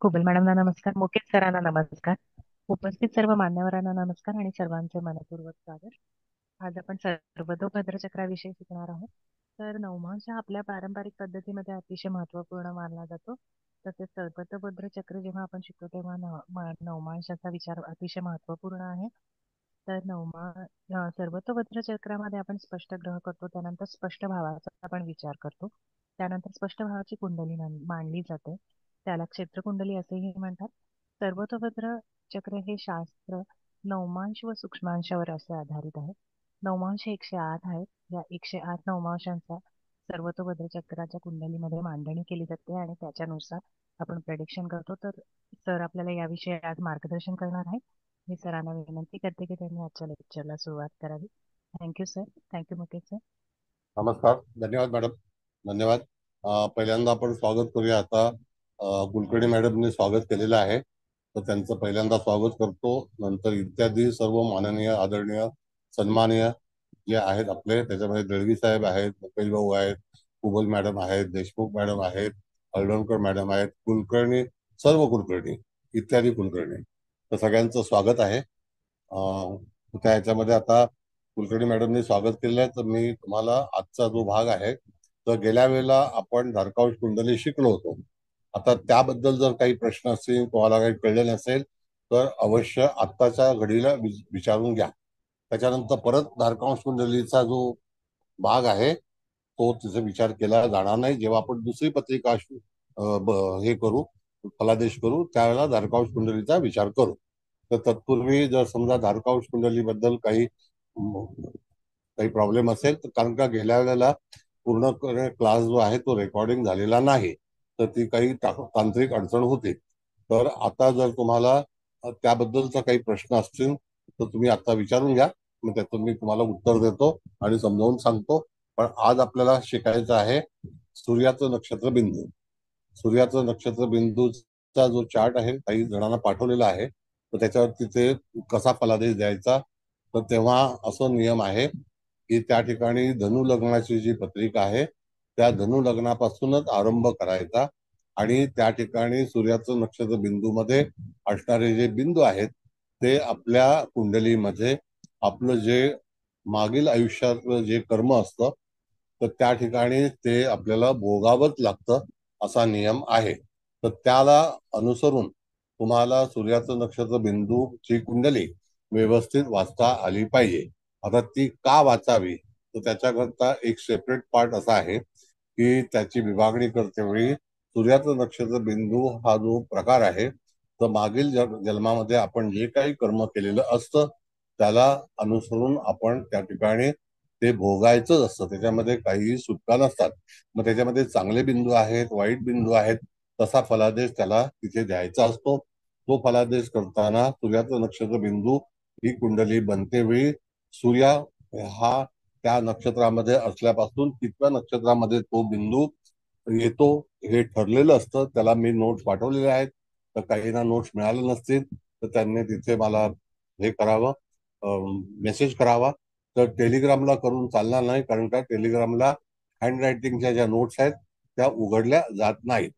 कुबल मॅडमना नमस्कार, मुकेश सरांना नमस्कार, उपस्थित सर्व मान्यवरांना नमस्कार आणि सर्वांचे मनपूर्वक स्वागत. आज आपण सर्वतोभद्र चक्राविषयी शिकणार आहोत. तर नवमांश हा आपल्या पारंपरिक पद्धतीमध्ये अतिशय महत्त्वपूर्ण मानला जातो. तसेच सर्वतोभद्र चक्र जेव्हा आपण शिकतो तेव्हा नवमांशाचा विचार अतिशय महत्त्वपूर्ण आहे. तर सर्वतोभद्र चक्रामध्ये आपण स्पष्ट ग्रह करतो, त्यानंतर स्पष्ट भावाचा आपण विचार करतो, त्यानंतर स्पष्ट भावाची कुंडली मांडली जाते. त्याला क्षेत्रकुंडली असेही म्हणतात. सर्वतोभद्र चक्र हे शास्त्र नवमांश व सूक्ष्मांशावर असे आधारित आहे. नवमांश 108 आहेत. या 108 नवमांशांचा सर्वतोभद्र चक्राच्या कुंडलीमध्ये मांडणी केली जाते आणि त्याच्यानुसार आपण प्रेडिक्शन करतो. तर सर आपल्याला याविषयी आज मार्गदर्शन करणार आहे. मी सरांना विनंती करते की त्यांनी आजच्या लेक्चरला सुरुवात करावी. Thank you sir. Thank you Mukesh sir. नमस्कार. धन्यवाद मॅडम. धन्यवाद. पहिल्यांदा आपण स्वागत करूया. आता कुलकर्णी मॅडमने स्वागत केलेलं आहे, तर त्यांचं पहिल्यांदा स्वागत करतो. नंतर इत्यादी सर्व माननीय, आदरणीय, सन्माननीय जे आहेत आपले, त्याच्यामध्ये दळवी साहेब आहेत, मुकेश भाऊ आहेत, कुबल मॅडम आहेत, देशमुख मॅडम आहेत, हळदणकर मॅडम आहेत, कुलकर्णी, सर्व कुलकर्णी, इत्यादी कुलकर्णी, तर सगळ्यांचं स्वागत आहे. त्या ह्याच्यामध्ये आता कुलकर्णी मॅडमने स्वागत केलेलं आहे. तर मी तुम्हाला आजचा जो भाग आहे, तर गेल्या वेळेला आपण धारकावश कुंडली शिकलो होतो. आता त्याबद्दल जर काही प्रश्न असतील, तुम्हाला काही कळले नसेल, तर अवश्य आत्ताच्या घडीला विचारून घ्या. त्याच्यानंतर परत धारकावश कुंडलीचा जो भाग आहे तो तिचा विचार केला जाणार नाही. जेव्हा आपण दुसरी पत्रिका हे करू, फलादेश करू, त्यावेळेला धारकावश कुंडलीचा विचार करू. तर तत्पूर्वी जर समजा धारकावश कुंडलीबद्दल काही प्रॉब्लेम असेल, तर कारण का गेल्या वेळेला पूर्ण क्लास जो आहे तो रेकॉर्डिंग झालेला नाही, तर ती काही तांत्रिक अडचण होती. तर आता जर तुम्हाला त्याबद्दलचा काही प्रश्न असतील तर तुम्ही आता विचारून घ्या. मग त्यातून मी तुम्हाला उत्तर देतो आणि समजावून सांगतो. पण आज आपल्याला शिकायचं आहे सूर्याचं नक्षत्र बिंदू. सूर्याचं नक्षत्र बिंदूचा जो चार्ट आहे काही जणांना पाठवलेला आहे, तर त्याच्यावरती ते कसा फलादेश द्यायचा. तर तेव्हा असं नियम आहे की त्या ठिकाणी धनु लग्नाची जी पत्रिका आहे त्या धनु लग्नापासूनच आरंभ करायचा आणि त्या ठिकाणी सूर्याचं नक्षत्र बिंदूमध्ये असणारे जे बिंदू आहेत ते आपल्या कुंडलीमध्ये आपलं जे मागील आयुष्यातलं जे कर्म असतं तर त्या ठिकाणी ते आपल्याला भोगावंच लागतं, असा नियम आहे. तर त्याला अनुसरून तुम्हाला सूर्याचं नक्षत्र बिंदूची कुंडली व्यवस्थित वाचता आली पाहिजे. आता ती का वाचावी, तर त्याच्याकरता एक सेपरेट पार्ट असा आहे की त्याची विभागणी करते वेळी सूर्याचं नक्षत्र बिंदू हा जो प्रकार आहे, तर मागील जन्मामध्ये आपण जे काही कर्म केलेलं असतं त्याला अनुसरून आपण त्या ठिकाणी ते भोगायचंच असतं. त्याच्यामध्ये काहीही सुटका नसतात. मग त्याच्यामध्ये चांगले बिंदू आहेत, वाईट बिंदू आहेत, तसा फलादेश त्याला तिथे द्यायचा असतो. तो फलादेश करताना सूर्याचं नक्षत्र बिंदू ही कुंडली बनते वेळी सूर्य हा त्या नक्षत्रामध्ये असल्यापासून कितव्या नक्षत्रामध्ये तो बिंदू येतो हे ठरलेलं असतं. त्याला मी नोट्स पाठवलेले आहेत. तर काहींना नोट्स मिळाले नसतील तर त्यांनी तिथे मला हे करावं, मेसेज करावा. तर टेलिग्रामला करून चालणार नाही, कारण का टेलिग्रामला हँड रायटिंगच्या ज्या नोट्स आहेत त्या उघडल्या जात नाहीत.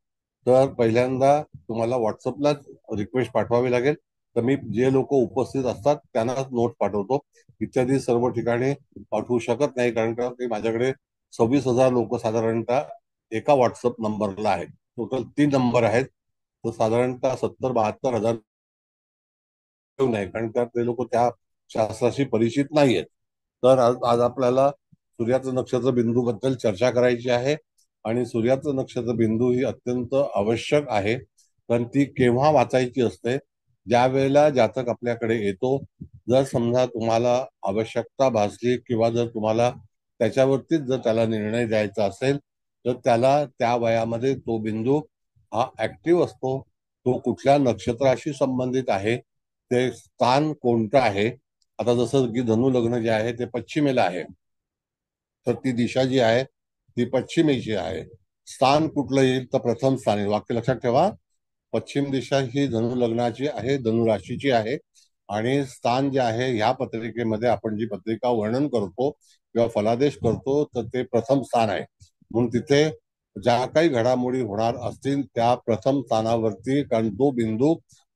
तर पहिल्यांदा तुम्हाला व्हॉट्सअपला रिक्वेस्ट पाठवावी लागेल. तर मी जे लोक उपस्थित असतात त्यांनाच नोट्स पाठवतो, इत्यादी सर्व ठिकाणी पाठवू शकत नाही, कारण का की माझ्याकडे 26,000 लोक साधारणतः एका व्हॉट्सअप नंबरला आहेत. टोटल 3 नंबर आहेत, तर साधारणतः 70-72 हजार नाही, कारण का ते लोक त्या शास्त्राशी परिचित नाहीयेत. तर आज आपल्याला सूर्याचं नक्षत्र बिंदू बद्दल चर्चा करायची आहे आणि सूर्याचं नक्षत्र बिंदू ही अत्यंत आवश्यक आहे. कारण ती केव्हा वाचायची असते, ज्या वेळेला जातक आपल्याकडे येतो. जर समजा तुम्हाला आवश्यकता भासली किंवा जर तुम्हाला त्याच्यावरतीच जर त्याला निर्णय द्यायचा असेल, तर त्याला त्या वयामध्ये तो बिंदू हा ऍक्टिव्ह असतो. तो कुठल्या नक्षत्राशी संबंधित आहे, ते स्थान कोणतं आहे. आता जसं की धनु लग्न जे आहे ते पश्चिमेला आहे, तर ती दिशा जी आहे ती पश्चिमेची आहे. स्थान कुठलं येईल, तर प्रथम स्थान येईल. वाक्य लक्षात ठेवा, पश्चिम दिशा ही धनु लग्नाची आहे, धनु राशीची आहे. आणि स्थान जे आहे ह्या पत्रिकेमध्ये आपण जी पत्रिका वर्णन करतो किंवा फलादेश करतो तर ते प्रथम स्थान आहे. म्हणून तिथे ज्या काही घडामोडी होणार असतील त्या प्रथम स्थानावरती, कारण तो बिंदू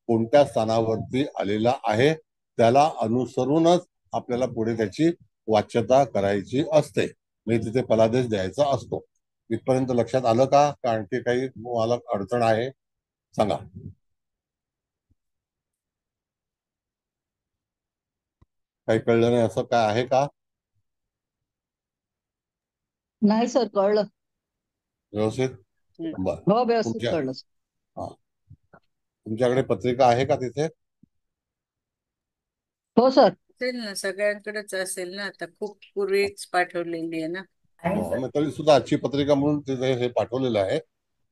कोणत्या स्थानावरती आलेला आहे त्याला अनुसरूनच आपल्याला पुढे त्याची वाच्यता करायची असते, म्हणजे तिथे फलादेश द्यायचा असतो. इथपर्यंत लक्षात आलं का? आणखी काही मला अडचण आहे सांगा. काही कळलं नाही असं काय आहे का? नाही सर, कळलं. व्यवस्थित? बर. हो, व्यवस्थित तुमच्या कळलं. हा, तुमच्याकडे पत्रिका आहे का तिथे? हो सर. असेल ना, सगळ्यांकडेच असेल ना, आता खूप पूर्वीच पाठवलेली आहे ना. मग तरी सुद्धा आजची पत्रिका म्हणून तिथे हे पाठवलेलं आहे.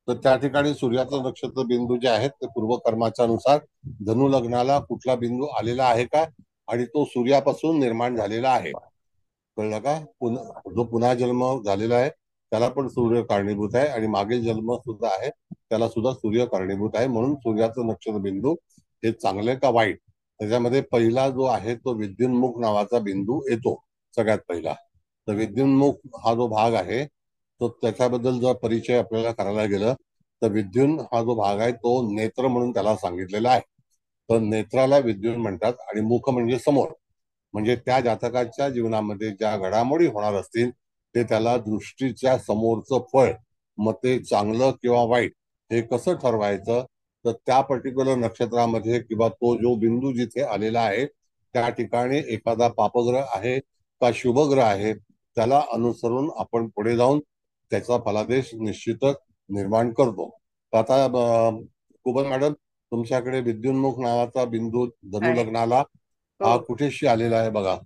तर त्या ठिकाणी सूर्याचं नक्षत्र बिंदू जे आहेत ते पूर्व कर्माच्या नुसार धनु लग्नाला कुठला बिंदू आलेला आहे का, आणि तो सूर्यापासून निर्माण झालेला आहे. कळलं का? जो पुन्हा जन्म झालेला आहे त्याला पण सूर्य कारणीभूत आहे, आणि मागील जन्म सुद्धा आहे त्याला सुद्धा सूर्य कारणीभूत आहे. म्हणून सूर्याचं नक्षत्र बिंदू हे चांगले का वाईट, त्याच्यामध्ये पहिला जो आहे तो विद्युन्मुख नावाचा बिंदू येतो सगळ्यात पहिला. तर विद्युन्मुख हा जो भाग आहे तो त्याच्याबद्दल जर परिचय आपल्याला करायला गेलं तर विद्युन हा जो भाग आहे तो नेत्र म्हणून त्याला सांगितलेला आहे. तर नेत्राला विद्युन म्हणतात, आणि मुख म्हणजे समोर. म्हणजे त्या जातकाच्या जीवनामध्ये ज्या घडामोडी होणार असतील ते त्याला दृष्टीच्या समोरचं फळ, मग ते चांगलं किंवा वाईट हे कसं ठरवायचं, तर त्या पर्टिक्युलर नक्षत्रामध्ये किंवा तो जो बिंदू जिथे आलेला आहे त्या ठिकाणी एखादा पापग्रह आहे का शुभग्रह आहे त्याला अनुसरून आपण पुढे जाऊन त्याचा फलादेश निश्चितच निर्माण करतो. तर आता कुबल मॅडम, तुमच्याकडे विद्युन्मुख नावाचा बिंदू धनु आहे. लग्नाला हो. हा कुठेशी आलेला आहे बघा.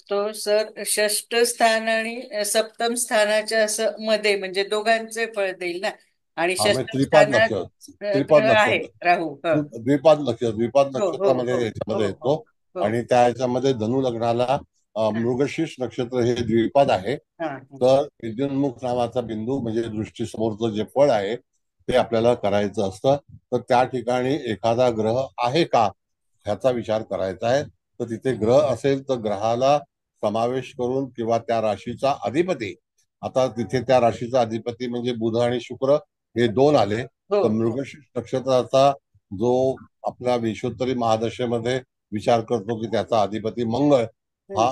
तो सर षष्ठ स्थान आणि सप्तम स्थानाच्या असं मध्ये, म्हणजे दोघांचे फळ देईल ना. आणि हा, म्हणजे षष्ठ त्रिपाद स्थानात नक्षत्र, त्रिपाद ग्रह आहे नक्षत्र, राहू. हो द्विपाद हो हो नक्षत्रामध्ये हो याच्यामध्ये हो हो येतो. हो. आणि त्या याच्यामध्ये धनु लग्नाला हा मृगशीर्ष नक्षत्र हे द्विपाद आहे. हा तर विद्युन्मुख नावाचा बिंदू म्हणजे दृष्टी समोरचं जे फळ आहे ते आपल्याला करायचं असतं. तर त्या ठिकाणी एखादा ग्रह आहे का ह्याचा विचार करायचा आहे. तर तिथे ग्रह असेल तर ग्रहाला समावेश करून, किंवा त्या राशीचा अधिपती, आता तिथे त्या राशीचा अधिपती म्हणजे बुध आणि शुक्र हे दोन आले, हो तर हो. मृगशीर्ष नक्षत्राचा जो आपल्या विश्वोत्तरी महादशेमध्ये विचार करतो की त्याचा अधिपती मंगळ, हम्म, हा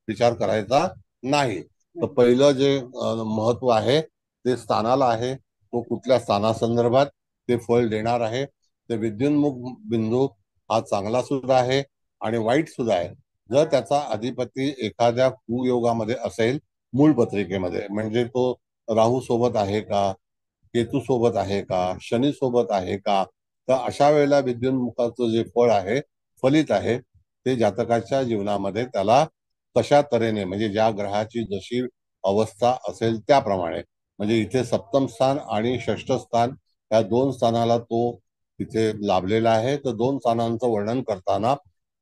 विचार करायचा नाही. तर हम्म. पहिलं जे महत्व आहे ते स्थानाला आहे. तो कुठल्या स्थानासंदर्भात ते फळ देणार आहे. ते विद्युन्मुख बिंदू हा चांगला सुद्धा आहे आणि वाईट सुद्धा आहे. जर त्याचा अधिपती एखाद्या कुयोगामध्ये असेल मूळ पत्रिकेमध्ये, म्हणजे तो राहू सोबत आहे का, केतू सोबत आहे का, शनी सोबत आहे का, तर अशा वेळेला विद्युन्मुखाचं जे फळ आहे, फलित आहे, ते जातकाच्या जीवनामध्ये त्याला तशा तऱ्हेने, म्हणजे ज्या ग्रहाची जशी अवस्था असेल त्याप्रमाणे, म्हणजे इथे सप्तम स्थान आणि षष्ठ स्थान या दोन स्थानाला तो तिथे लाभलेला आहे. तर दोन स्थानांचं वर्णन करताना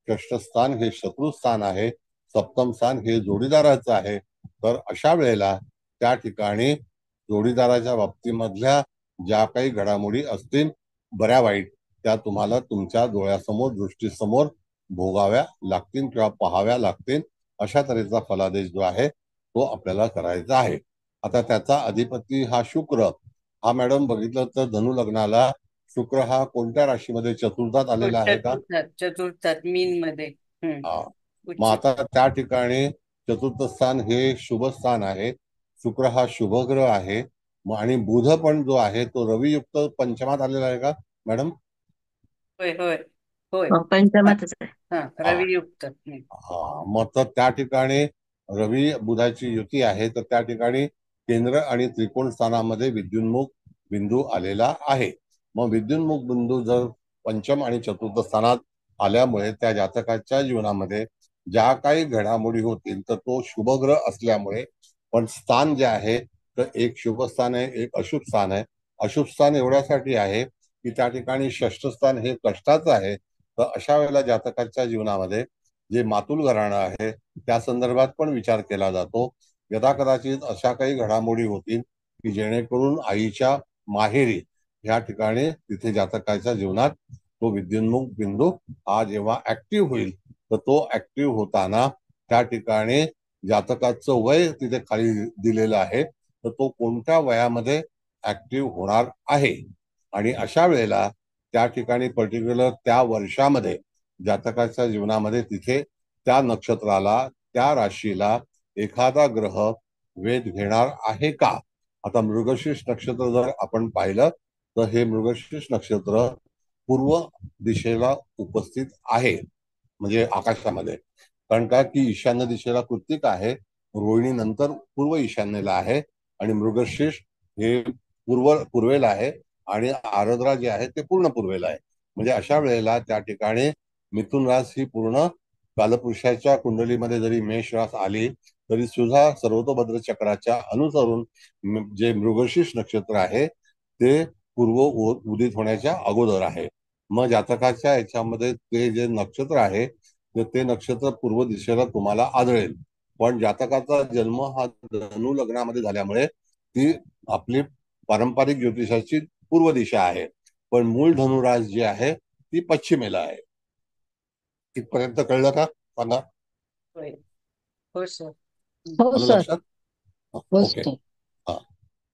षष्ठ स्थान हे शत्रुस्थान आहे, सप्तम स्थान हे जोडीदाराचं आहे. तर अशा वेळेला त्या ठिकाणी जोडीदाराच्या बाबतीमधल्या ज्या काही घडामोडी असतील बऱ्या वाईट, त्या तुम्हाला तुमच्या डोळ्यासमोर, दृष्टीसमोर भोगाव्या लागतील किंवा पाहाव्या लागतील. अशा तऱ्हेचा फलादेश जो आहे तो आपल्याला करायचा आहे. आता त्याचा अधिपती हा शुक्र, हा मॅडम बघितलं तर धनु लग्नाला शुक्र हा कोणत्या राशीमध्ये, चतुर्थात हो, आलेला आहे का? चतुर्थात मीन मध्ये. हा. मग उच्च. आता त्या ठिकाणी चतुर्थ स्थान हे शुभ स्थान आहे. शुक्र हा शुभ ग्रह आहे. आणि बुध पण जो आहे तो रवियुक्त पंचमात आलेला आहे का मॅडम? होय होय होय. पंचमातच आहे. हा, हा. रवियुक्त. हा, मग तर त्या ठिकाणी रवी बुधाची युती आहे. तर त्या ठिकाणी केंद्र आणि त्रिकोण स्थानामध्ये विद्युन्मुख बिंदू आलेला आहे. मग विद्युन्मुख बिंदू जर पंचम आणि चतुर्थ स्थानात आल्यामुळे त्या जातकाच्या जीवनामध्ये ज्या काही घडामोडी होतील तर तो शुभग्रह असल्यामुळे, पण स्थान जे आहे तर एक शुभ स्थान आहे, एक अशुभ स्थान आहे. अशुभ स्थान एवढ्यासाठी आहे की त्या ठिकाणी षष्ठ स्थान हे कष्टाचं आहे. तर अशा वेळेला जातकाच्या जीवनामध्ये जे मातुल घराणं आहे त्या संदर्भात पण विचार केला जातो. यदा कदाचित अशा काही घडामोडी होतील की जेणेकरून आईच्या माहेरी या ठिकाणी तिथे जातकाच्या जीवनात तो विद्युन्मुख बिंदू हा जेव्हा ऍक्टिव्ह होईल, तर तो ऍक्टिव्ह होताना त्या ठिकाणी जातकाचं वय तिथे खाली दिलेलं आहे. तर तो कोणत्या वयामध्ये ऍक्टिव्ह होणार आहे. आणि अशा वेळेला त्या ठिकाणी पर्टिक्युलर त्या वर्षामध्ये जातकाच्या जीवनामध्ये तिथे त्या नक्षत्राला, त्या राशीला एखादा ग्रह वेध घेणार आहे का? आता मृगशीर्ष नक्षत्र जर आपण पाहिलं तर हे मृगशीर्ष नक्षत्र पूर्व दिशेला उपस्थित आहे, म्हणजे आकाशामध्ये. कारण का की ईशान्य दिशेला कृत्तिक आहे, रोहिणी नंतर पूर्व ईशान्येला आहे, आणि मृगशीर्ष हे पूर्वेला आहे, आणि आरद्रा जे आहे ते पूर्ण पूर्वेला आहे. म्हणजे अशा वेळेला त्या ठिकाणी मिथुन रास ही पूर्ण कालपुरुषाच्या कुंडलीमध्ये जरी मेष रास आली तरी सुद्धा सर्वतोभद्र चक्राच्या अनुसरून जे मृगशीर्ष नक्षत्र आहे ते पूर्व उदित होण्याच्या अगोदर आहे. मग जातकाच्या याच्यामध्ये ते जे नक्षत्र आहे ते नक्षत्र पूर्व दिशेला तुम्हाला आढळेल. पण जातकाचा जन्म हा धनु लग्नामध्ये झाल्यामुळे ती आपली पारंपरिक ज्योतिषाची पूर्व दिशा आहे, पण मूळ धनुराज जी आहे ती पश्चिमेला आहे. इथपर्यंत कळलं का? सांगा. होय. हो सर. हो आलं सर. लक्षात? हो ओके. सर. हा,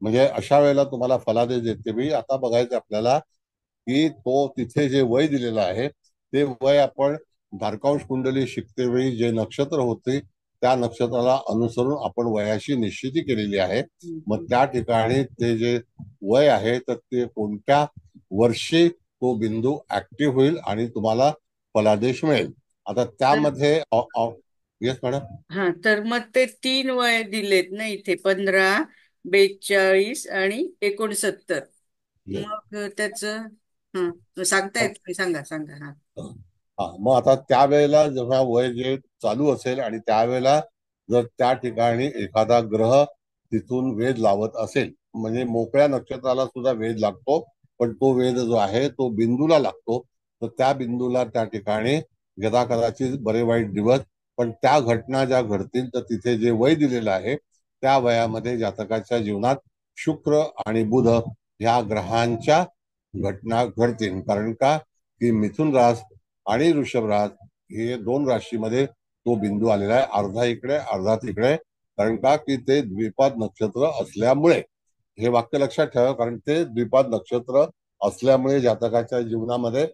म्हणजे अशा वेळेला तुम्हाला फलादेश देते मी. आता बघायचं आपल्याला की तो तिथे जे वय दिलेलं आहे ते वय आपण धारकांश कुंडली शिकते वेळी जे नक्षत्र होते त्या नक्षत्राला अनुसरून आपण वयाची निश्चिती केलेली आहे. मग त्या ठिकाणी ते जे वय आहे तर ते कोणत्या वर्षी तो बिंदू ऍक्टिव्ह होईल आणि तुम्हाला फलादेश मिळेल. आता त्यामध्ये येस मॅडम. हा, तर मग ते 3 वय दिलेत ना इथे, 15, 42 आणि 69. मग त्याच सांगतायत तुम्ही? सांगा सांगा. हा. हा, मग आता त्यावेळेला जेव्हा वय जे चालू असेल आणि त्यावेळेला जर त्या ठिकाणी एखादा ग्रह तिथून वेध लावत असेल, म्हणजे मोकळ्या नक्षत्राला सुद्धा वेध लागतो, पण तो वेध जो आहे तो बिंदूला लागतो. तर त्या बिंदूला त्या ठिकाणी यदा कदाचित बरे वाईट दिवस, पण त्या घटना ज्या घडतील तर तिथे जे वय दिलेलं आहे त्या वयामध्ये जातकाच्या जीवनात शुक्र आणि बुध ह्या ग्रहांच्या घटना घडतील. कारण का की मिथुन रास आणि वृषभ रास हे दोन राशीमध्ये तो बिंदू आलेला आहे, अर्धा इकडे अर्धा तिकडे. कारण का की ते द्विपाद नक्षत्र असल्यामुळे, हे वाक्य लक्षात ठेवा, कारण ते द्विपाद नक्षत्र असल्यामुळे जातकाच्या जीवनामध्ये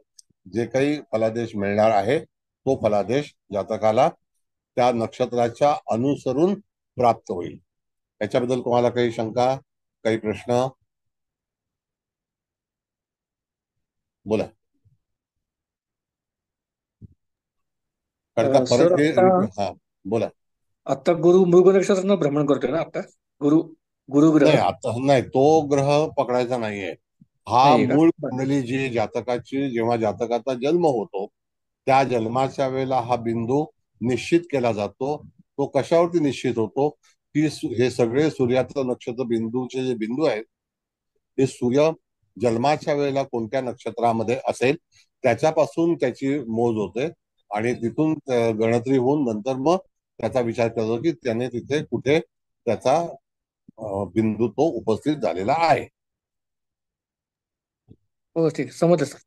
जे काही फलादेश मिळणार आहे तो फलादेश जातकाला त्या नक्षत्राच्या अनुसरून प्राप्त होईल. याच्याबद्दल तुम्हाला काही शंका, काही प्रश्न? बोला. कारण का सर परत हे आता हा, बोला. आता गुरु मृग नक्षत्रानं भ्रमण करतोय ना आता गुरु गुरु ग्रह नाही, आता नाही, तो ग्रह पकडायचा नाहीये. हा नाहीये का? मूळ बरं. कुंडली जी जातकाची, जेव्हा जातकाचा जन्म होतो त्या जन्माच्या वेळेला हा बिंदू निश्चित केला जातो. तो कशावरती निश्चित होतो की हे सगळे सूर्याचं नक्षत्र बिंदूचे जे बिंदू आहेत ते सूर्य जन्माच्या वेळेला कोणत्या नक्षत्रामध्ये असेल त्याच्यापासून त्याची मोज होते, आणि तिथून गणतरी होऊन नंतर मग त्याचा विचार करतो की त्याने तिथे कुठे त्याचा बिंदू तो उपस्थित झालेला आहे. हो ठीक आहे, समजलं सर.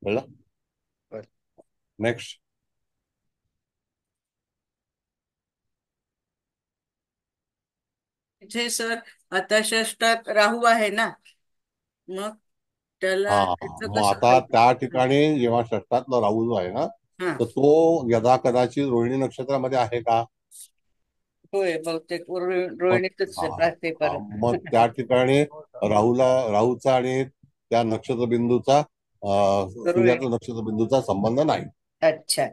कळलं? बरं. नेक्स्ट. इथे सर आता षष्टात राहू आहे ना, मग त्याला हा, त्याचं मग कसं आता पाहिजे? त्या ठिकाणी जेव्हा षष्ठातला राहू जो आहे ना हा, तर तो यदा कदाचित रोहिणी नक्षत्रामध्ये आहे का? होय, बहुतेक मग रोहिणीतच राहते परत. मग त्या ठिकाणी राहूचा आणि त्या नक्षत्र बिंदूचा रोहिणी. सूर्याचा नक्षत्र बिंदूचा संबंध नाही. अच्छा,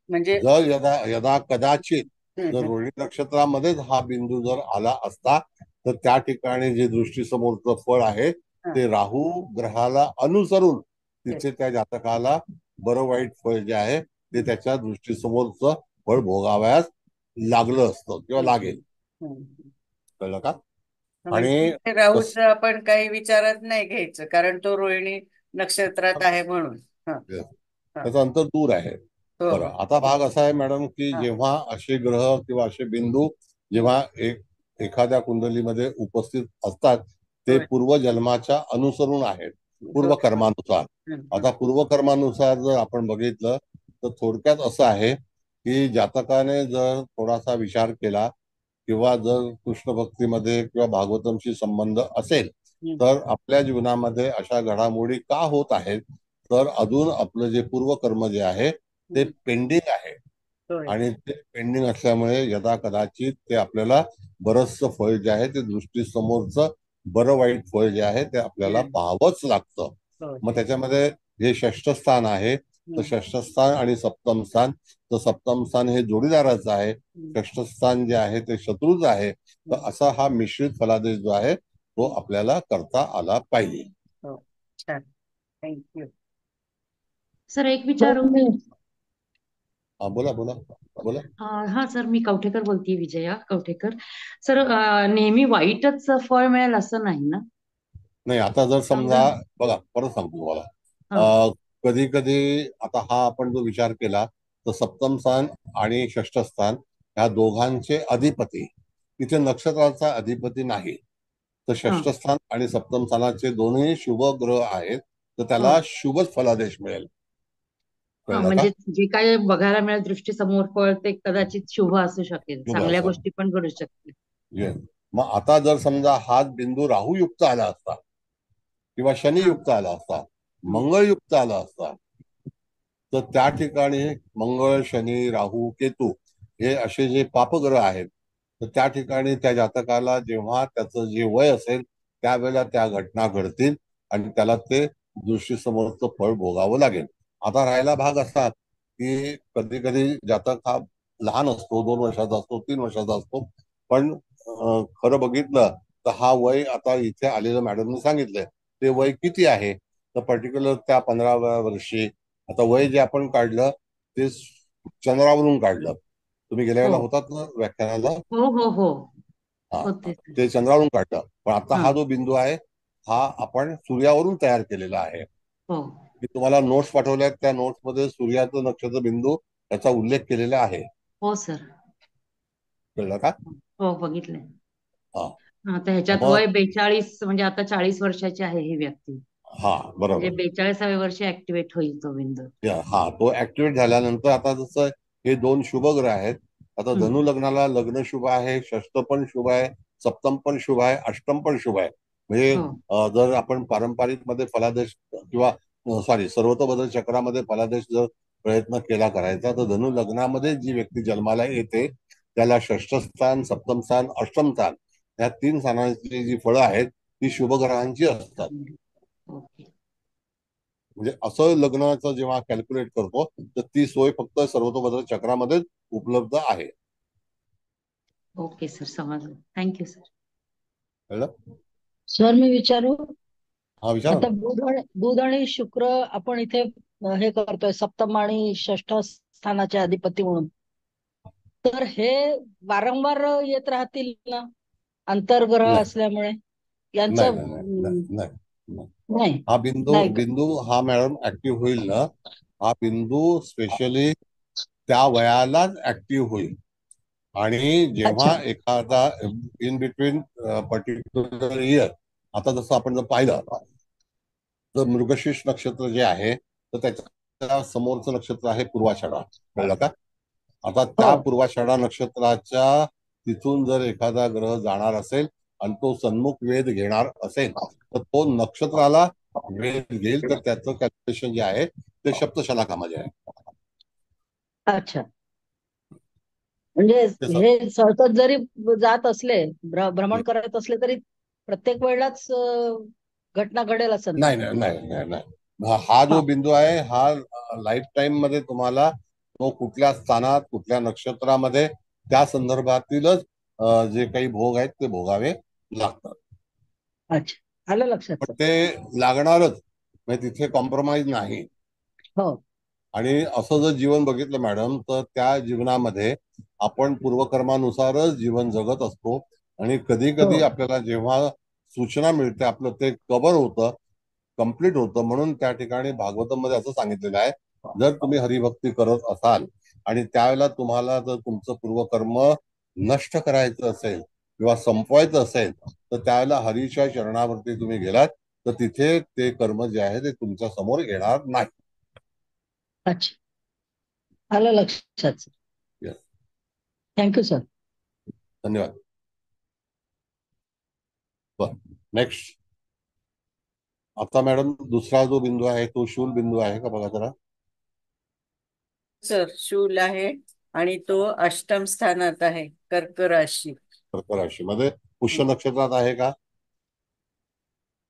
म्हणजे जर यदा यदा कदाचित हम्म, जर हम्म. रोहिणी नक्षत्रामध्येच हा बिंदू जर आला असता तर त्या ठिकाणी जे दृष्टीसमोरचं फळ आहे हा, ते राहू ग्रहाला अनुसरून तेच. तिथे त्या जातकाला बरं वाईट फळ जे आहे ते त्याच्या दृष्टीसमोरचं फळ भोगावयास लागलं असतं किंवा हम्म, लागेल. हम्म. कळलं का? आणि म्हणजे इथे तस राहूचं आपण काही विचारात नाही घ्यायचं, कारण तो रोहिणी नक्षत्रात आहे म्हणून. हा, हा. त्याचं अंतर दूर आहे. हो बरं, हो. आता भाग असा आहे मॅडम की हा, जेव्हा असे ग्रह किंवा असे बिंदू हम्म. जेव्हा एखाद्या कुंडलीमध्ये उपस्थित असतात ते होय. पूर्वजन्माच्या अनुसरून आहेत, होय. पूर्वकर्मानुसार. हम्म, हम्म. आता पूर्वकर्मानुसार जर आपण बघितलं तर थोडक्यात असं आहे की जातकाने जर थोडासा विचार केला किंवा जर कृष्ण भक्तीमध्ये किंवा भागवतमशी संबंध असेल तर आपल्या जीवनामध्ये अशा घडामोडी का होत आहेत, तर अजून आपलं जे पूर्वकर्म जे आहे ते पेंडिंग आहे. होय. आणि ते पेंडिंग असल्यामुळे यदा कदाचित ते आपल्याला बरचसं फळ जे आहे ते दृष्टीसमोरचं बरं वाईट फळ जे आहे ते आपल्याला पाहावंच लागतं. होय. मग त्याच्यामध्ये हे षष्ठ स्थान आहे, तर षष्ठ स्थान आणि सप्तम स्थान, तर सप्तम स्थान हे जोडीदाराचं आहे, षष्ठ स्थान जे आहे ते शत्रूचं आहे. तर असा हा मिश्रित फलादेश जो आहे तो आपल्याला करता आला पाहिजे. हो, छान, थँक्यू. सर एक विचारू मी. हा, बोला बोला बोला. हा सर, मी कवठेकर बोलतीये, विजया कवठेकर. सर नेहमी वाईटच फळ मिळेल असं नाही ना? नाही, आता जर समजा चांगलं. बघा, परत सांगतो तुम्हाला. हा कधी कधी आता हा आपण जो विचार केला तर सप्तम स्थान आणि षष्ठ स्थान ह्या दोघांचे अधिपती तिथे नक्षत्राचा अधिपती नाही. तर हा षष्ठ स्थान आणि सप्तम स्थानाचे दोन्ही शुभ ग्रह आहेत, तर हा त्याला शुभच फलादेश मिळेल. हा कळलं का? म्हणजे जे काय बघायला मिळेल दृष्टी समोर फळ ते कदाचित शुभ असू शकेल, शुभ चांगल्या असं. गोष्टी पण घडू शकतील. Yes. मग आता जर समजा हाच बिंदू राहू युक्त आला असता किंवा शनी हा युक्त आला असता, हम्म. मंगळ युक्त आला असता, तर त्या ठिकाणी मंगळ, शनी, राहू, केतू हे असे जे पापग्रह आहेत, तर त्या ठिकाणी त्या जातकाला जेव्हा त्याचं जे वय असेल त्यावेळेला त्या घटना घडतील आणि त्याला ते दृष्टीसमोरचं फळ भोगावं लागेल. आता राहिला भाग असा की कधी कधी जातक हा लहान असतो, 2 वर्षाचा असतो, 3 वर्षाचा असतो, पण खरं बघितलं तर हा वय आता इथे आलेलं मॅडमने सांगितलंय ते वय किती आहे, तर पर्टिक्युलर त्या 15व्या वर्षी. आता वय जे आपण काढलं ते चंद्रावरून काढलं. तुम्ही गेल्या हो वेळेला होतात ना व्याख्यानाला? हो हो हो हा, होते सर. ते चंद्रावरून काढलं. पण आता हा हा जो बिंदू आहे हा आपण सूर्यावरून तयार केलेला आहे. हो मी तुम्हाला नोट्स पाठवल्या आहेत, त्या नोट्स मध्ये सूर्याचं नक्षत्र बिंदू याचा उल्लेख केलेला आहे. हो सर. कळलं का? हो बघितलंय. हा. आता ह्याच्यात मग वय 42, म्हणजे आता 40 वर्षाची आहे ही व्यक्ती. हा, म्हणजे बरोबर. 42व्या वर्षी ऍक्टिव्हेट होईल तो बिंदू. हा, तो ऍक्टिव्हेट झाल्यानंतर आता जसं हे दोन शुभ ग्रह आहेत, आता हम्म. धनु लग्नाला लग्न शुभ आहे, षष्ठ पण शुभ आहे, सप्तम पण शुभ आहे, अष्टम पण शुभ आहे. म्हणजे हो जर आपण पारंपरिक मध्ये फलादेश किंवा सॉरी सर्वतोभद्र चक्रामध्ये फलादेश जर प्रयत्न केला करायचा, तर धनु लग्नामध्ये जी व्यक्ती जन्माला येते त्याला षष्ठ स्थान, सप्तम स्थान, अष्टम स्थान या 3 स्थानांची जी फळं आहेत ती शुभ ग्रहांची असतात. ओके म्हणजे असं लग्नाचं जेव्हा कॅल्क्युलेट करतो तर ती सोय फक्त सर्वतोभद्र चक्रामध्येच उपलब्ध आहे. ओके सर, समजलं. Thank you sir. कळलं? सर मी विचारू. हा, विचारा आता ना. बुध आणि शुक्र आपण इथे हे करतोय सप्तम आणि षष्ठ स्थानाचे अधिपती म्हणून, तर हे वारंवार येत राहतील ना अंतर्ग्रह नाही असल्यामुळे नाही यांचं? नाही नाही नाही नाही. नाही हा बिंदू नाही का? बिंदू हा मॅडम ऍक्टिव्ह होईल ना, हा बिंदू स्पेशली त्या वयालाच ऍक्टिव्ह होईल. आणि अच्छा जेव्हा एखादा इन बिटवीन पर्टिक्युलर इयर, आता जसं आपण जर पाहिलं तर मृगशीर्ष नक्षत्र जे आहे तर त्याच्या समोरचं नक्षत्र आहे पूर्वाषाढा. कळलं का? आता हो त्या पूर्वाषाढा नक्षत्राच्या तिथून जर एखादा ग्रह जाणार असेल आणि तो सन्मुख वेध घेणार असेल तर तो नक्षत्राला वेध घेईल, तर त्याचं कॅल्क्युलेशन जे आहे ते सप्तशलाकामध्ये आहे. अच्छा, म्हणजे ते हे सतत जरी जात असले, भ्रमण करत असले तरी प्रत्येक वेळेलाच घटना घडेल असं नाही. नाही नाही नाही नाही नाही. हा जो हा बिंदू आहे हा लाईफ टाईम मध्ये तुम्हाला तो कुठल्या स्थानात कुठल्या नक्षत्रामध्ये त्या संदर्भातीलच जे काही भोग आहेत ते भोगावे लागतात. अच्छा, आलं लक्षात पण सर. ते लागणारच, म्हणजे तिथे कॉम्प्रोमाइज नाही. हो आणि असं जर जीवन बघितलं मॅडम तर त्या जीवनामध्ये आपण पूर्वकर्मानुसारच जीवन जगत असतो. आणि कधी हो कधी आपल्याला जेव्हा सूचना मिळते आपलं ते कव्हर होतं, कम्प्लीट होतं. म्हणून त्या ठिकाणी भागवतम मध्ये असं सांगितलेलं आहे, जर तुम्ही हरिभक्ती करत असाल आणि त्यावेळेला तुम्हाला जर तुमचं पूर्वकर्म नष्ट करायचं असेल किंवा संपवायचं असेल तर त्यावेळेला हरीच्या चरणावरती तुम्ही गेलात तर तिथे ते कर्म जे आहे ते तुमच्या समोर येणार नाही. अच्छा, आलं लक्षात सर. Yes. Thank you sir. धन्यवाद. नेक्स्ट. आता मॅडम दुसरा जो बिंदू आहे तो शूल बिंदू आहे का बघा जरा. सर शूल आहे आणि तो अष्टम स्थानात आहे, कर्क राशी. कर्क राशीमध्ये पुष्य नक्षत्रात आहे का,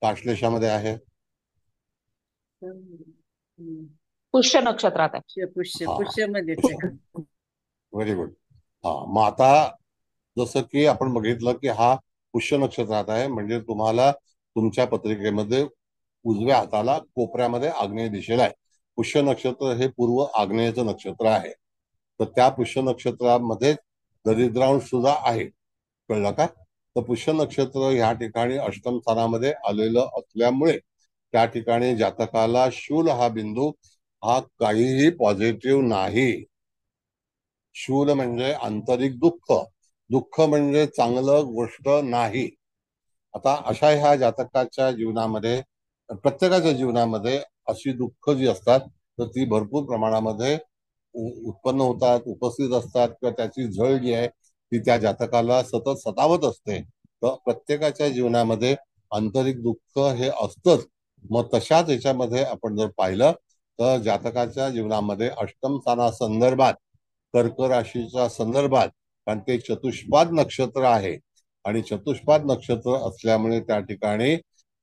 आश्लेषामध्ये आहे. हम्म. पुष्य नक्षत्रात आहे. पुष्य हा, पुष्यमध्येच आहे. Very good. हा, मग आता जसं की आपण बघितलं की हा पुष्य नक्षत्रात आहे, म्हणजे तुम्हाला तुमच्या पत्रिकेमध्ये उजव्या हाताला कोपऱ्यामध्ये आग्नेय दिशेला आहे. पुष्य नक्षत्र हे पूर्व आग्नेयचं नक्षत्र आहे. तर त्या पुष्य नक्षत्रामध्ये दरिद्रांश सुद्धा आहे, कळलं का. तर पुष्य नक्षत्र ह्या ठिकाणी अष्टम स्थानामध्ये आलेलं असल्यामुळे त्या ठिकाणी जातकाला शूल हा बिंदू हा काहीही पॉझिटिव्ह नाही. शूल म्हणजे आंतरिक दुःख, दुःख म्हणजे चांगलं गोष्ट नाही. आता अशा ह्या जातकाच्या जीवनामध्ये, प्रत्येकाच्या जीवनामध्ये अशी दुःख जी असतात तर ती भरपूर प्रमाणामध्ये उत्पन्न होतात, उपस्थित असतात, किंवा त्याची झळ जी आहे ती त्या जातकाला सतत सतावत असते. तर प्रत्येकाच्या जीवनामध्ये आंतरिक दुःख हे असतंच. मग तशाच याच्यामध्ये आपण जर पाहिलं तर जातकाच्या जीवनामध्ये अष्टम स्थानासंदर्भात, कर्क राशीच्या संदर्भात, कारण ते चतुष्पाद नक्षत्र आहे आणि चतुष्पाद नक्षत्र असल्यामुळे त्या ठिकाणी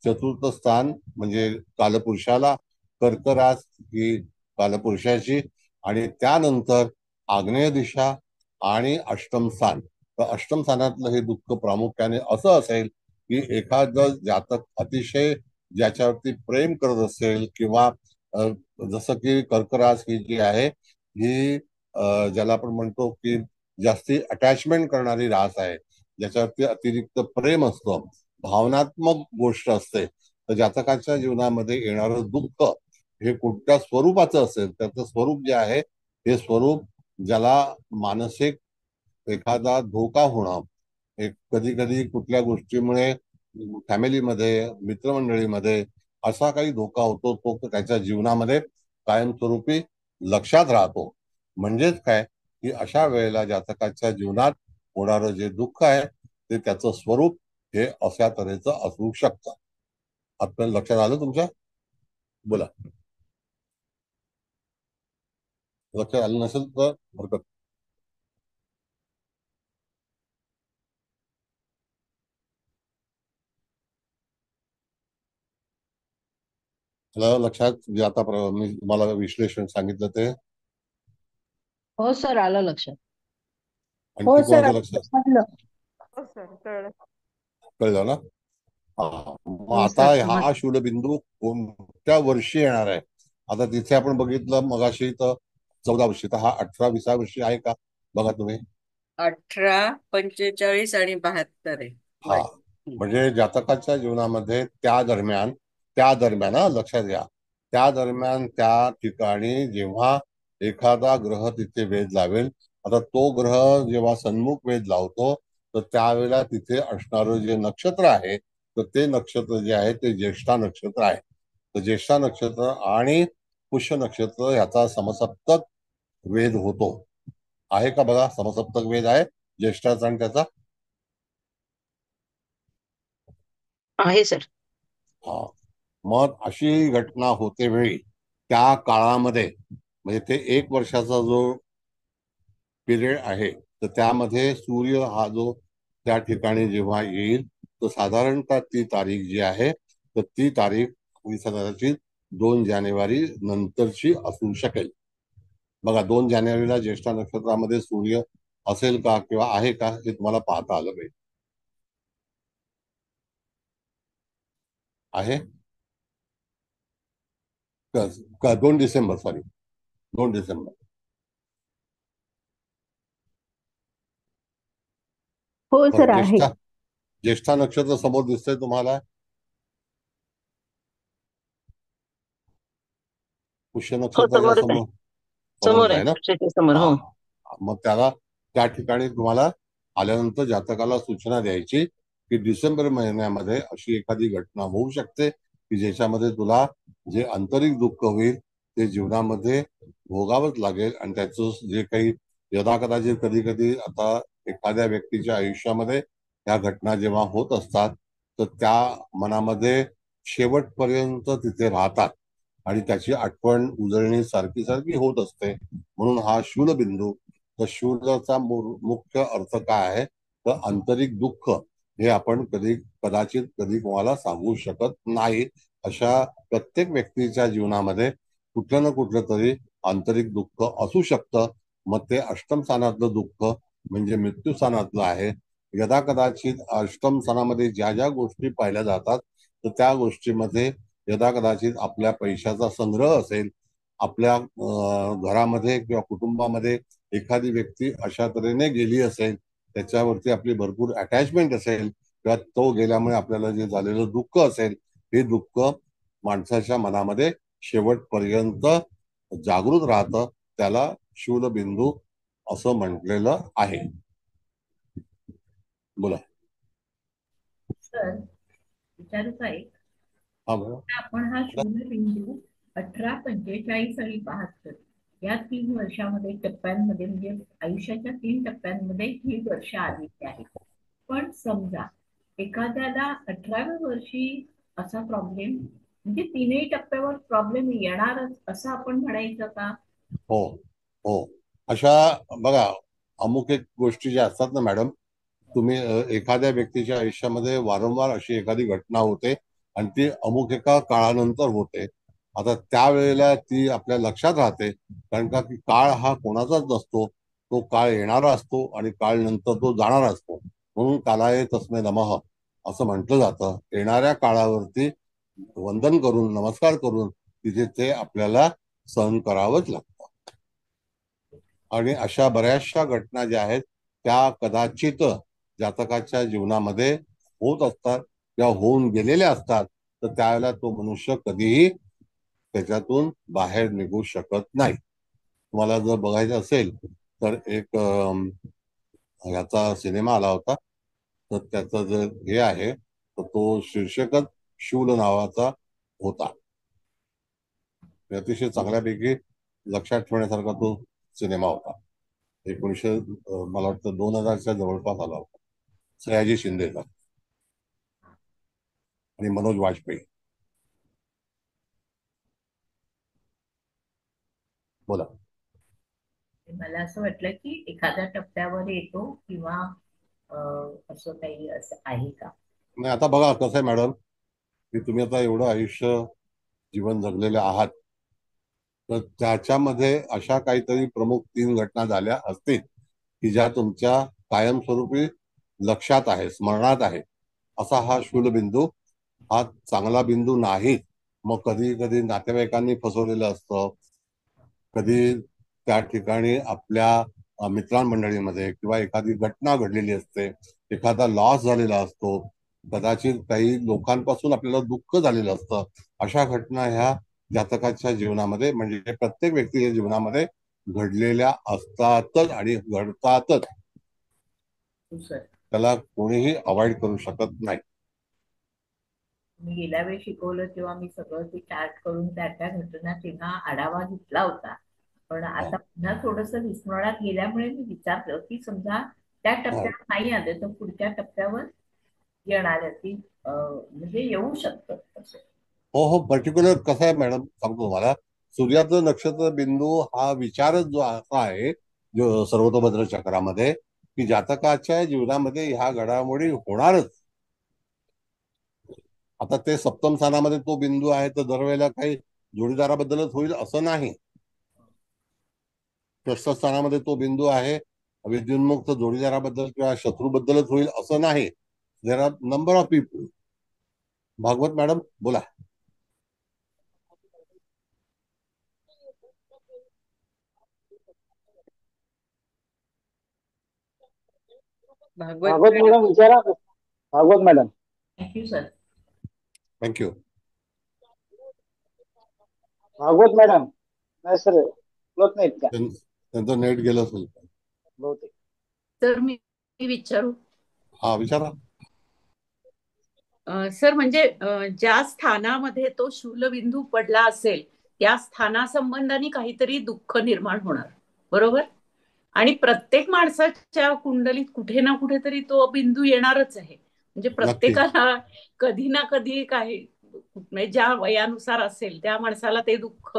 चतुर्थ स्थान म्हणजे कालपुरुषाला, कर्क रास ही कालपुरुषाची, आणि त्यानंतर आग्नेय दिशा आणि अष्टम स्थान. तर अष्टम स्थानातलं हे दुःख प्रामुख्याने असं असेल की एखादं जातक अतिशय ज्याच्यावरती प्रेम करत असेल, किंवा जसं की कर्करास ही जी आहे ही ज्याला आपण म्हणतो की जास्ती अटॅचमेंट करणारी रास आहे, ज्याच्यावरती अतिरिक्त प्रेम असतं, भावनात्मक गोष्ट असते. तर जातकाच्या जीवनामध्ये येणारं दुःख हे कोणत्या स्वरूपाचं असेल, त्याचं स्वरूप जे आहे हे स्वरूप ज्याला मानसिक एखादा धोका होणं, एक कधी कधी कुठल्या गोष्टीमुळे फॅमिलीमध्ये, मित्रमंडळीमध्ये असा काही धोका होतो, तो त्याच्या जीवनामध्ये कायमस्वरूपी लक्षात राहतो. म्हणजेच काय की अशा वेळेला जातकाच्या जीवनात होणारं जे दुःख आहे ते त्याचं स्वरूप हे अशा तऱ्हेचं असू शकतं. आपल्याला लक्षात आलं तुमच्या, बोला. लक्षात आलं नसेल तर हरकत. लक्षात जे आता मी तुम्हाला विश्लेषण सांगितलं ते हो सर, आलं लक्षात. हो आणखी सर, कोणाच्या लक्षात समजलं. हो सर, कळलं. कळलं ना. मग हो आता सर, हा समजलं. शूलबिंदू कोणत्या वर्षी येणार आहे. आता तिथे आपण बघितलं मगाशी तर 14 वर्षी, तर हा 18-20 वर्षी आहे का बघा तुम्ही. 18, 45 आणि 72 आहे हा, वय. म्हणजे जातकाच्या जीवनामध्ये त्या दरम्यान लक्षात घ्या, त्या दरम्यान त्या ठिकाणी जेव्हा एखादा ग्रह तिथे वेध लावेल, आता तो ग्रह जेव्हा सन्मुख वेध लावतो तर त्यावेळेला तिथे असणारं जे नक्षत्र आहे तर ते नक्षत्र जे आहे ते ज्येष्ठा नक्षत्र आहे. तर ज्येष्ठा नक्षत्र आणि पुष्य नक्षत्र याचा समसप्तक वेध होतो. आहे का बघा, समसप्तक वेध आहे ज्येष्ठाचा आणि त्याचा. आहे सर. हा, मग अशी घटना होते वेळी त्या काळामध्ये, म्हणजे ते 1 वर्षाचा जो पिरियड आहे तर त्यामध्ये सूर्य हा जो त्या ठिकाणी जेव्हा येईल तर साधारणतः ती तारीख जी आहे तर ती तारीख कदाचित 2 जानेवारी नंतरची असू शकेल. बघा, 2 जानेवारीला ज्येष्ठा नक्षत्रामध्ये सूर्य असेल का किंवा आहे का हे तुम्हाला पाहता आलं पाहिजे. आहे 2 डिसेंबर, सॉरी 2 डिसेंबर. हो बरं, सर, आहे. ज्येष्ठा नक्षत्र समोर दिसतंय तुम्हाला. पुष्य हो, नक्षत्राच्या समोरच आहे. समोर समोर समोरच आहे, आहे ना. पुरुषाच्या समोर. हो. मग त्याला त्या ठिकाणी तुम्हाला आल्यानंतर जातकाला सूचना द्यायची की डिसेंबर महिन्यामध्ये अशी एखादी घटना होऊ शकते की ज्याच्यामध्ये तुला जे आंतरिक दुःख होईल ते जीवनामध्ये भोगावंच लागेल, आणि त्याचं जे काही यदाकदाचित कधी कधी आता एखाद्या व्यक्तीच्या आयुष्यामध्ये ह्या घटना जेव्हा होत असतात तर त्या मनामध्ये शेवटपर्यंत तिथे राहतात आणि त्याची आठवण उजळणी सारखी सारखी होत असते. म्हणून हा शूलबिंदू, तर शूलचा मुख्य अर्थ काय आहे, तर आंतरिक दुःख हे आपण कदाचित कधी कोणाला सांगू शकत नाही. अशा प्रत्येक व्यक्तीच्या जीवनामध्ये कुठलं ना कुठलं तरी आंतरिक दुःख असू शकतं. मग ते अष्टम स्थानातलं दुःख म्हणजे मृत्यू स्थानातलं आहे. यदा कदाचित अष्टम स्थानामध्ये ज्या ज्या गोष्टी पाहिल्या जातात, तर त्या गोष्टीमध्ये यदा कदाचित आपल्या पैशाचा संग्रह असेल, आपल्या घरामध्ये किंवा कुटुंबामध्ये एखादी व्यक्ती अशा तऱ्हेने गेली असेल, त्याच्यावरती आपली भरपूर अटॅचमेंट असेल किंवा तो गेल्यामुळे आपल्याला जे झालेलं दुःख असेल, हे दुःख माणसाच्या मनामध्ये शेवटपर्यंत जागृत राहतं. त्याला शूलबिंदू असं म्हटलेलं आहे. बोला. सर विचारू का एक? हा बोला. आपण हा शून्यबिंदू 18, 45 आणि 72 या 3 वर्षामध्ये टप्प्यांमध्ये म्हणजे आयुष्याच्या 3 टप्प्यांमध्ये ही वर्ष आलेली आहेत. पण समजा एखाद्याला 18व्या वर्षी असा प्रॉब्लेम म्हणजे 3ही टप्प्यावर प्रॉब्लेम येणारच असं आपण म्हणायचं का? हो हो. अशा बघा, अमुक एक गोष्टी ज्या असतात ना मॅडम, तुम्ही एखाद्या व्यक्तीच्या आयुष्यामध्ये वारंवार अशी एखादी घटना होते आणि ती अमुक एका काळानंतर होते. आता त्यावेळेला ती आपल्या लक्षात राहते, कारण का की काळ हा कोणाचाच नसतो. तो काळ येणारा असतो आणि काळ नंतर तो जाणारा असतो. म्हणून कालाय तस्मै नमः असं म्हटलं जातं. येणाऱ्या काळावरती वंदन करून, नमस्कार करून तिथे ते आपल्याला सहन करावंच लागतं. आणि अशा बऱ्याचशा घटना ज्या आहेत त्या कदाचित जातकाच्या जीवनामध्ये होत असतात किंवा होऊन गेलेल्या असतात. तर त्यावेळेला तो मनुष्य कधीही त्याच्यातून बाहेर निघू शकत नाही. तुम्हाला जर बघायचं असेल तर एक ह्याचा सिनेमा आला होता, तर त्याचं जर हे आहे तर तो शीर्षकच शूल नावाचा होता. अतिशय चांगल्यापैकी लक्षात ठेवण्यासारखा तो सिनेमा होता. 1900 मला वाटतं 2000च्या जवळपास आला होता. सयाजी शिंदेचा आणि मनोज वाजपेयी. बोला. मला असं वाटलं की एखाद्या टप्प्यावर येतो किंवा असं काही असं आहे का? नाही, आता बघा कसं आहे मॅडम, की तुम्ही आता एवढं आयुष्य जीवन जगलेले आहात, तर त्याच्यामध्ये अशा काहीतरी प्रमुख 3 घटना झाल्या असतील की ज्या तुमच्या कायमस्वरूपी लक्षात आहे, स्मरणात आहे. असा हा शूलबिंदू हा चांगला बिंदू नाही. मग कधी कधी नातेवाईकांनी फसवलेलं असतं, कधी त्या ठिकाणी आपल्या मित्रमंडळीमध्ये किंवा एखादी घटना घडलेली असते, एखादा लॉस झालेला असतो, कदाचित काही लोकांपासून आपल्याला दुःख झालेलं असतं. अशा घटना ह्या जातकाच्या जीवनामध्ये म्हणजे प्रत्येक व्यक्तीच्या जीवनामध्ये घडलेल्या असतातच आणि घडतातच. सर त्याला कोणीही अवॉइड करू शकत नाही. मी गेल्या वेळी शिकवलं तेव्हा मी सगळं ते चार्ट करून त्या घटना तेव्हा आढावा घेतला होता. पण आता पुन्हा थोडस विस्मरणात गेल्यामुळे मी विचारलं की समजा त्या टप्प्यावर नाही आलं तर पुढच्या टप्प्यावर येणाऱ्या ती म्हणजे येऊ शकतं असं. हो हो. पर्टिक्युलर कसं आहे मॅडम, सांगतो तुम्हाला. सूर्याचं नक्षत्र बिंदू हा विचारच जो असा आहे जो सर्वतोभद्र चक्रामध्ये, की जातकाच्या जीवनामध्ये ह्या घडामोडी होणारच. आता ते सप्तम स्थानामध्ये तो बिंदू आहे तर दरवेळेला काही जोडीदाराबद्दलच होईल असं नाही. षष्ठ स्थानामध्ये तो बिंदू आहे विद्युन्मुक्त जोडीदाराबद्दल किंवा शत्रूबद्दलच होईल असं नाही. There are number of people. Bhagwat madam बोला. भागवत मॅडम विचारा. Bhagwat madam. Thank you sir. Thank you. Bhagwat madam. नाही सर, बोलत नाहीत का? त्यांचं नेट गेलं असेल बहुतेक. तर मी विचारू. हा विचारा. सर म्हणजे ज्या स्थानामध्ये तो शूलबिंदू पडला असेल त्या स्थानासंबंधाने काहीतरी दुःख निर्माण होणार, बरोबर? आणि प्रत्येक माणसाच्या कुंडलीत कुठे ना कुठेतरी तो बिंदू येणारच आहे. म्हणजे प्रत्येकाला कधी ना कधी काही म्हणजे ज्या वयानुसार असेल त्या माणसाला ते दुःख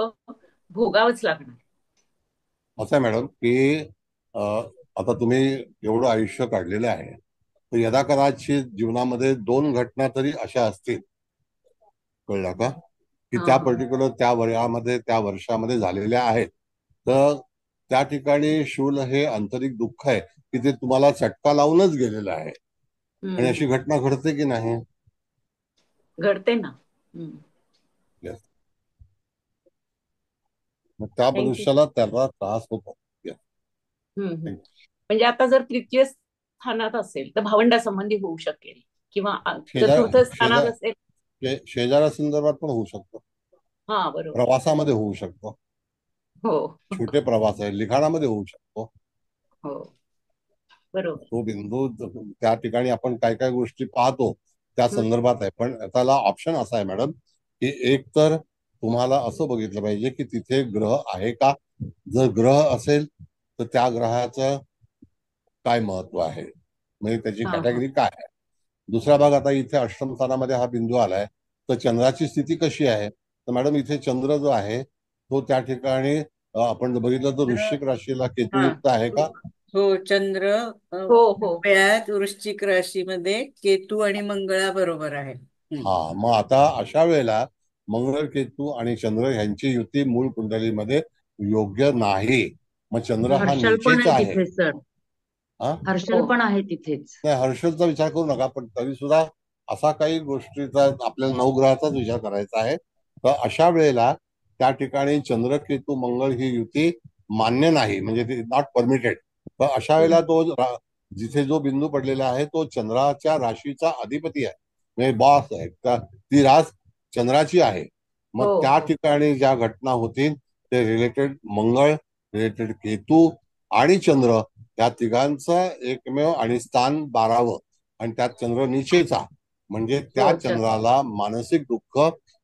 भोगावंच लागणार. असं आहे मॅडम की आता तुम्ही एवढं आयुष्य काढलेलं आहे, तर यदा कदाचित जीवनामध्ये 2 घटना तरी अशा असतील, कळलं का, की हा त्या हा पर्टिक्युलर त्या वयामध्ये त्या वर्षामध्ये झालेल्या आहेत. तर त्या ठिकाणी शूल हे आंतरिक दुःख आहे की ते तुम्हाला चटका लावूनच गेलेलं आहे. आणि अशी हम्म. घटना घडते की नाही? घडते ना. Yes. मग त्या थँक्यू. मनुष्याला त्याला त्रास होतो. Yes. म्हणजे आता जर तृतीय स्थानात असेल तर भावंडासंबंधी होऊ शकेल, किंवा शेजार चतुर्थ स्थानात शेजार असेल. शेजारा संदर्भात पण होऊ शकतो, हा बरोबर. प्रवासामध्ये होऊ शकतो, हो छोटे प्रवास आहे, लिखाणामध्ये होऊ शकतो. हो बरोबर. तो बिंदू त्या ठिकाणी आपण काय काय गोष्टी पाहतो त्या संदर्भात आहे. पण त्याला ऑप्शन असा आहे मॅडम की एक तर तुम्हाला असं बघितलं पाहिजे की तिथे ग्रह आहे का. जर ग्रह असेल तर त्या ग्रहाचं काय महत्व आहे, म्हणजे त्याची हा हा कॅटेगरी काय आहे. दुसरा भाग, आता इथे अष्टम स्थानामध्ये हा बिंदू आलाय, तर चंद्राची स्थिती कशी आहे. तर मॅडम इथे चंद्र जो आहे तो त्या ठिकाणी आपण जर बघितलं तर वृश्चिक राशीला हा केतुयुक्त आहे का. हो, चंद्र हो हो वेळात वृश्चिक राशीमध्ये केतू आणि मंगळा बरोबर आहे. हा, मग आता अशा वेळेला मंगळ केतू आणि चंद्र यांची युती मूळ कुंडलीमध्ये योग्य नाही. मग चंद्र हा हर्षल पण नीचेच आहे आहे. तिथे सर, हा, हर्षल हो पण आहे तिथेच. नाही हर्षलचा विचार करू नका, पण तरी सुद्धा असा काही गोष्टीचा आपल्याला नवग्रहाचाच विचार करायचा आहे. तर अशा वेळेला त्या ठिकाणी चंद्र केतू मंगळ ही युती मान्य नाही, म्हणजे ती नॉट परमिटेड. तर अशा वेळेला तो जिथे जो बिंदू पडलेला आहे तो चंद्राच्या राशीचा अधिपती आहे, म्हणजे बॉस आहे. ती रास चंद्राची आहे. मग हो त्या हो ठिकाणी ज्या घटना होतील ते रिलेटेड मंगळ, रिलेटेड केतू आणि चंद्र या तिघांचं एकमेव आणि स्थान 12व, आणि त्यात चंद्र निचेचा, म्हणजे त्या हो चंद्राला मानसिक दुःख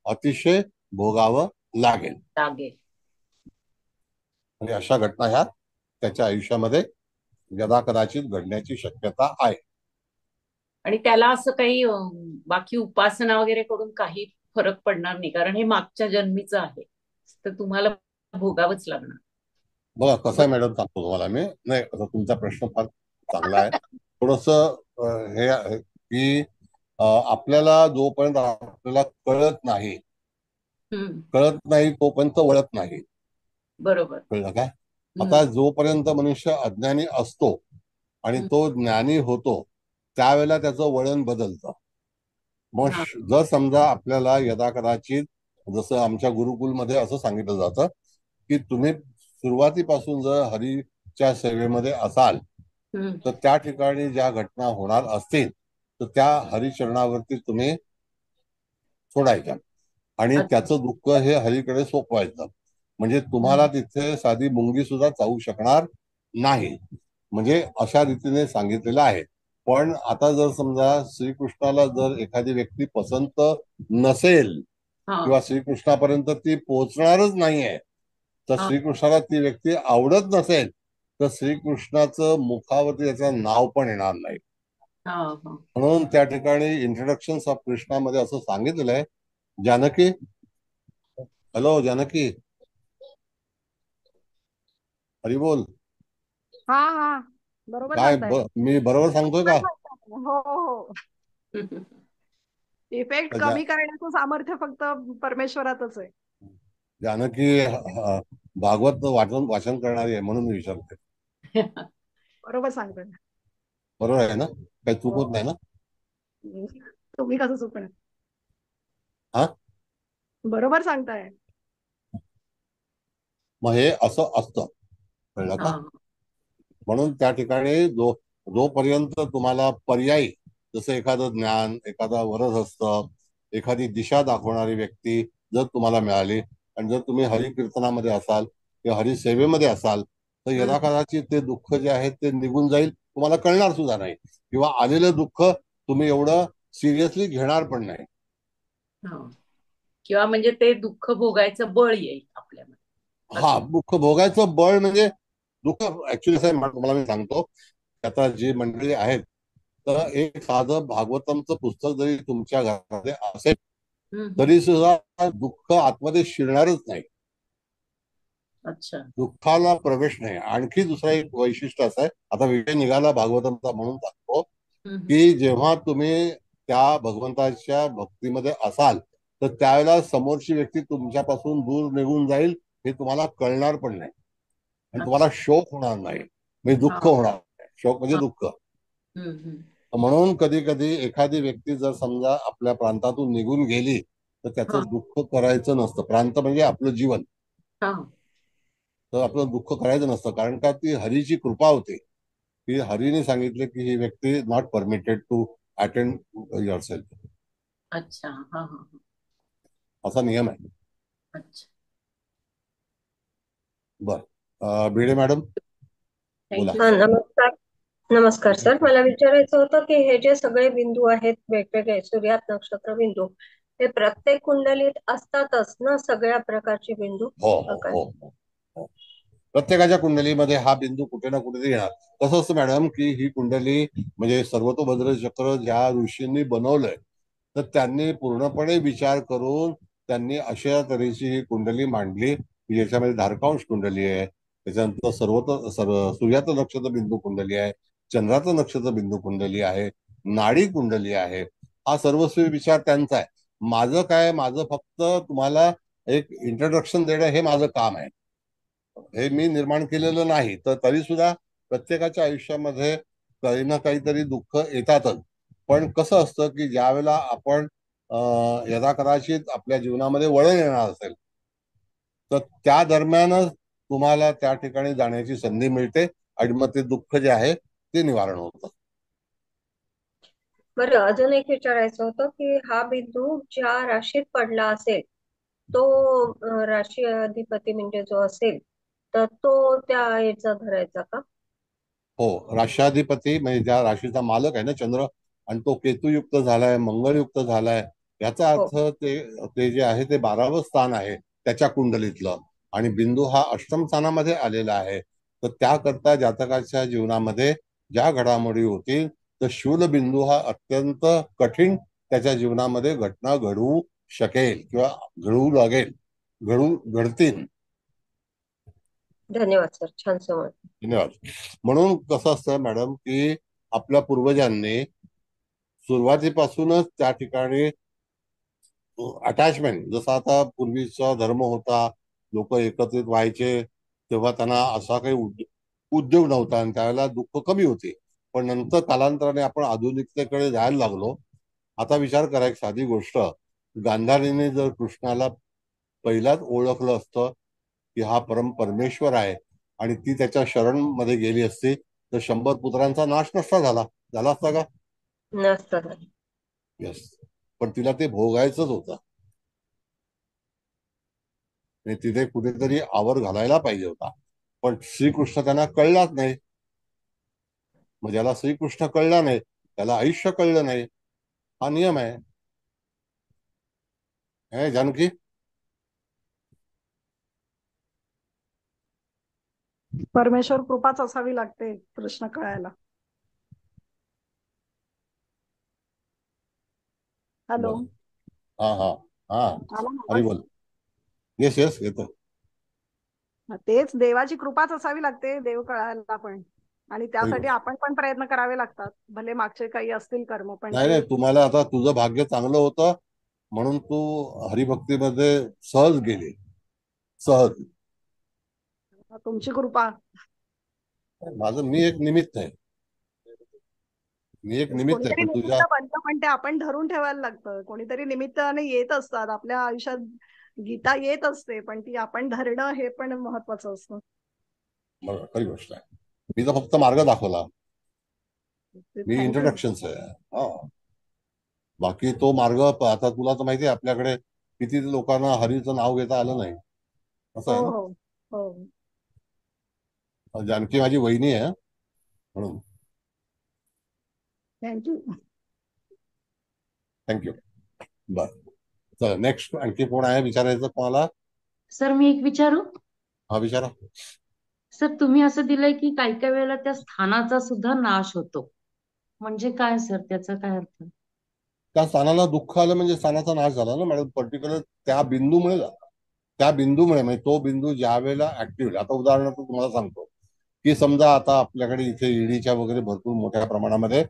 अतिशय भोगावं लागेल. लागेल. म्हणजे अशा घटना ह्या त्याच्या आयुष्यामध्ये यदा कदाचित घडण्याची शक्यता आहे. आणि त्याला असं काही बाकी उपासना वगैरे करून काही फरक पडणार नाही, कारण हे मागच्या जन्मीचं आहे, तर तुम्हाला भोगावंच लागणार. बघा कसं आहे मॅडम, सांगतो तुम्हाला मी. नाही, आता तुमचा प्रश्न फार चांगला आहे. थोडस हे आहे की आपल्याला जोपर्यंत आपल्याला कळत नाही तोपर्यंत वळत नाही. बरोबर. कळलं काय. आता जोपर्यंत मनुष्य अज्ञानी असतो आणि तो ज्ञानी होतो त्यावेळेला त्याचं वळण बदलतं. मग हा जर समजा आपल्याला यदा कदाचित, जसं आमच्या गुरुकुलमध्ये असं सांगितलं जातं की तुम्ही सुरुवातीपासून जर हरीच्या सेवेमध्ये असाल तर त्या ठिकाणी ज्या घटना होणार असतील तर त्या हरिचरणावरती तुम्ही सोडायच्या आणि त्याचं दुःख हे हरीकडे सोपवायचं. म्हणजे तुम्हाला तिथे साधी मुंगी सुद्धा चावू शकणार नाही, म्हणजे अशा रीतीने सांगितलेलं आहे. पण आता जर समजा श्रीकृष्णाला जर एखादी व्यक्ती पसंत नसेल हा किंवा श्रीकृष्णापर्यंत ती पोहोचणारच नाहीये, तर हा श्रीकृष्णाला ती व्यक्ती आवडत नसेल तर श्रीकृष्णाचं मुखावरती त्याचं नाव पण येणार नाही. हा हा म्हणून त्या ठिकाणी इंट्रोडक्शन ऑफ कृष्णामध्ये असं सांगितलेलं आहे, जानकी, हॅलो जानकी, हरी बोल. हा हा बरोबर काय सांगताय. मी बरोबर सांगतोय का. हो हो, इफेक्ट कमी करण्याचं सामर्थ्य फक्त परमेश्वरातच आहे. जानकी भागवत वाचन करणारी आहे म्हणून मी विचारते. बरोबर सांगताय. बरोबर आहे ना, काही चूक होत नाही ना. तुम्ही कसं चुकणार, हा, बरोबर सांगताय. मग हे असं असतं, कळलं का. हा म्हणून त्या ठिकाणी जोपर्यंत तुम्हाला पर्यायी, जसं एखादं ज्ञान, एखादा वरदहस्त, एखादी दिशा दाखवणारी व्यक्ती जर तुम्हाला मिळाली आणि जर तुम्ही हरिकीर्तनामध्ये असाल किंवा हरिसेवेमध्ये असाल तर यदा कदाचित ते दुःख जे आहे ते निघून जाईल, तुम्हाला कळणार सुद्धा नाही, किंवा आलेलं दुःख तुम्ही एवढं सिरियसली घेणार पण नाही. हा. किंवा म्हणजे ते दुःख भोगायचं बळ येईल आपल्यामध्ये. हा, दुःख भोगायचं बळ म्हणजे दुःख ऍक्च्युली असं मला मी सांगतो, आता जी मंडळी आहेत तर एक साधं भागवतमचं पुस्तक जरी तुमच्या घरामध्ये असेल हम्म. तरी सुद्धा दुःख आतमध्ये शिरणारच नाही. अच्छा. दुःखाला प्रवेश नाही. आणखी दुसरा एक वैशिष्ट्य असं आहे, आता विषय निघाला भागवतांचा म्हणून सांगतो, हम्म. की जेव्हा तुम्ही त्या भगवंताच्या भक्तीमध्ये असाल तर त्यावेळेला समोरची व्यक्ती तुमच्यापासून दूर निघून जाईल हे तुम्हाला कळणार पण नाही, आणि तुम्हाला अच्छा. शोक होणार नाही, म्हणजे हा दुःख होणार नाही. शोक म्हणजे हा. दुःख. हम्म. हम्म. म्हणून कधी कधी एखादी व्यक्ती जर समजा आपल्या प्रांतातून निघून गेली तर हा. त्याचं दुःख करायचं नसतं. प्रांत म्हणजे आपलं जीवन. हा. तर आपलं दुःख करायचं नसतं, कारण का ती हरीची कृपा होती, की हरीने सांगितले की ही व्यक्ती not permitted to attend yourself. अच्छा. हा हा हा. असा नियम आहे. अच्छा. बर, भिडे मॅडम बोला. थँक्यू हा सर. नमस्कार. नमस्कार सर, मला विचारायचं होतं की हे जे सगळे बिंदू आहेत वेगवेगळे सूर्यात नक्षत्र बिंदू, हे प्रत्येक कुंडलीत असतातच ना, सगळ्या प्रकारचे बिंदू हो का हो काय? हो हो हो. प्रत्येकाच्या कुंडलीमध्ये हा बिंदू कुठे ना कुठेतरी येणार. कसं असतं मॅडम, की ही कुंडली म्हणजे सर्वतोभद्र चक्र ज्या ऋषींनी बनवलंय तर त्यांनी पूर्णपणे विचार करून त्यांनी अशा तऱ्हेची ही कुंडली मांडली की याच्यामध्ये धारकांश कुंडली आहे, त्याच्यानंतर सूर्याचं नक्षत्र बिंदू कुंडली आहे, चंद्राचं नक्षत्र बिंदू कुंडली आहे, नाडी कुंडली आहे. हा सर्वस्वी विचार त्यांचा आहे. माझं काय, माझं फक्त तुम्हाला एक इंट्रोडक्शन देणं हे माझं काम आहे. हे मी निर्माण केलेलं नाही. तर तरी सुद्धा प्रत्येकाच्या आयुष्यामध्ये काही ना काहीतरी दुःख येतातच. पण कसं असतं की ज्या वेळेला आपण यदा कदाचित आपल्या जीवनामध्ये वळण येणार असेल तर त्या दरम्यानच तुम्हाला त्या ठिकाणी जाण्याची संधी मिळते, आणि मग ते दुःख जे आहे ते निवारण होतं. बरं, अजून एक विचारायचं होतं की हा बिंदू ज्या राशीत पडला असेल तो राशी अधिपती म्हणजे जो असेल तर तो त्या याचा धरायचा का? हो, राष्ट्राधिपती म्हणजे ज्या राशीचा मालक आहे ना चंद्र, आणि तो केतुयुक्त झालाय, मंगळयुक्त झालाय, याचा हो. अर्थ ते ते जे आहे ते 12वं स्थान आहे त्याच्या कुंडलीतलं, आणि बिंदू हा अष्टम स्थानामध्ये आलेला आहे. तर त्याकरता जातकाच्या जीवनामध्ये ज्या घडामोडी होतील तर शूलबिंदू हा अत्यंत कठीण त्याच्या जीवनामध्ये घटना घडवू शकेल किंवा घडवू लागेल, घडतील. धन्यवाद सर, छान समज. धन्यवाद. म्हणून कसं असतं मॅडम, की आपल्या पूर्वजांनी सुरुवातीपासूनच त्या ठिकाणी अटॅचमेंट, जसा आता पूर्वीचा धर्म होता, लोक एकत्रित व्हायचे, तेव्हा त्यांना असा काही उद्योग नव्हता आणि त्यावेळेला दुःख कमी होते. पण नंतर कालांतराने आपण आधुनिकतेकडे जायला लागलो. आता विचार करा, एक साधी गोष्ट, गांधारीने जर कृष्णाला पहिलाच ओळखलं असतं की हा परमेश्वर आहे आणि ती त्याच्या शरण मध्ये गेली असती तर 100 पुत्रांचा नाश नसता झाला. झाला असता का? नसतं. यस. पण तिला ते भोगायचंच होतं आणि तिथे कुठेतरी आवर घालायला पाहिजे होता. पण श्रीकृष्ण त्यांना कळलाच नाही. मग ज्याला श्रीकृष्ण कळला नाही त्याला आयुष्य कळलं नाही. हा नियम आहे. जानकी, परमेश्वर कृपाच असावी लागते कृष्ण कळायला. हॅलो, बर. हा हा हा. आला ना हरी आवाज? बोल. येस येस, येतो. तेच देवाची कृपाच असावी लागते देव कळायला पण, आणि खरी त्यासाठी गोष्ट. आपण पण प्रयत्न करावे लागतात. भले मागचे काही असतील कर्म पण नाही ते नाही, तुम्हाला आता तुझं भाग्य चांगलं होतं म्हणून तू हरिभक्तीमध्ये सहज गेली. सहज. तुमची कृपा. मी एक निमित्त आहे. मी एक निमित्त आहे, कोणीतरी पण निमित्त तुझ्या बनतं पण ते आपण धरून ठेवायला लागतं. कोणीतरी निमित्ताने येत असतात आपल्या आयुष्यात. गीता येत असते पण ती आपण धरणं हे पण महत्वाचं असतं. खरी गोष्ट आहे. मी तर फक्त मार्ग दाखवला. मी थँक्यू. इंट्रोडक्शनच आहे. हा, बाकी तो मार्ग आता तुला तर माहिती आहे आपल्याकडे किती लोकांना हरीचं नाव घेता आलं नाही. असं हो आहे ना. हो हो. जानकी माझी वहिनी आहे म्हणून. थँक्यू. थँक्यू. बर, चला नेक्स्ट. आणखी कोण आहे विचारायचं तुम्हाला? सर मी एक विचारू? हा, विचारा. सर तुम्ही असं दिलंय की काही काही वेळेला त्या स्थानाचा सुद्धा नाश होतो, म्हणजे काय सर, त्याचा काय अर्थ? त्या स्थानाला दुःख आलं म्हणजे स्थानाचा नाश झाला ना मॅडम. पर्टिक्युलर त्या बिंदूमुळे झाला. त्या बिंदूमुळे म्हणजे तो बिंदू ज्या वेळेला ऍक्टिव्ह, आता उदाहरणार्थ तुम्हाला सांगतो की समजा आता आपल्याकडे इथे ईडीच्या वगैरे भरपूर मोठ्या प्रमाणामध्ये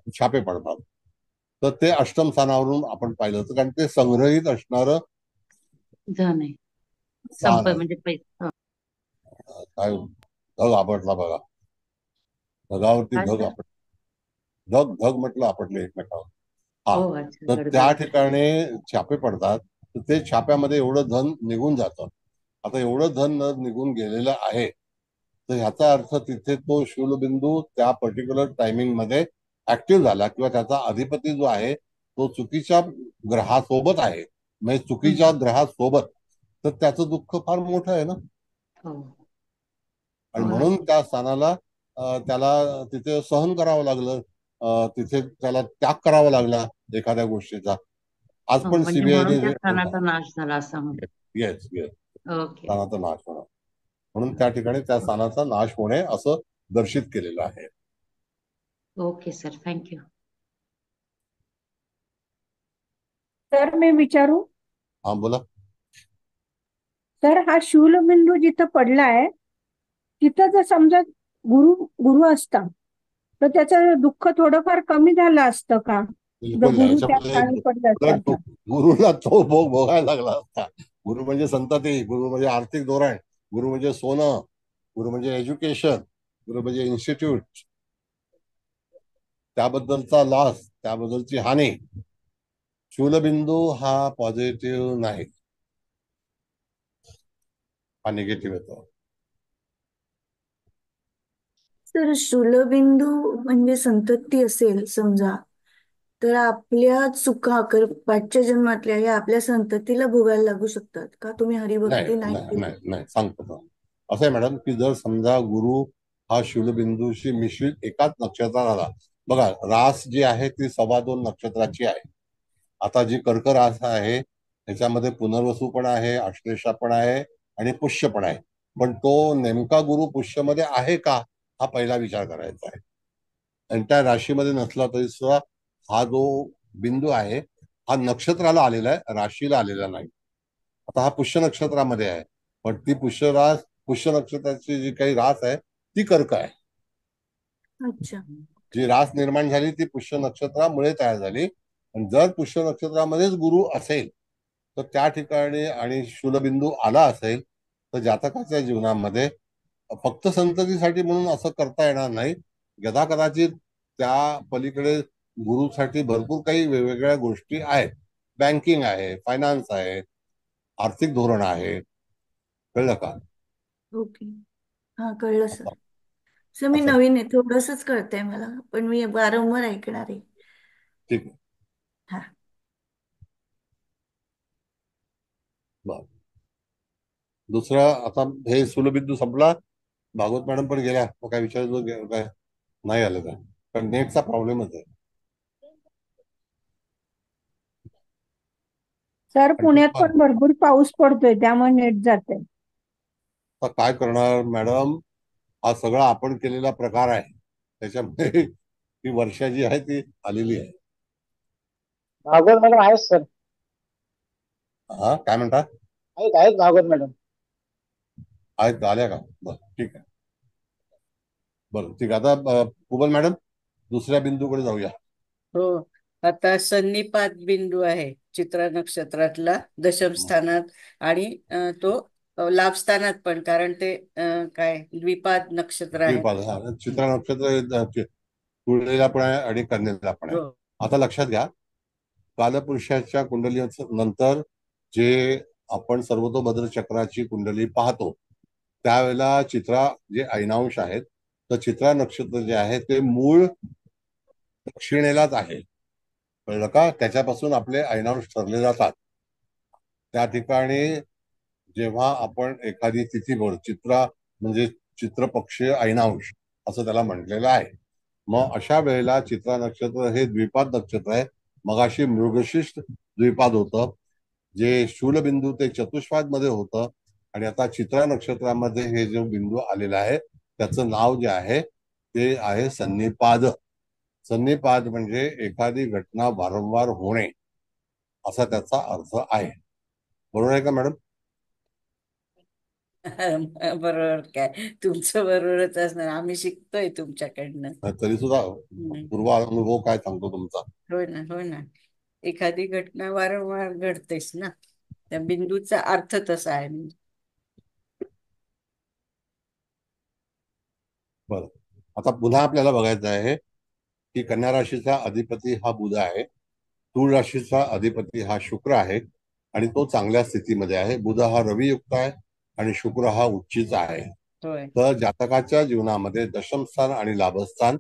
छापे पडतात, तर ते अष्टम स्थानावरून आपण पाहिलं तर कारण ते संग्रहित असणारं धन आहे. स्थान आहे. म्हणजे पैसे. काय धग आपटला बघा, ढगावरती काय धग सर? आपट, धग धग म्हटलं आपटले एकमेकावर. हा, हो, अच्छा, तर त्या गडगड. ठिकाणी छापे पडतात, तर ते छाप्यामध्ये एवढं धन निघून जातं. आता एवढं धन निघून गेलेलं आहे, तर ह्याचा अर्थ तिथे तो शूलबिंदू त्या पर्टिक्युलर टायमिंग मध्ये ऍक्टिव्ह झाला किंवा त्याचा अधिपती जो आहे तो चुकीच्या ग्रहासोबत आहे, म्हणजे चुकीच्या ग्रहासोबत, तर त्याचं दुःख फार मोठं आहे ना. हो, आणि हो, म्हणून नक्की. त्या स्थानाला त्याला तिथे सहन करावं लागलं, तिथे त्याला त्याग करावा लागला एखाद्या गोष्टीचा. आज हो, पण म्हणजे म्हणून त्या सीबीआयने स्थानाचा नाश झाला असं म्हणतो. Yes yes, okay. स्थानाचा नाश होणार, म्हणून त्या ठिकाणी त्या स्थानाचा नाश होणे असं दर्शित केलेलं आहे. Okay sir, thank you. सर मी विचारू? हा बोला. सर हा शूलबिंदू जिथं पडलाय तिथं जर समजा गुरु गुरु असता तर त्याचं दुःख थोडंफार कमी झालं असतं का, जर बिलकुल नाही. गुरु त्या याच्यामध्ये स्थानी पडला असता उलट तर? गुरुला तो भोग भोगायला लागला असता. गुरु म्हणजे संतती, गुरु म्हणजे आर्थिक धोरण, गुरु म्हणजे सोनं, गुरु म्हणजे एज्युकेशन, गुरु म्हणजे इन्स्टिट्यूट, त्याबद्दलचा लॉस, त्याबद्दलची हानी. शूलबिंदू हा पॉझिटिव्ह नाही, हा निगेटिव्ह येतो. सर शूलबिंदू म्हणजे संतती असेल समजा, तर आपल्या चुका पाठच्या जन्मातल्या या आपल्या संततीला भोगायला लागू शकतात का? तुम्ही नाही हरिभक्ती नाही नाही केली? नाही नाही, सांगतो. असं आहे मॅडम की जर समजा गुरु हा शूलबिंदूशी मिश्रित एकाच नक्षत्रात आला, बघा रास जी आहे ती 2.25 नक्षत्राची आहे. आता जी कर्क रास आहे त्याच्यामध्ये पुनर्वसू पण आहे, आश्लेषा पण आहे आणि पुष्य पण आहे. पण तो नेमका गुरु पुष्यमध्ये आहे का, हा पहिला विचार करायचा आहे. आणि त्या राशीमध्ये नसला तरी सुद्धा हा जो बिंदू आहे हा नक्षत्राला आलेला आहे, राशीला आलेला नाही. आता हा पुष्य नक्षत्रामध्ये आहे, पण ती पुष्य नक्षत्राची जी काही रास आहे ती कर्क आहे. अच्छा. जी रास निर्माण झाली ती पुष्य नक्षत्रामुळे तयार झाली. आणि जर पुष्य नक्षत्रामध्येच गुरु असेल तर त्या ठिकाणी आणि शूलबिंदू आला असेल तर जातकाच्या जीवनामध्ये फक्त संततीसाठी म्हणून असं करता येणार नाही. यदा कदाचित त्या पलीकडे गुरुसाठी भरपूर काही वेगवेगळ्या गोष्टी आहेत. बँकिंग आहे, फायनान्स आहे, आर्थिक धोरण आहे. कळलं का? ओके, हा कळलं सर. सर मी असं नवीन आहे, थोडंसंच कळतंय मला, पण मी वारंवार ऐकणार आहे. ठीक आहे. हा. बरं, दुसरं आता हे सूलबिंदू संपला, भागवत मॅडम पण गेल्या, मग काय विचारायचं काय नाही आलं का? कारण नेटचा प्रॉब्लेमच आहे. सर आणि पुण्यात पण भरपूर पाऊस पडतोय त्यामुळे नेट जाते. आता काय करणार मॅडम, हा सगळा आपण केलेला प्रकार आहे, त्याच्यामुळे ही वर्षा जी आहे ती आलेली आहे. भागवत मॅडम आहेत सर, हा काय म्हणता? आहेत भागवत मॅडम. आहेत, आल्या का? बरं ठीक आहे. बरं ठीक आहे. आता कुबल मॅडम दुसऱ्या बिंदूकडे जाऊया. हो, आता सन्निपात बिंदू आहे चित्रा नक्षत्रातला दशम स्थानात, आणि तो लाभ स्थानात पण, कारण ते काय द्विपाद नक्षत्र आहे. चित्रा नक्षत्र तुळेला पण आहे आणि कन्येला पण आहे. हो. आता लक्षात घ्या, कालपुरुषाच्या कुंडली नंतर जे आपण सर्वतोभद्र चक्राची कुंडली पाहतो त्यावेळेला चित्रा जे ऐनांश आहेत, तर चित्रा नक्षत्र जे आहे ते मूळ दक्षिणेलाच आहे. कळलं का? त्याच्यापासून आपले ऐनांश ठरले जातात. त्या ठिकाणी जेव्हा आपण एखादी तिथी बोल, चित्रा म्हणजे चित्रपक्ष ऐनांश असं त्याला म्हटलेलं आहे. मग अशा वेळेला चित्रा नक्षत्र हे द्विपाद नक्षत्र आहे. मगाशी मृगशीर्ष द्विपाद होतं, जे शूलबिंदू ते चतुष्पाद मध्ये होतं, आणि आता चित्रा नक्षत्रामध्ये हे जो बिंदू आलेला आहे त्याचं नाव जे आहे ते आहे सन्निपाद. सन्निपात म्हणजे एखादी घटना वारंवार होणे असा त्याचा अर्थ आहे. बरोबर आहे का मॅडम? बरोबर काय, तुमचं बरोबरच असणार, आम्ही शिकतोय तुमच्याकडनं. तरी सुद्धा पूर्व अनुभव काय सांगतो तुमचा? हो ना, हो ना. एखादी घटना वारंवार घडतेच ना, त्या बिंदूचा अर्थ तसा आहे. बरं, आता पुन्हा आपल्याला बघायचं आहे की कन्या राशीचा अधिपती हा बुध आहे, तूळ राशीचा अधिपती हा शुक्र आहे आणि तो चांगल्या स्थितीमध्ये आहे. बुध हा रवियुक्त आहे आणि शुक्र हा उच्चीचा आहे. तर जातकाच्या जीवनामध्ये दशमस्थान आणि लाभस्थान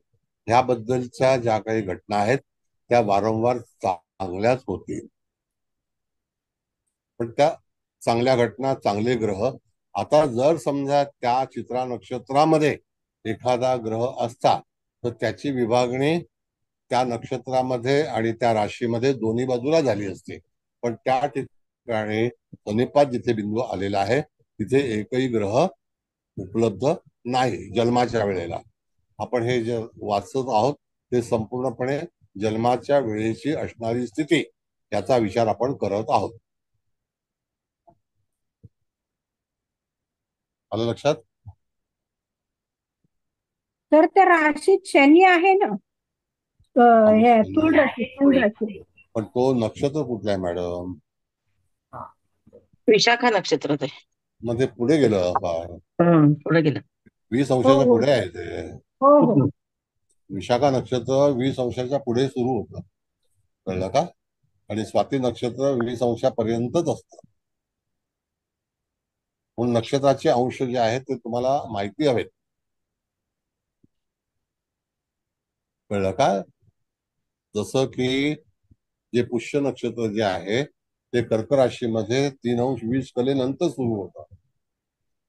ह्याबद्दलच्या ज्या काही घटना आहेत त्या वारंवार चांगल्याच होतील. पण त्या चांगल्या घटना, चांगले ग्रह, आता जर समजा त्या चित्रा नक्षत्रामध्ये एखादा ग्रह असता तर त्याची विभागणी त्या नक्षत्रामध्ये आणि त्या राशीमध्ये दोन्ही बाजूला झाली असते. पण त्या ठिकाणी सन्निपात जिथे बिंदू आलेला आहे तिथे एकही ग्रह उपलब्ध नाही जन्माच्या वेळेला. आपण हे जे वाचत आहोत ते संपूर्णपणे जन्माच्या वेळेची असणारी स्थिती याचा विचार आपण करत आहोत. आलं लक्षात? तर त्या राशीत शनी आहे ना, हे तूळ राशी. पण तो नक्षत्र कुठला आहे मॅडम? विशाखा नक्षत्र ते मग ते पुढे गेलं फार, पुढे गेलं. 20 अंशाच्या पुढे आहे ते. हो. विशाखा नक्षत्र 20 अंशाच्या पुढे सुरू होतं, कळलं का? आणि स्वाती नक्षत्र 20 अंशापर्यंतच असतं. म्हणून नक्षत्राचे अंश जे आहेत ते तुम्हाला माहिती हवेत, कळलं का? जसं की जे पुष्य नक्षत्र जे आहे ते कर्क राशीमध्ये 3 अंश 20 कलेनंतर सुरू होतं,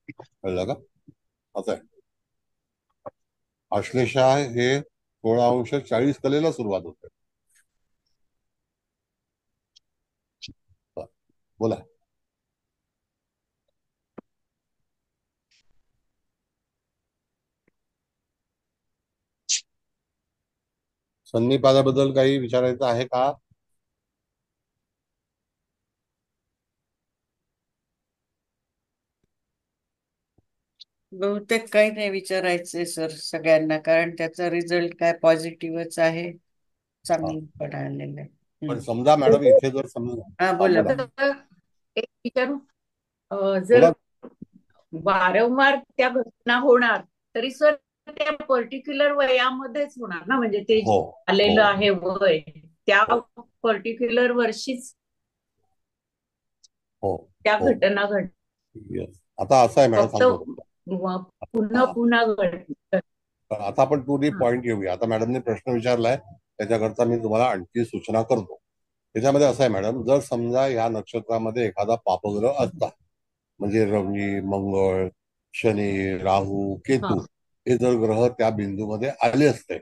कळलं का? असं आहे. आश्लेषा हे 16 अंश 40 कलेला सुरुवात होते. बोला. सन्निपादाबद्दल काही विचारायचं आहे का? बहुतेक काही नाही विचारायचंय सर सगळ्यांना, कारण त्याचा रिझल्ट काय पॉझिटिव्हच आहे, चांगलं पण आलेलं आहे. पण समजा मॅडम इथे जर समजा, हा बोला. एक विचारू, जर वारंवार त्या घटना होणार तरी सर त्या पर्टिक्युलर वयामध्येच होणार ना, म्हणजे ते आलेलं आहे वय त्या पर्टिक्युलर वर्षीच त्या घटना घड. आता असं आहे मॅडम, सांगतो पुन्हा पुन्हा घडत. आता आपण टू पॉइंट घेऊया. आता मॅडमने प्रश्न विचारलाय त्याच्याकरता मी तुम्हाला आणखी सूचना करतो. त्याच्यामध्ये असं आहे मॅडम, जर समजा या नक्षत्रामध्ये एखादा पापग्रह असता, म्हणजे रवी, मंगळ, शनी, राहू, केतू हे जर ग्रह त्या बिंदूमध्ये आले असते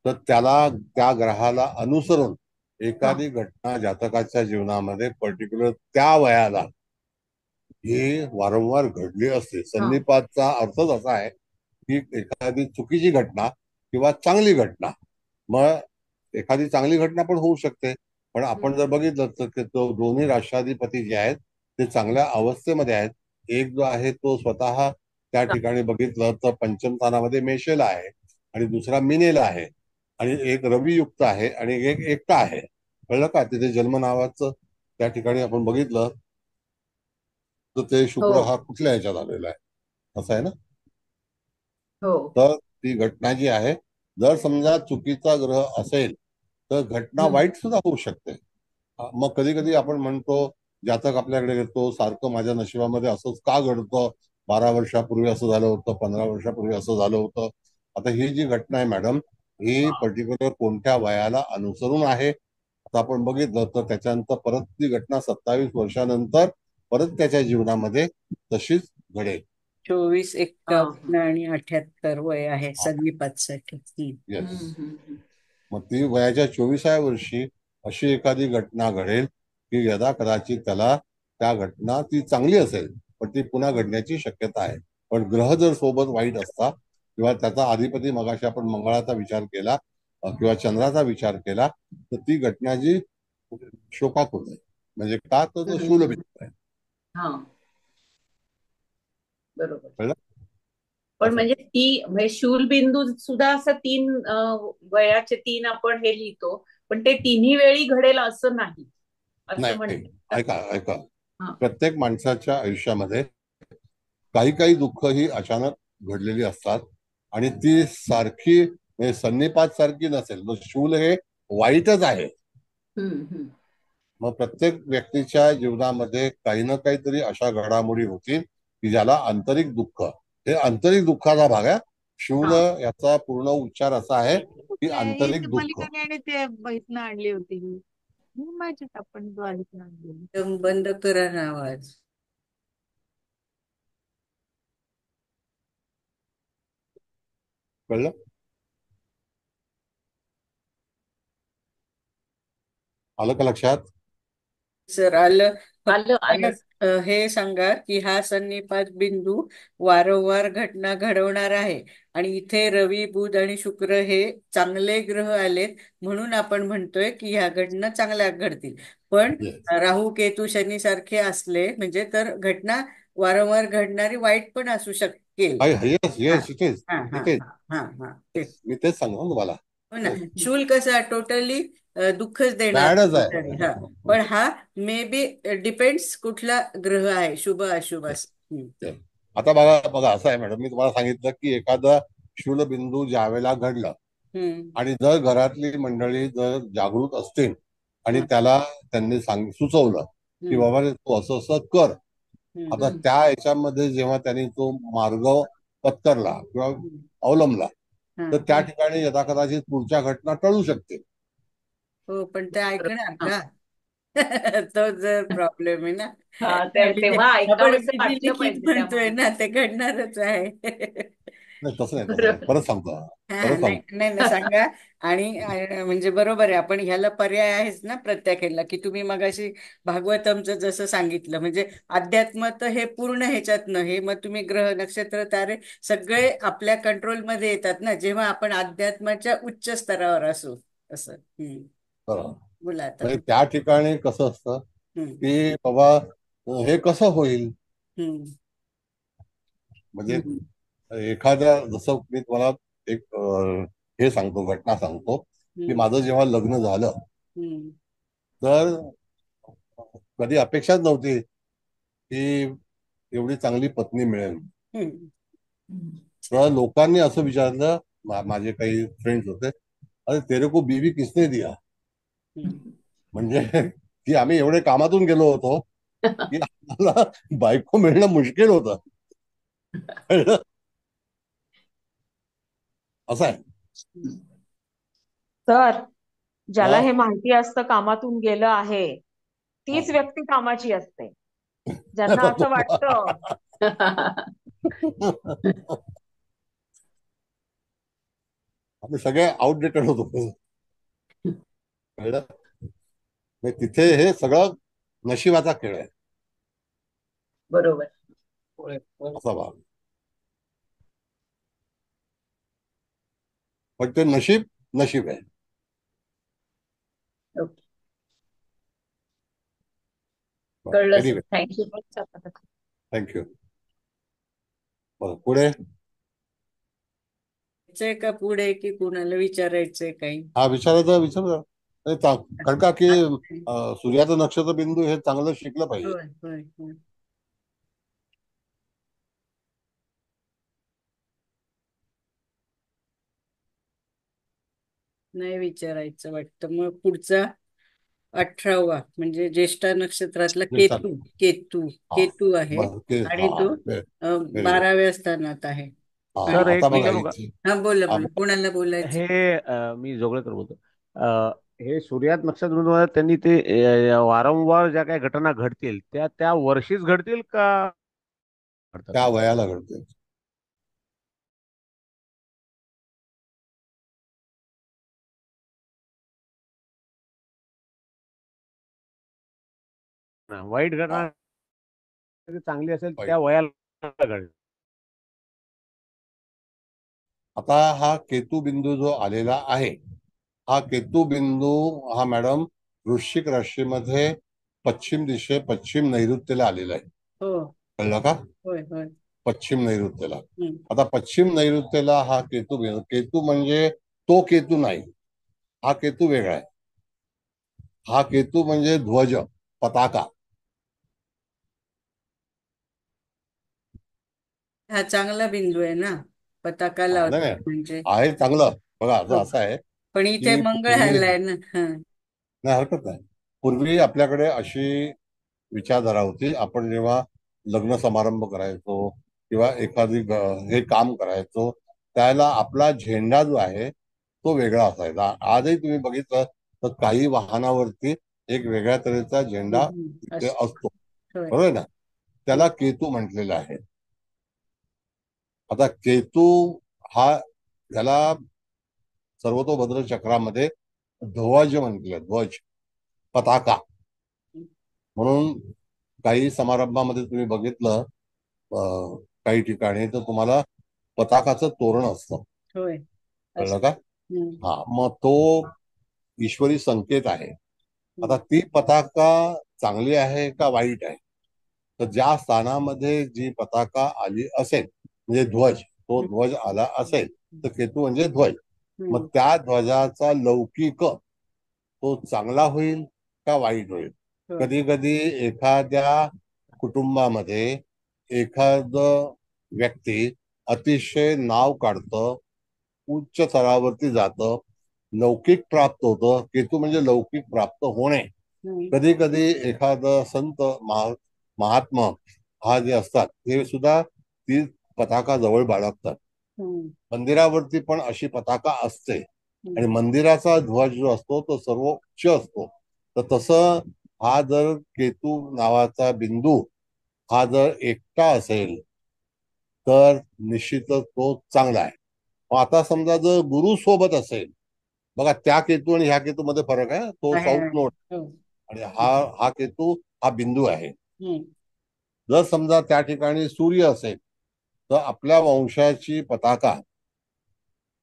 तर त्याला, त्या ग्रहाला अनुसरून एखादी घटना जातकाच्या जीवनामध्ये पर्टिक्युलर त्या वयाला ही वारंवार घडली असते. सन्निपातचा अर्थच असा आहे की एखादी चुकीची घटना किंवा चांगली घटना. मग एखादी चांगली घटना पण होऊ शकते, पण आपण जर बघितलं तर तो दोन्ही राष्ट्राधिपती जे आहेत ते चांगल्या अवस्थेमध्ये आहेत. एक जो आहे तो स्वतः त्या ठिकाणी बघितलं तर पंचम स्थानामध्ये मेषेला आहे आणि दुसरा मीनेला आहे आणि एक रवियुक्त आहे आणि एक एकटा आहे, कळलं का? तिथे जन्म नावाचं त्या ठिकाणी आपण बघितलं तर ते शुक्र हा कुठल्या ह्याच्यात आलेला आहे, असं आहे ना. तर ती घटना जी आहे, जर समजा चुकीचा ग्रह असेल तर घटना वाईट सुद्धा होऊ शकते. मग कधी कधी आपण म्हणतो, जातक आपल्याकडे येतो, सारखं माझ्या नशिबामध्ये असंच का घडतं, 12 वर्षापूर्वी असं झालं होतं, 15 वर्षापूर्वी असं झालं होतं. आता ही जी घटना आहे मॅडम, ही पर्टिक्युलर कोणत्या वयाला अनुसरून आहे. आता आपण बघितलं तर त्याच्यानंतर परत ती घटना 27 वर्षानंतर परत त्याच्या जीवनामध्ये तशीच घडेल. 24, 51 आणि 78 वय आहे सन्निपातसाठी. मग ती वयाच्या 24व्या वर्षी अशी एखादी घटना घडेल की यदा कदाचित त्याला त्या घटना ती चांगली असेल पण ती पुन्हा घडण्याची शक्यता आहे. पण ग्रह जर सोबत वाईट असता किंवा त्याचा अधिपती, मगाशी आपण मंगळाचा विचार केला किंवा चंद्राचा विचार केला तर ती घटना जी शोकाकुल आहे. म्हणजे का तर तो शूलबिंदू आहे. हा बरोबर. कळलं? पण म्हणजे म्हणजे शूलबिंदू सुद्धा असं वयाचे 3 आपण हे लिहितो, पण ते तिन्ही वेळी घडेल असं नाही, असं नाही, म्हणतात. ऐका प्रत्येक माणसाच्या आयुष्यामध्ये काही काही दुःख ही अचानक घडलेली असतात आणि ती सारखी म्हणजे सन्निपात सारखी नसेल. शूल हे वाईटच आहे. मग प्रत्येक व्यक्तीच्या जीवनामध्ये काही ना काहीतरी अशा घडामोडी होतील की ज्याला आंतरिक दुःख, हे आंतरिक दुःखाचा भाग आहे. शूल याचा पूर्ण उच्चार असा आहे की आंतरिक दुःख. आणि ते इथनं आणली होती माझी आपण द्वारीतनं आणलेली. बंद करा ना आवाज. कळलं? आलं का लक्षात? सर आलं. आलं. हे सांगा की हा सन्निपात बिंदू वारंवार घटना घडवणार आहे आणि इथे रवी, बुध आणि शुक्र हे चांगले ग्रह आलेत म्हणून आपण म्हणतोय की ह्या घटना चांगल्या घडतील. पण राहू, केतू, शनी सारखे असले म्हणजे तर घटना वारंवार घडणारी वाईट पण असू शकेल. मी तेच सांगतो तुम्हाला. हो ना. शूल कसा टोटली दुःखच देणार. बॅडच आहे. हा, पण हा मे बी डिपेंड्स कुठला ग्रह आहे, शुभ अशुभ असं. आता बघा असं आहे मॅडम, मी तुम्हाला सांगितलं की एखादा शूलबिंदू ज्या वेळेला घडलं आणि जर घरातली मंडळी जर जागृत असतील आणि त्याला त्यांनी सुचवलं की बाबा तू असं असं कर, आता त्या याच्यामध्ये जेव्हा त्यांनी तो मार्ग पत्करला किंवा अवलंबला तर त्या ठिकाणी यथाकदाचित पुढच्या घटना टळू शकते. हो, पण ते ऐकणार का? तो जर प्रॉब्लेम आहे ना. तेव्हा आपण ऐकावंसं वाटलं विधिलिखित पाहिजे म्हणतोय ना, ते घडणारच आहे. नाही तसं नाही, परत सांगतो. नाही सांगा. आणि म्हणजे बरोबर आहे, आपण ह्याला पर्याय आहेच ना प्रत्येक ह्याला, की तुम्ही मगाशी भागवतमचं जसं सांगितलं म्हणजे अध्यात्म तर हे पूर्ण ह्याच्यातनं हे मग तुम्ही ग्रह, नक्षत्र, तारे सगळे आपल्या कंट्रोलमध्ये येतात ना जेव्हा आपण अध्यात्माच्या उच्च स्तरावर असू. असं बोला आता. म्हणजे त्या ठिकाणी कसं असतं की बाबा हे कसं होईल, म्हणजे एखाद्या, जसं मी तुम्हाला एक हे सांगतो, घटना सांगतो की माझं जेव्हा लग्न झालं तर कधी अपेक्षाच नव्हती की एवढी चांगली पत्नी मिळेल. तर लोकांनी असं विचारलं, माझे काही फ्रेंड्स होते, अरे तेरे को बीवी किसने दिया, म्हणजे की आम्ही एवढे कामातून गेलो होतो की आम्हाला बायको मिळणं मुश्किल होतं. असं आहे. तर ज्याला हे माहिती असतं कामातून गेलं आहे तीच व्यक्ती कामाची असते. ज्यांना असं वाटतं आम्ही सगळे आउटडेटेड होतो. कळलं? तिथे हे सगळं नशिबाचा खेळ आहे. बरोबर. असा भाग. पण ते नशीब आहे. कळलं. थँक्यू. थँक्यू. पुढे का पुढे की कुणाला विचारायचंय काही? हा विचार कारण का की सूर्याचं नक्षत्र बिंदू हे चांगलं शिकलं पाहिजे. नाही विचारायचं वाटतं. मग पुढचा 18वा म्हणजे ज्येष्ठा नक्षत्रातला केतू आहे आणि तो 12व्या स्थानात आहे. सर एक हा बोला कुणाला बोलायचं? हे मी जोगळेकर बोलतो. हे सूर्यात नक्षत्र त्यांनी ते वारंवार ज्या काही घटना घडतील त्या वर्षीच घडतील का त्या वयाला घडतील? वाईट घटना चांगली असेल त्या वयाला घडतील. आता हा केतू बिंदू जो आलेला आहे हा केतू बिंदू हा मॅडम वृश्चिक राशीमध्ये पश्चिम नैऋत्येला आलेला आहे. हो. कळलं का? होय होय. पश्चिम नैऋत्येला. हम्म. आता पश्चिम नैऋत्येला हा केतू म्हणजे तो केतू नाही, हा केतू वेगळा आहे. हा केतू म्हणजे ध्वज, पताका. हा चांगला बिंदू आहे ना, पताका नाही लावतात नाही, म्हणजे. आहे चांगलं. बघा हो. असं आहे पण इथे की मंगळ पूर्वी, हल्लाय ना. हा. नाही हरकत नाही, पूर्वी आपल्याकडे अशी विचारधारा होती, आपण जेव्हा लग्न समारंभ करायचो किंवा हे काम करायचो, त्याला आपला झेंडा जो आहे तो वेगळा असायचा. आजही तुम्ही बघितलं तर काही वाहनावरती एक वेगळ्या तऱ्हेचा झेंडा तिथे असतो, होय. बरोबर आहे ना? त्याला केतू म्हटलेला आहे. आता केतू हा, याला सर्वतोभद्र चक्रामध्ये ध्वज म्हटलं, ध्वज, पताका. म्हणून काही समारंभामध्ये तुम्ही बघितलं काही ठिकाणी तर तुम्हाला पताकाचं तोरण असतं. होय. कळलं का? हम्म. हा, मग तो ईश्वरी संकेत आहे. आता ती पताका चांगली आहे का वाईट आहे? तर ज्या स्थानामध्ये जी पताका आली असेल, म्हणजे ध्वज, तो ध्वज आला असेल तर केतू म्हणजे ध्वज. मग त्या ध्वजाचा लौकिक तो चांगला होईल का वाईट होईल? कधी कधी एखाद्या कुटुंबामध्ये एखाद व्यक्ती अतिशय नाव काढतं, उच्च स्तरावरती जातं, लौकिक प्राप्त होतं. केतू म्हणजे लौकिक प्राप्त होणे. कधी कधी एखाद संत महात्मा हा जे असतात ते सुद्धा ती पताका जवळ बाळगतात. मंदिरावरती पण अशी पताका असते आणि मंदिराचा ध्वज जो असतो तो सर्वोच्च असतो. तर तसं हा जर केतू नावाचा बिंदू हा जर एकटा असेल तर निश्चितच तो चांगला आहे. मग आता समजा जर गुरु सोबत असेल, बघा त्या केतू आणि ह्या केतू मध्ये फरक आहे. तो साऊथ नोड आणि हा केतू हा बिंदू आहे. जर समजा त्या ठिकाणी सूर्य असेल तर आपल्या वंशाची पताका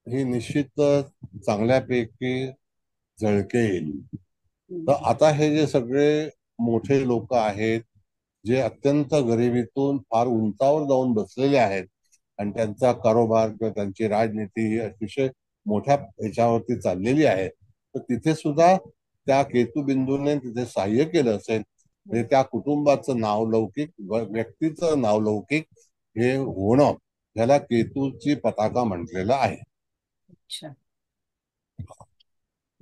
ही निश्चित चांगल्यापैकी झळकेल. तर आता हे जे सगळे मोठे लोक आहेत जे अत्यंत गरिबीतून फार उंचावर जाऊन बसलेले आहेत आणि त्यांचा कारोबार किंवा त्यांची राजनीती ही अतिशय मोठ्या ह्याच्यावरती चाललेली आहे, तर तिथे सुद्धा त्या केतुबिंदूने तिथे सहाय्य केलं असेल, म्हणजे त्या कुटुंबाचं नावलौकिक, व्यक्तीचं नावलौकिक हे होणं, ह्याला केतूची पताका म्हटलेलं आहे.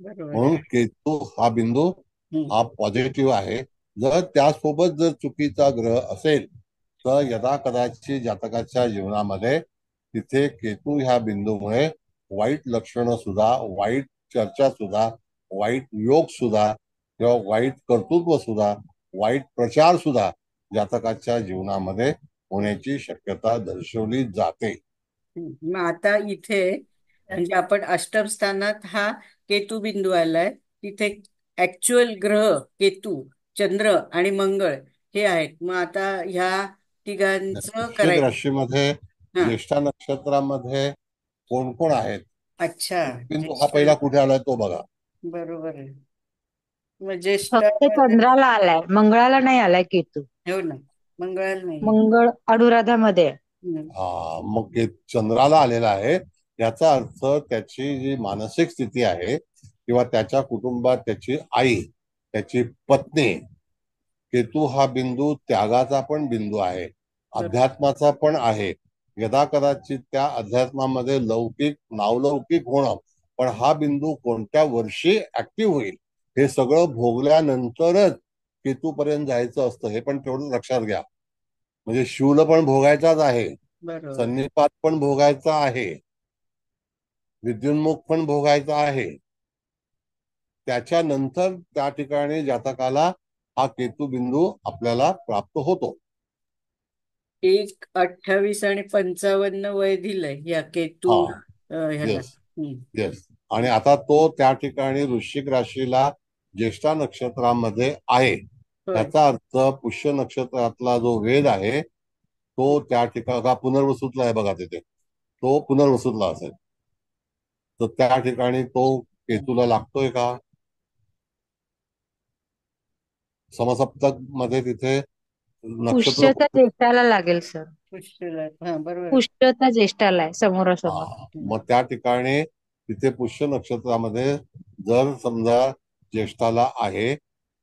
म्हणून केतू हा बिंदू हा पॉझिटिव्ह आहे. जर त्यासोबत जर चुकीचा ग्रह असेल तर यदा कदाचित जातकाच्या जीवनामध्ये तिथे केतू ह्या बिंदूमुळे वाईट लक्षणं सुद्धा, वाईट चर्चा सुद्धा, वाईट योग सुद्धा किंवा वाईट कर्तृत्व सुद्धा, वाईट प्रचार सुद्धा जातकाच्या जीवनामध्ये होण्याची शक्यता दर्शवली जाते. मग आता इथे म्हणजे आपण अष्टम स्थानात हा केतू बिंदू आलाय, तिथे ऍक्च्युअल ग्रह केतू, चंद्र आणि मंगळ हे आहेत. मग आता ह्या तिघांचं वृश्चिक राशीमध्ये ज्येष्ठा नक्षत्रामध्ये कोण कोण आहेत? अच्छा, बिंदू हा पहिला कुठे आलाय तो बघा. बरोबर आहे. मग ज्येष्ठ फक्त चंद्राला आलाय, मंगळाला नाही आलाय केतू. हो ना, मंगळाला नाही. मंगळ अनुराधामध्ये. हा, मग चंद्राला आलेला आहे, याचा अर्थ त्याची जी मानसिक स्थिती आहे किंवा त्याच्या कुटुंबात त्याची आई, त्याची पत्नी, केतू हा बिंदू त्यागाचा पण बिंदू आहे, अध्यात्माचा पण आहे. यदा कदाचित त्या अध्यात्मामध्ये लौकिक, नावलौकिक होणं, पण हा बिंदू कोणत्या वर्षी ऍक्टिव्ह होईल हे सगळं भोगल्यानंतरच केतूपर्यंत जायचं असतं. हे पण तेवढं लक्षात घ्या. म्हणजे शूल पण भोगायचाच आहे, सन्निपात पण भोगायचा आहे, विद्युन्मुख पण भोगायचा आहे. त्याच्यानंतर त्या ठिकाणी जातकाला हा केतू बिंदू आपल्याला प्राप्त होतो. 28 आणि 55 वय दिलंय या केतू ह्याला. येस. आणि आता तो त्या ठिकाणी वृश्चिक राशीला ज्येष्ठा नक्षत्रामध्ये आहे. त्याचा अर्थ पुष्य नक्षत्रातला जो वेद आहे तो त्या ठिकाणी पुनर्वसूतला आहे बघा, तिथे तो पुनर्वसूतला असेल तर त्या ठिकाणी तो केतूला लागतोय का? समसप्तक मध्ये तिथे नक्षत्र पुष्यता ज्येष्ठाला लागेल सर. पुष्यला हा बरोबर. पुष्यता ज्येष्ठाला आहे समोरासमोर. मग त्या ठिकाणी तिथे पुष्य नक्षत्रामध्ये जर समजा ज्येष्ठाला आहे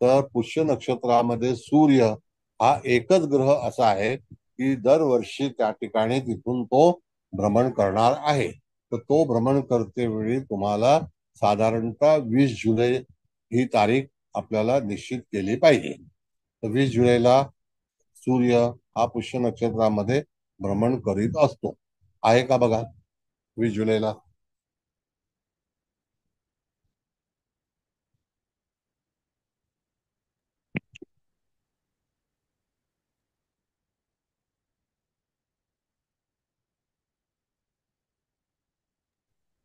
तर पुष्य नक्षत्रामध्ये सूर्य हा एकच ग्रह असा आहे की दरवर्षी त्या ठिकाणी तिथून तो भ्रमण करणार आहे. तर तो भ्रमण करते वेळी तुम्हाला साधारणतः 20 जुलै ही तारीख आपल्याला निश्चित केली पाहिजे. तर 20 जुलैला सूर्य हा पुष्य नक्षत्रामध्ये भ्रमण करीत असतो. आहे का बघा 20 जुलैला?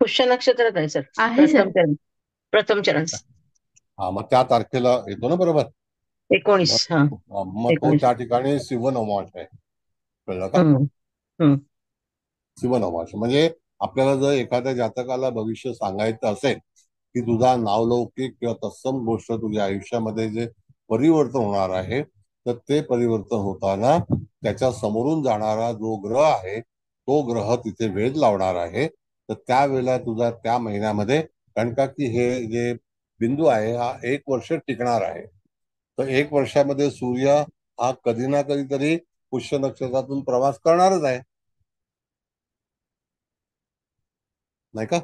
पुष्य नक्षत्रात आहे सर. आहे सर. प्रथम चरण. हा मग त्या तारखेला येतो ना बरोबर. 19. मग तो त्या ठिकाणी शिव नवमास आहे. कळलं का? शिव नवमास म्हणजे आपल्याला जर एखाद्या जातकाला भविष्य सांगायचं असेल की तुझा नावलौकिक किंवा तत्सम गोष्ट तुझ्या आयुष्यामध्ये जे परिवर्तन होणार आहे तर ते परिवर्तन होताना त्याच्या समोरून जाणारा जो ग्रह आहे तो ग्रह तिथे वेध लावणार आहे. तर त्यावेळेला तुझा त्या महिन्यामध्ये, कारण का की हे जे बिंदू आहे हा 1 वर्ष टिकणार आहे. तर 1 वर्षामध्ये सूर्य हा कधी ना कधीतरी पुष्य नक्षत्रातून प्रवास करणारच आहे, नाही का?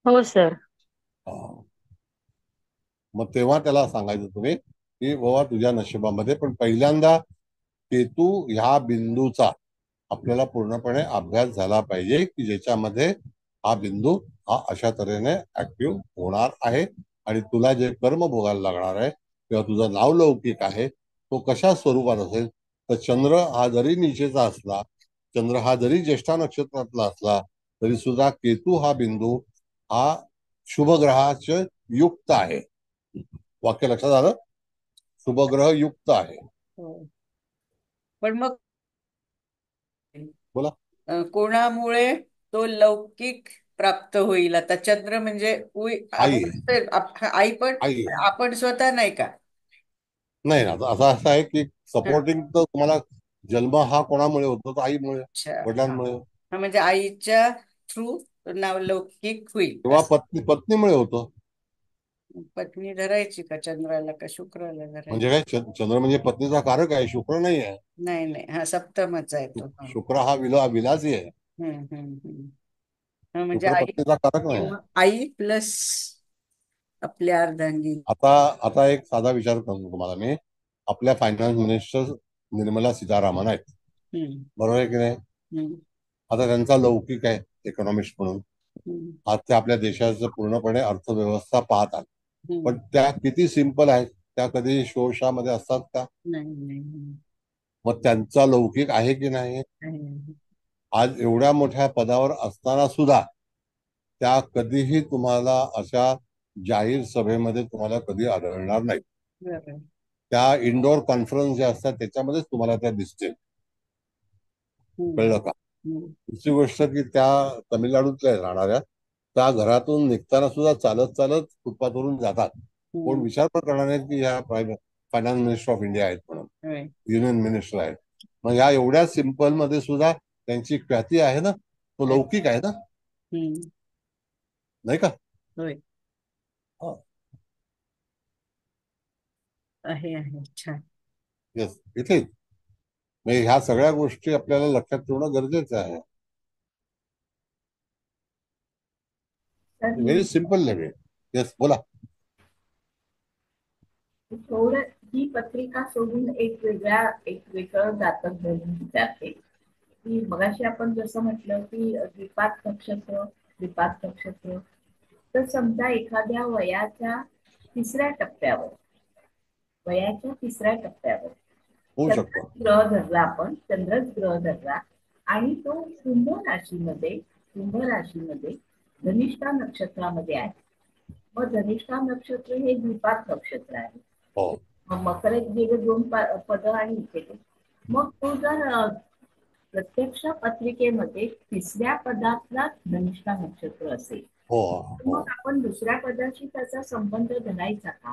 हो सर. मग तेव्हा त्याला सांगायचं तुम्ही की बाबा तुझ्या नशिबामध्ये, पण पहिल्यांदा केतू ह्या बिंदूचा आपल्याला पूर्णपणे अभ्यास झाला पाहिजे की ज्याच्यामध्ये हा बिंदू हा अशा तऱ्हेने ऍक्टिव्ह होणार आहे आणि तुला जे कर्म भोगायला लागणार आहे किंवा तुझा नावलौकिक आहे तो कशा स्वरूपात असेल. तर चंद्र हा जरी नीचेचा असला, चंद्र हा जरी ज्येष्ठा नक्षत्रातला असला तरी सुद्धा केतू हा बिंदू हा शुभग्रहाचे युक्त आहे. वाक्य लक्षात आलं? शुभग्रह युक्त आहे. पण मग बोला. कोणामुळे तो लौकिक प्राप्त होईल? आता चंद्र म्हणजे आई. आई पण आई आपण स्वतः नाही का? नाही ना, असं आहे की सपोर्टिंग तर तुम्हाला जन्म हा कोणामुळे होतो? तर आईमुळे, वडिलांमुळे. म्हणजे आईच्या थ्रू नावलौकिक होईल. किंवा पत्नीमुळे होतो. पत्नी धरायची का चंद्राला का शुक्राला धरायची? म्हणजे काय चंद्र म्हणजे पत्नीचा कारक आहे, शुक्र नाही आहे. नाही नाही, हा सप्तमच आहे तो. शुक्र हा विलासी आहे. म्हणजे शुक्र पत्नीचा कारक नाही. आई प्लस आपल्या अर्धांगी. आता एक साधा विचार करतो तुम्हाला मी. आपल्या फायनान्स मिनिस्टर निर्मला सीतारामन आहेत, बरोबर आहे की नाही? आता त्यांचा लौकिक आहे इकॉनॉमिस्ट म्हणून. आज ते आपल्या देशाचं पूर्णपणे अर्थव्यवस्था पाहतात, पण त्या किती सिंपल आहेत? त्या कधी शोशामध्ये असतात का? मग त्यांचा लौकिक आहे की नाही? आज एवढ्या मोठ्या पदावर असताना सुद्धा त्या कधीही तुम्हाला अशा जाहीर सभेमध्ये तुम्हाला कधी आढळणार नाही. त्या इंडोर कॉन्फरन्स ज्या असतात त्याच्यामध्येच तुम्हाला त्या दिसतील. कळलं का? दुसरी गोष्ट की त्या तमिळनाडूतल्या राहणाऱ्या त्या घरातून निघताना सुद्धा चालत चालत फुटपाथवरून जातात. कोण विचार पण करणार नाहीत की ह्या फायनान्स मिनिस्टर ऑफ इंडिया आहेत म्हणून, युनियन मिनिस्टर आहेत. मग ह्या एवढ्या सिंपल मध्ये सुद्धा त्यांची ख्याती आहे ना, तो लौकिक आहे ना, नाही का? आहे छान. येस, इथे म्हणजे ह्या सगळ्या गोष्टी आपल्याला लक्षात ठेवणं गरजेचं आहे. व्हेरी सिंपल नव्हे. येस, बोला. थोडं ही पत्रिका सोडून एक वेगळं जातक बोलून विचारते की मगाशी आपण जसं म्हटलं की द्विपाद नक्षत्र, तर समजा एखाद्या वयाच्या तिसऱ्या टप्प्यावर होऊ शकतो चंद्रच ग्रह धरला आणि तो कुंभ राशीमध्ये धनिष्ठा नक्षत्रामध्ये आहे. मग धनिष्ठा नक्षत्र हे द्विपाद नक्षत्र आहे. मग मकरेत गेले 2 पद आणि इथे मग तो जर प्रत्यक्ष पत्रिकेमध्ये 3ऱ्या पदातला धनिष्ठा नक्षत्र असेल हो तर हो मग आपण दुसऱ्या पदाशी त्याचा संबंध धरायचा का?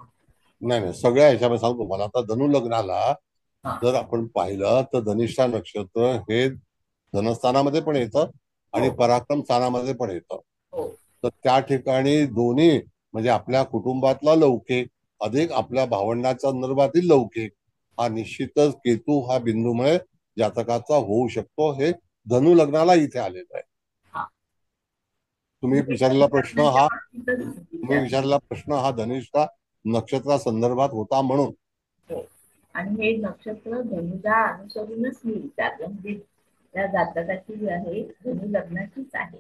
नाही सगळ्या ह्याच्यामध्ये सांगतो मला. आता धनु लग्नाला हा. जर आपण पाहिलं तर धनिष्ठा नक्षत्र हे धनस्थानामध्ये पण येतं आणि हो. पराक्रम स्थानामध्ये पण येतं. हो. तर त्या ठिकाणी दोन्ही म्हणजे आपल्या कुटुंबातला लौकिक अधिक आपल्या भावंडाच्या संदर्भातील लौकिक हा निश्चितच केतू हा बिंदूमुळे जातकाचा होऊ शकतो. हे धनु लग्नाला इथे आलेलं आहे. हा. तुम्ही म्हणजे विचारलेला प्रश्न हा बाबतीतच तुम्ही विचार- विचारलेला प्रश्न हा धनिष्ठा नक्षत्रा संदर्भात होता म्हणून. हो. आणि हे नक्षत्र धनुजा अनुसरूनच मी विचारलं, म्हणजे त्या जातकाची जी आहे धनु लग्नाचीच आहे.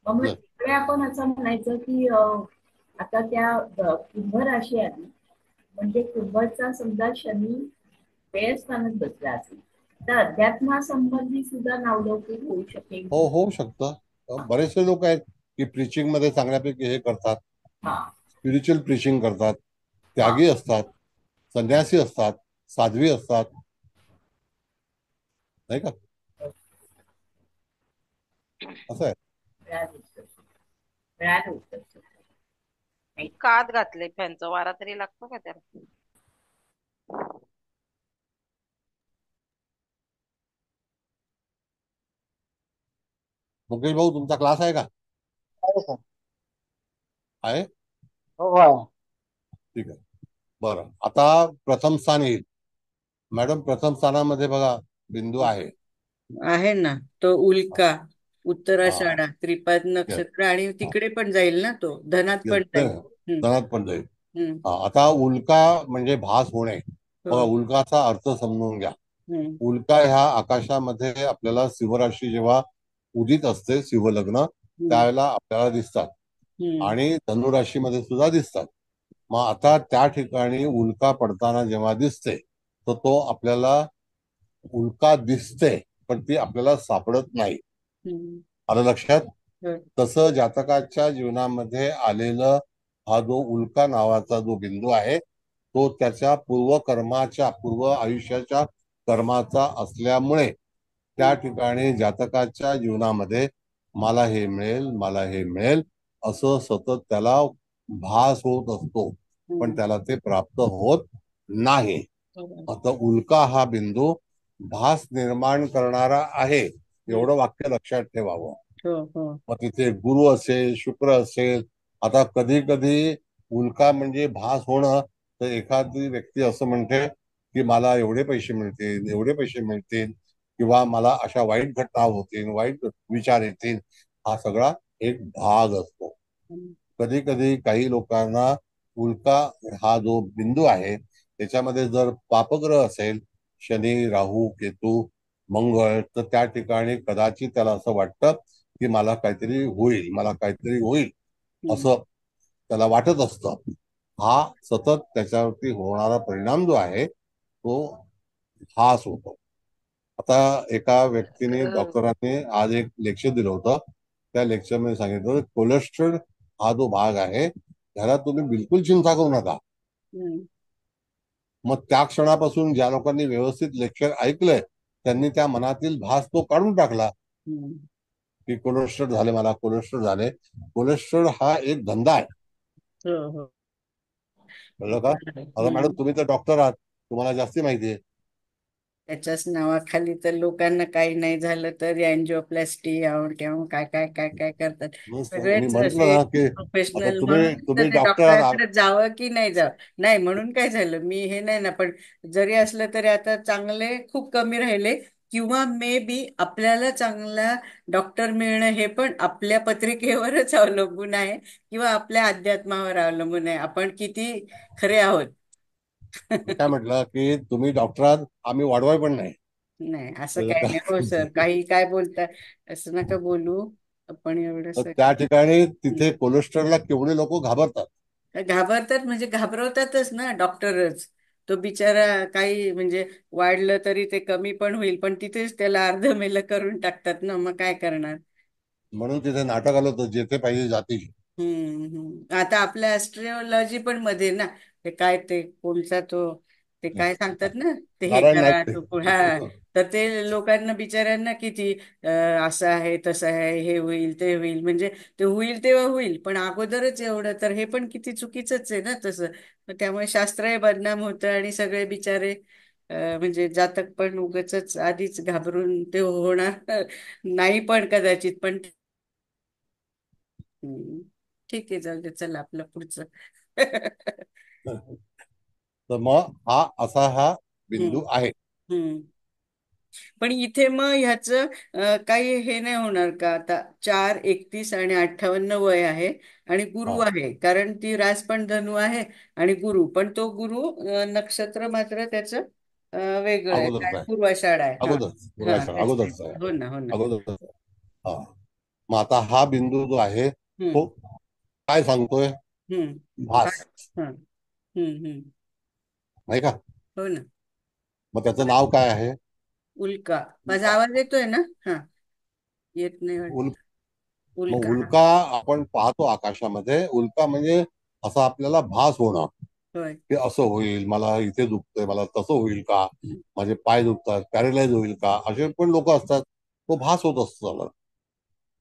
मग Yes. तिकडे आपण असं म्हणायचं की आता त्या कुंभ राशी आली म्हणजे कुंभचा समजा शनी व्ययस्थानात बसला असेल तर अध्यात्मासंबंधी सुद्धा नावलौकिक होऊ शकेल. हो होऊ शकतं. बरेचसे लोक आहेत की प्रिचिंग मध्ये चांगल्यापैकी हे करतात, हा. स्पिरिच्युअल प्रिचिंग करतात, त्यागी असतात, संन्यासी असतात, साध्वी असतात, नाही का? असं आहे. मिळालं उत्तर. कात घातले फॅनचा वारा तरी लागतो का त्याला? मुकेश भाऊ तुमचा क्लास आहे का? आहे सर. आहे. हो हो आहे. ठीक आहे. बरं आता प्रथम स्थान येईल. मॅडम प्रथम स्थानामध्ये बघा बिंदू आहे. आहे ना तो उल्का उत्तराषाढा त्रिपाद नक्षत्र आणि तिकडे पण जाईल ना, तो धनात पण जाईल. धनात पण जाईल. हम्म. आता उल्का म्हणजे भास होणे. बघा उल्काचा अर्थ समजून घ्या. उल्का ह्या आकाशामध्ये आपल्याला शिवराशी जेव्हा उदित असते शिवलग्न त्यावेळेला आपल्याला दिसतात आणि धनुराशीमध्ये सुद्धा दिसतात. मग आता त्या ठिकाणी उल्का पडताना जेव्हा दिसते तर तो आपल्याला उल्का दिसते पण ती आपल्याला सापडत नाही. आलं लक्षात? तसं जातकाच्या जीवनामध्ये आलेलं हा जो उल्का नावाचा जो बिंदू आहे तो त्याच्या पूर्व आयुष्याच्या कर्माचा असल्यामुळे त्या ठिकाणी जातकाच्या जीवनामध्ये मला हे मिळेल मला हे मिळेल असं सतत त्याला भास होत असतो पण त्याला ते प्राप्त होत नाही. आता उल्का हा बिंदू भास निर्माण करणारा आहे एवढं वाक्य लक्षात ठेवावं. मग तिथे गुरु असेल शुक्र असेल. आता कधी कधी उल्का म्हणजे भास होणं तर एखादी व्यक्ती असं म्हणते की मला एवढे पैसे मिळतील एवढे पैसे मिळतील किंवा मला अशा वाईट घटना होतील वाईट विचार येतील. हा सगळा एक भाग असतो. कधी कधी काही लोकांना उल्का हा जो बिंदू आहे त्याच्यामध्ये जर पापग्रह असेल शनी राहू केतू मंगळ तर त्या ठिकाणी कदाचित त्याला असं वाटतं की मला काहीतरी होईल असं त्याला वाटत असतं. हा सतत त्याच्यावरती होणारा परिणाम जो आहे तो हाच होतो. आता एका व्यक्तीने डॉक्टरांनी आज एक लेक्चर दिलं होतं. त्या लेक्चरमध्ये सांगितलं कोलेस्ट्रॉल हा जो भाग आहे त्याला तुम्ही बिलकुल चिंता करू नका. मग त्या क्षणापासून ज्या लोकांनी व्यवस्थित लेक्चर ऐकलंय त्यांनी त्या मनातील भास तो काढून टाकला की कोलेस्ट्रॉल झाले मला कोलेस्ट्रॉल झाले. कोलेस्ट्रॉल हा एक धंदा आहे. कळलं का? आता मॅडम तुम्ही तर डॉक्टर आहात तुम्हाला जास्ती माहिती आहे. त्याच्याच नावाखाली तर लोकांना काही नाही झालं तर अँजिओप्लास्टी किंवा काय काय काय काय करतात. मी सगळेच म्हटलं असे ना की आता प्रोफेशनल तुम्ही म्हणून तुम्ही ते डॉक्टर आहात. डॉक्टरांकडे जावं की नाही जावं. नाही म्हणून काय झालं मी हे नाही ना पण जरी असलं तरी आता चांगले खूप कमी राहिले किंवा मे बी आपल्याला चांगला डॉक्टर मिळणं हे पण आपल्या पत्रिकेवरच अवलंबून आहे किंवा आपल्या अध्यात्मावर अवलंबून आहे आपण किती खरे आहोत. मी काय म्हटलं की तुम्ही डॉक्टर आहात आम्ही वाढवाय पण नाही. नाही असं काही नाही हो सर काही काय बोलताय असं नका बोलू आपण एवढं त्या ठिकाणी तिथे कोलेस्ट्रॉलला केवढे लोक घाबरतात. घाबरतात म्हणजे घाबरवतातच ना डॉक्टरच. तो बिचारा काही म्हणजे वाढलं तरी ते कमी पण होईल पण तिथेच त्याला अर्धमेलं करून टाकतात ना मग काय करणार. म्हणून तिथे नाटक आलं होतं जेथे पाहिजे जातील. आता आपल्या ऍस्ट्रोलॉजी पण मध्ये ना ते काय ते कोणचा तो ते काय सांगतात ना, ते हे नारायण करा नाईक ते. हा. तर ते लोकांना बिचाऱ्यांना किती असं आहे तसं आहे, हे होईल ते होईल, म्हणजे ते होईल तेव्हा होईल, पण अगोदरच एवढं, तर हे पण किती चुकीचंच आहे ना तसं. तर त्यामुळे शास्त्रही बदनाम होतं आणि सगळे बिचारे म्हणजे जातक पण उगाचच आधीच घाबरून ते होणार नाही पण कदाचित पण. हम्म. ठीक आहे, जाऊ दे, चला आपलं पुढचं. तर मग हा हम्म. बिंदू आहे. हम्म. पण इथे मग ह्याचं काही हे नाही होणार का? आता 4, 31 आणि 58 वय आहे आणि गुरु हा आहे, कारण ती रास पण धनु आहे आणि गुरु पण, तो गुरु नक्षत्र मात्र त्याचं वेगळं आहे, अगोदरच काय आहे. पूर्वाषाढ आहे. हा. अगोदरच हा, पूर्वाषाढ तेच तेच. अगोदरच आहे. हो ना, हो ना. अगोदरच आहे. हा. मग आता हा बिंदू जो आहे हम्म. तो काय सांगतोय? हम्म. काय? भास, हा. हम्म. नाही का? हो ना. मग त्याचं नाव काय आहे? उल्का. माझा उल्का. आवाज येतोय ना? हा. येत नाही उल वाटत. मग उल्का. हा. उल्का आपण पाहतो आकाशामध्ये. उल्का म्हणजे असा आपल्याला भास होणं, होय. की असं होईल, मला इथे दुखतंय, मला तसं होईल का, माझे पाय दुखतात, पॅरेलाइज होईल का, असे पण लोक असतात. तो भास होत असतो त्याला.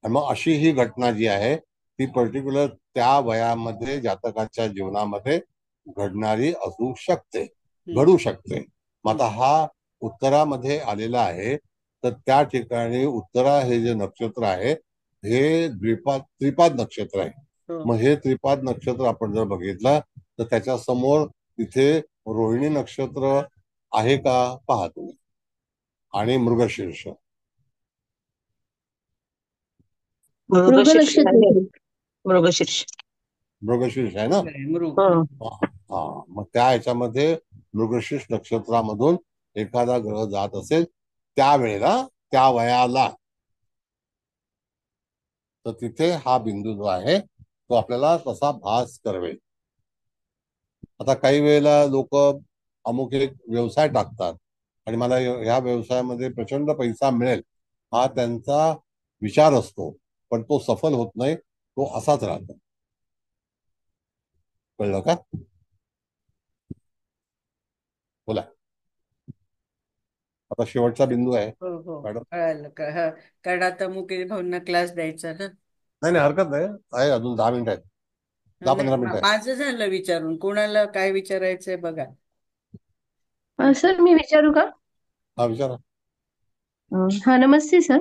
आणि मग अशी ही घटना जी आहे ती पर्टिक्युलर त्या वयामध्ये जातकाच्या जीवनामध्ये घडणारी असू शकते, हम्म. घडू शकते. मग हम्म. आता हा उत्तरामध्ये आलेला आहे, तर त्या ठिकाणी उत्तरा हे जे नक्षत्र आहे हे त्रिपाद नक्षत्र आहे. हो. मग हे त्रिपाद नक्षत्र आपण जर बघितलं तर त्याच्या समोर तिथे रोहिणी नक्षत्र आहे का पहा तुम्ही, आणि मृगशीर्ष. मृगशीर्ष आहे. मृगशीर्ष. मृगशीर्ष आहे ना. मृग. हं. हा. मग त्या ह्याच्यामध्ये मृगशीर्ष नक्षत्रामधून एखादा ग्रह जात असेल त्यावेळेला, त्या वयाला, तर तिथे हा बिंदू जो आहे तो आपल्याला तसा भास करवेल. आता काही वेळेला लोक अमुक एक व्यवसाय टाकतात आणि मला ह्या व्यवसायामध्ये प्रचंड पैसा मिळेल हा त्यांचा विचार असतो, पण तो सफल होत नाही, तो असाच राहतो. कळलं का? बोला. आता शेवटचा बिंदू आहे हो हो, मॅडम. कळालं का? हा. कारण आता मुकेश भाऊंना क्लास द्यायचा ना. नाही नाही, हरकत नाही, आहे अजून 10 मिनिटं आहेत, दहा नाही, पंधरा मिनिटं आहेत. माझं झालं विचारून, कोणाला काय विचारायचंय बघा. सर मी विचारू का? हा विचारा. हा, नमस्ते सर.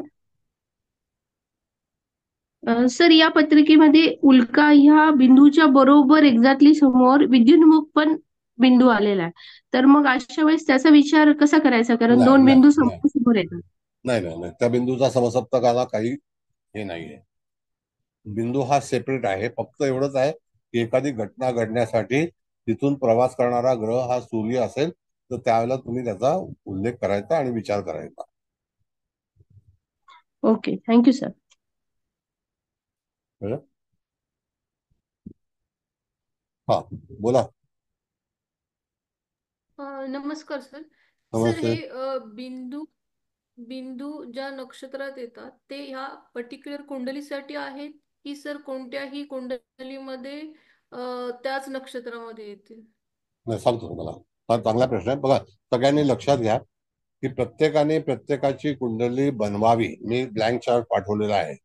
सर, या पत्रिकेमध्ये उल्का ह्या बिंदूच्या बरोबर एक्झॅक्टली समोर विद्युन्मुख पण बिंदू आलेला आहे. तर मग अशा वेळेस त्याचा विचार कसा करायचा? कारण नाही दोन नाही बिंदू नाही समोर समोर येतात. नाही नाही नाही, त्या बिंदूचा समसप्तकाला काही हे नाहीये. बिंदू हा सेपरेट आहे. फक्त एवढंच आहे की एखादी घटना घडण्यासाठी तिथून प्रवास करणारा ग्रह हा सूर्य असेल तर त्यावेळेला तुम्ही त्याचा उल्लेख करायचा आणि विचार करायचा. Okay, thank you sir. कळलं? हा, बोला. नमस्कार सर. सर, नमस्ते. हे बिंदू बिंदू ज्या नक्षत्रात येतात ते ह्या पर्टिक्युलर कुंडलीसाठी आहेत, की सर कोणत्याही कुंडलीमध्ये त्याच नक्षत्रामध्ये येतील? नाही, सांगतो तुम्हाला. हा चांगला प्रश्न आहे. बघा, सगळ्यांनी लक्षात घ्या की प्रत्येकाने प्रत्येकाची कुंडली बनवावी. मी ब्लँक चार्ट पाठवलेला आहे,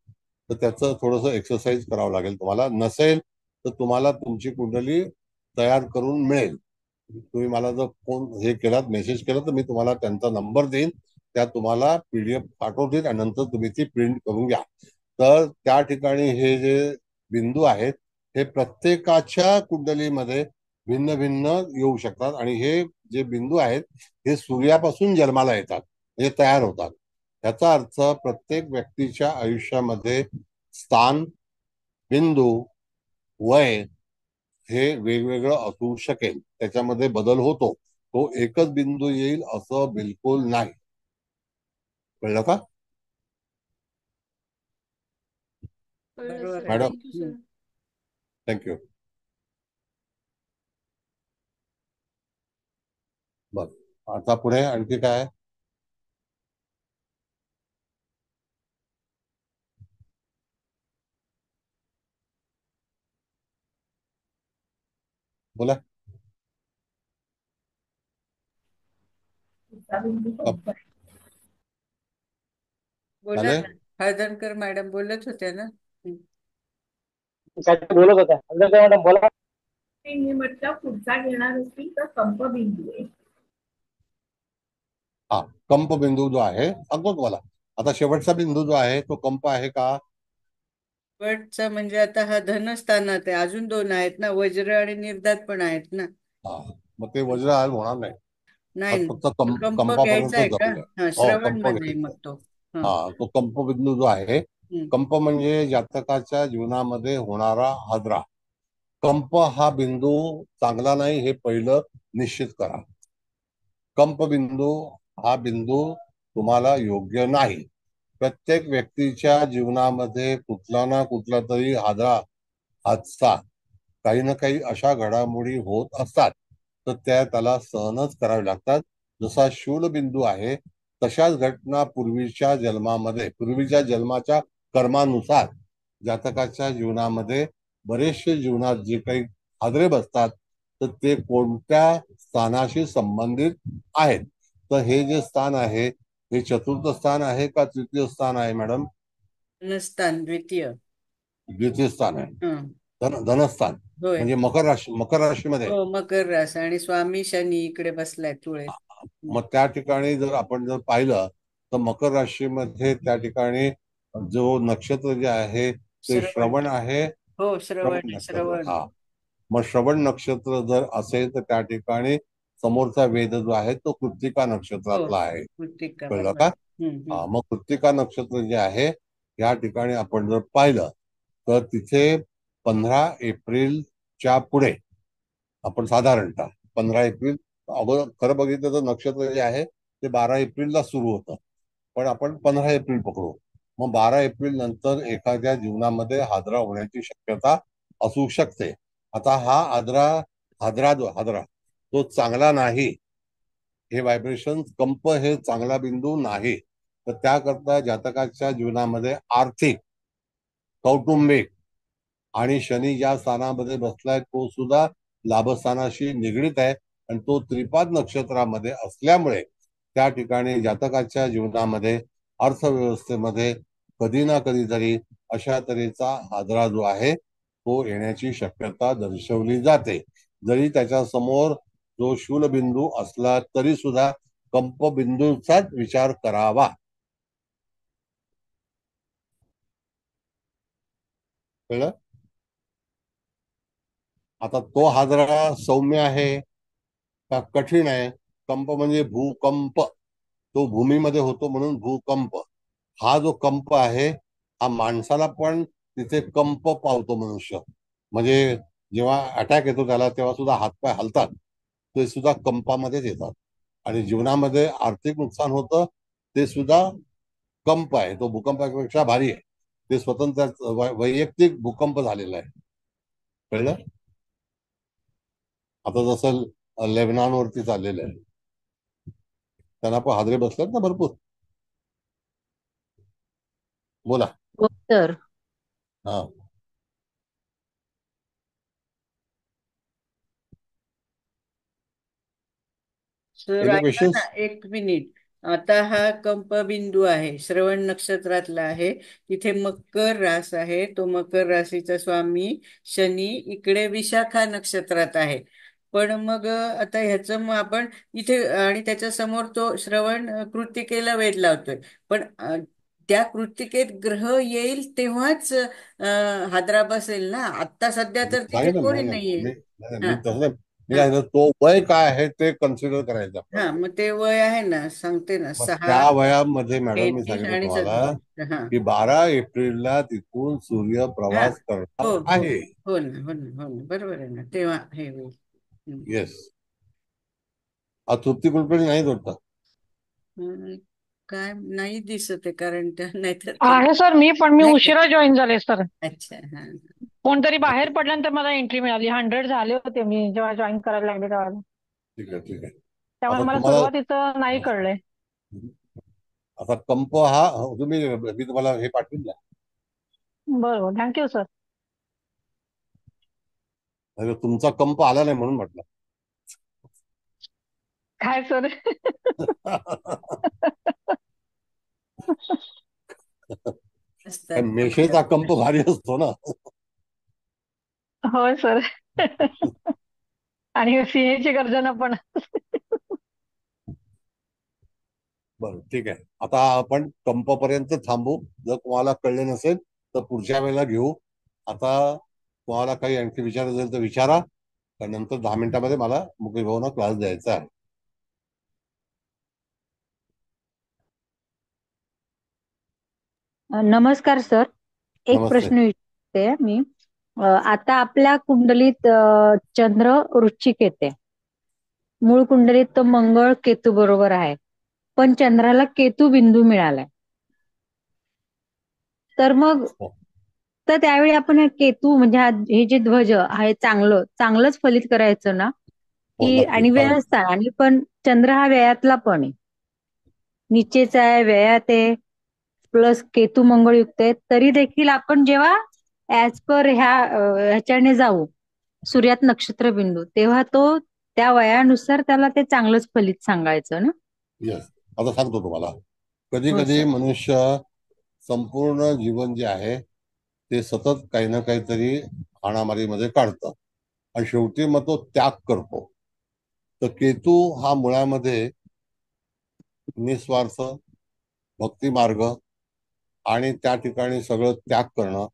तर त्याचं थोडंसं एक्सरसाइज करावं लागेल तुम्हाला. नसेल तर तुम्हाला तुमची कुंडली तयार करून मिळेल. तुम्ही मला जर फोन हे केलात, मेसेज केला, तर मी तुम्हाला त्यांचा नंबर देईन, त्या तुम्हाला PDF पाठवतील आणि नंतर तुम्ही ती प्रिंट करून घ्या. तर त्या ठिकाणी हे जे बिंदू आहेत हे प्रत्येकाच्या कुंडलीमध्ये भिन्न भिन्न येऊ शकतात आणि हे जे बिंदू आहेत हे सूर्यापासून जन्माला येतात, म्हणजे तयार होतात. याचा अर्थ प्रत्येक व्यक्तीच्या आयुष्यामध्ये स्थान, बिंदू, वय हे वेगवेगळं असू शकेल. त्याच्यामध्ये बदल होतो. तो एकच बिंदू येईल असं बिलकुल नाही. कळलं का कळलं बरोबर सर, आहे. मॅडम? Thank you sir. थँक्यू. बस, आता पुढे आणखी काय? बोला. पुढचा बिंदू कोणता आहे? बोला झाले? ना, हळदणकर मॅडम बोलत होत्या ना. काय ते बोलत होत्या हळदणकर मॅडम, बोला. मी म्हटलं पुढचा घेणार असतील तर कंप बिंदू आहे. हा, कंप बिंदू जो आहे सांगतो तुम्हाला. आता शेवटचा बिंदू जो आहे तो कंप आहे का? शेवटचा म्हणजे आता हा धनस्थानात आहे, अजून दोन आहेत ना, वज्र आणि निर्धात पण आहेत ना. हा, मग ते वज्र आहे होणार नाही. नाही आज ना, फक्त तो कंप कंपापर्यंत घ्यायचा आहे का? जमलं. हा, हो, श्रवण कंप मध्ये घ्यायचा. मग तो. हा. हा, तो कंप बिंदू जो आहे, हम्म. कंप म्हणजे जातकाच्या जीवनामध्ये होणारा हादरा. कंप हा बिंदू चांगला नाही हे पहिलं निश्चित करा. कंप बिंदू हा बिंदू तुम्हाला योग्य नाही. प्रत्येक व्यक्तीच्या जीवनामध्ये कुठला ना कुठला तरी हादसा, काही ना काही अशा घडामोडी होत असतात, तर त्याला सहनच करावे लागतात. जसा शूलबिंदू आहे तशाच घटना पूर्वीच्या जन्माच्या कर्मानुसार जातकाच्या जीवनामध्ये बरेचसे जीवनात जे काही हादरे बसतात तर ते कोणत्या स्थानाशी संबंधित आहेत. तर हे जे स्थान आहे हे चतुर्थ स्थान आहे का तृतीय स्थान आहे मॅडम? धनस्थान द्वितीय. द्वितीय स्थान आहे. हं. धनस्थान होय. म्हणजे मकर राशीमध्ये. हो, मकर रास आणि स्वामी शनी इकडे बसलाय तुळे. मग त्या ठिकाणी जर आपण पाहिलं तर मकर राशीमध्ये त्या ठिकाणी जो नक्षत्र जे आहे ते श्रवण आहे. हो, श्रवण नक्षत्र. श्रवण. हा, मग श्रवण नक्षत्र जर असेल तर त्या ठिकाणी समोरचा वेद जो आहे तो कृत्तिका नक्षत्रातला आहे. कृत्तिका, कळलं बरोबर. का? हम्म. हा, मग कृत्तिका नक्षत्र जे आहे या ठिकाणी आपण जर पाहिलं तर तिथे 15 एप्रिलच्या पुढे आपण साधारणतः 15 एप्रिल अगोदर खरं बघितलं तर नक्षत्र जे आहे ते 12 एप्रिलला सुरू होतं, पण आपण 15 एप्रिल पकडू. मग 12 एप्रिल नंतर एखाद्या जीवनामध्ये हादरा होण्याची शक्यता असू शकते. आता हा हादरा तो चांगला नाही. हे व्हायब्रेशन कंप हे चांगला बिंदू नाही. तर त्याकरता जातकाच्या जीवनामध्ये आर्थिक, कौटुंबिक आणि शनी ज्या स्थानामध्ये बसलाय तो सुद्धा लाभस्थानाशी निगडीत आहे आणि तो त्रिपाद नक्षत्रामध्ये असल्यामुळे त्या ठिकाणी जातकाच्या जीवनामध्ये अर्थव्यवस्थेमध्ये कधी ना कधीतरी अशा तऱ्हेचा हादरा जो आहे तो येण्याची शक्यता दर्शवली जाते. जरी त्याच्या समोर जो शूलबिंदू असला तरी सुद्धा कंप बिंदूचाच विचार करावा. कळलं? आता तो हादरा सौम्य आहे का कठीण आहे? कंप म्हणजे भूकंप, तो भूमीमध्ये होतो म्हणून भूकंप. हा जो कंप आहे हा माणसाला पण तिथे कंप पावतो मनुष्य. म्हणजे जेव्हा अटॅक येतो त्याला तेव्हा सुद्धा हातपाय हलतात, ते सुद्धा कंपामध्येच येतात. आणि जीवनामध्ये आर्थिक नुकसान होतं ते सुद्धा कंप आहे. तो भूकंपापेक्षा भारी आहे. ते स्वतंत्र वैयक्तिक भूकंप झालेला आहे. कळलं? आता जसं लेबनॉनवरती चाललेलं आहे, त्यांना पण हादरे बसलेत ना भरपूर. बोला. हो सर. हा, सर एनी ऐका ना, क्वेश्चन्स? एक मिनिट. आता हा कंप बिंदू आहे, श्रवण नक्षत्रातला आहे. तिथे मकर रास आहे, तो मकर राशीचा स्वामी शनी इकडे विशाखा नक्षत्रात आहे. पण मग आता ह्याचं मग आपण इथे आणि त्याच्या समोर तो श्रवण कृत्तिकेला वेध लावतोय. पण त्या कृत्तिकेत ग्रह येईल तेव्हाच हादरा बसेल ना. आता सध्या तर तिथे नाही ना, कोणी नाही ना, नाहीये. मी हा. तसं मी हा. काय म्हणतो, तो वय काय आहे ते कन्सिडर करायचं हा, आपण. मग ते वय आहे ना, सांगते ना, मग 6, त्या वयामध्ये मॅडम मी 33 सांगितलं आणि तुम्हाला 37. हा. की 12 एप्रिलला तिथून सूर्य हा. प्रवास करणार हो हो आहे. हो ना, हो ना, हो ना, बरोबर आहे ना, तेव्हा हे होईल. येस. तृप्ती कुलकर्णी नाही जोडतात. हम्म, काय नाही दिसत आहे कारण त्या नाहीतर आहे सर, मी नाही का? उशिरा जॉईन झाले सर. अच्छा. हा. कोणतरी बाहेर पडल्यानंतर मला एंट्री मिळाली. 100 झाले होते मी जेव्हा जॉईन करायला लागले तेव्हा. ठीक आहे, ठीक आहे. त्यामुळे आता मला तुम्हाला सुरुवातीचं नाही कळलंय. आता कंप हा तुम्ही मी तुम्हाला हे पाठवून द्या. बरोबर, थँक्यू सर. तुमचा कंप आला नाही म्हणून म्हटलं. काय सर? असतात मेषेचा कंप भारी असतो ना. होय सर. आणि सिंहाची गर्जना पण. बरं, ठीक आहे. आता आपण कंप पर्यंत थांबू. जर तुम्हाला कळले नसेल तर पुढच्या वेळेला घेऊ. आता तुम्हाला काही आणखी विचारायचं असेल तर विचारा. त्यानंतर 10 मिनिटांमध्ये मला मुकेश भाऊंना क्लास द्यायचा आहे. नमस्कार सर. एक नमस्ते. प्रश्न विचारते मी. आता आपल्या कुंडलीत चंद्र वृश्चिक येते. मूळ कुंडलीत तो मंगळ केतू बरोबर आहे, पण चंद्राला केतू बिंदू मिळालाय. तर मग तर त्यावेळी आपण हे केतू म्हणजे हे जे ध्वज आहे चांगलंच फलित करायचं ना हो, की? नक्की. आणि व्ययस्थान आणि पण चंद्र हा व्ययातला पण आहे, निचेचा आहे, व्ययात आहे, प्लस केतू मंगळ युक्त आहे. तरी देखील आपण जेव्हा ऍज पर ह्याच्याने जाऊ सूर्यात नक्षत्र बिंदू, तेव्हा तो त्या वयानुसार त्याला ते चांगलंच फलित सांगायचं ना? येस. आता सांगतो तुम्हाला. कधी हो कधी सर. मनुष्य संपूर्ण जीवन जे आहे ते सतत काही ना काहीतरी हाणामारीमध्ये काढतं आणि शेवटी मग तो त्याग करतो. तर केतू हा मुळामध्ये निस्वार्थ भक्ती मार्ग आणि त्या ठिकाणी सगळं त्याग करणं,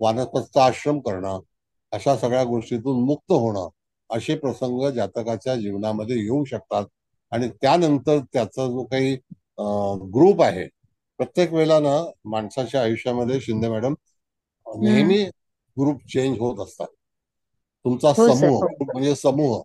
वानप्रस्थ आश्रम करणं, अशा सगळ्या गोष्टीतून मुक्त होणं, असे प्रसंग जातकाच्या जीवनामध्ये येऊ शकतात. आणि त्यानंतर त्याचा जो काही ग्रुप आहे, प्रत्येक वेळेला ना माणसाच्या आयुष्यामध्ये शिंदे मॅडम नेहमी ग्रुप चेंज होत असतात. तुमचा हो सर. समूह, हो. ग्रुप म्हणजे समूह,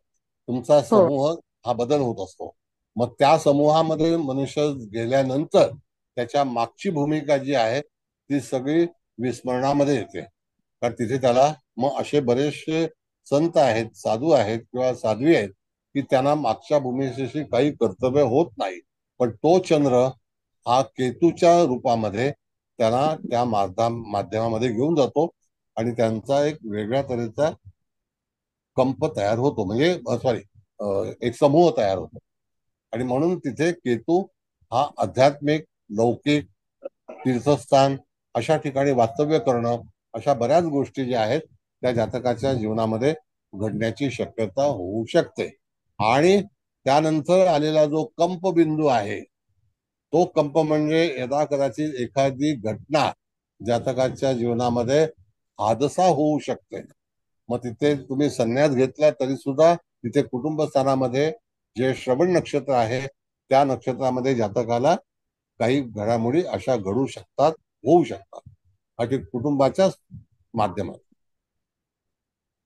तुमचा हो. समूह हा बदल होत असतो. मग त्या समूहामध्ये मनुष्य गेल्यानंतर त्याच्या मागची भूमिका जी आहे ती सगळी विस्मरणामध्ये येते. कारण तिथे त्याला मग असे बरेचसे संत आहेत, साधू आहेत किंवा साध्वी आहेत की त्यांना मागच्या भूमिकेशी काही कर्तव्य होत नाही. पण तो चंद्र हा केतूच्या रूपामध्ये त्याला त्या माध्यमामध्ये घेऊन जातो आणि त्यांचा एक वेगळ्या तऱ्हेचा कंप तयार होतो, म्हणजे एक समूह तयार होतो. आणि म्हणून तिथे केतू हा आध्यात्मिक, लौकिक, तीर्थस्थान अशा ठिकाणी वास्तव्य करणं, अशा बऱ्याच गोष्टी ज्या आहेत त्या जातकाच्या जीवनामध्ये घडण्याची शक्यता होऊ शकते. आणि त्यानंतर आलेला जो कंप बिंदू आहे, तो कंप म्हणजे यदा कदाचित एखादी घटना जातकाच्या जीवनामध्ये हादसा होऊ शकते. मग तिथे तुम्ही संन्यास घेतला तरी सुद्धा तिथे कुटुंब स्थानामध्ये जे श्रवण नक्षत्र आहे त्या नक्षत्रामध्ये जातकाला काही घडामोडी अशा घडू शकतात, होऊ शकतात, आणि कुटुंबाच्या माध्यमात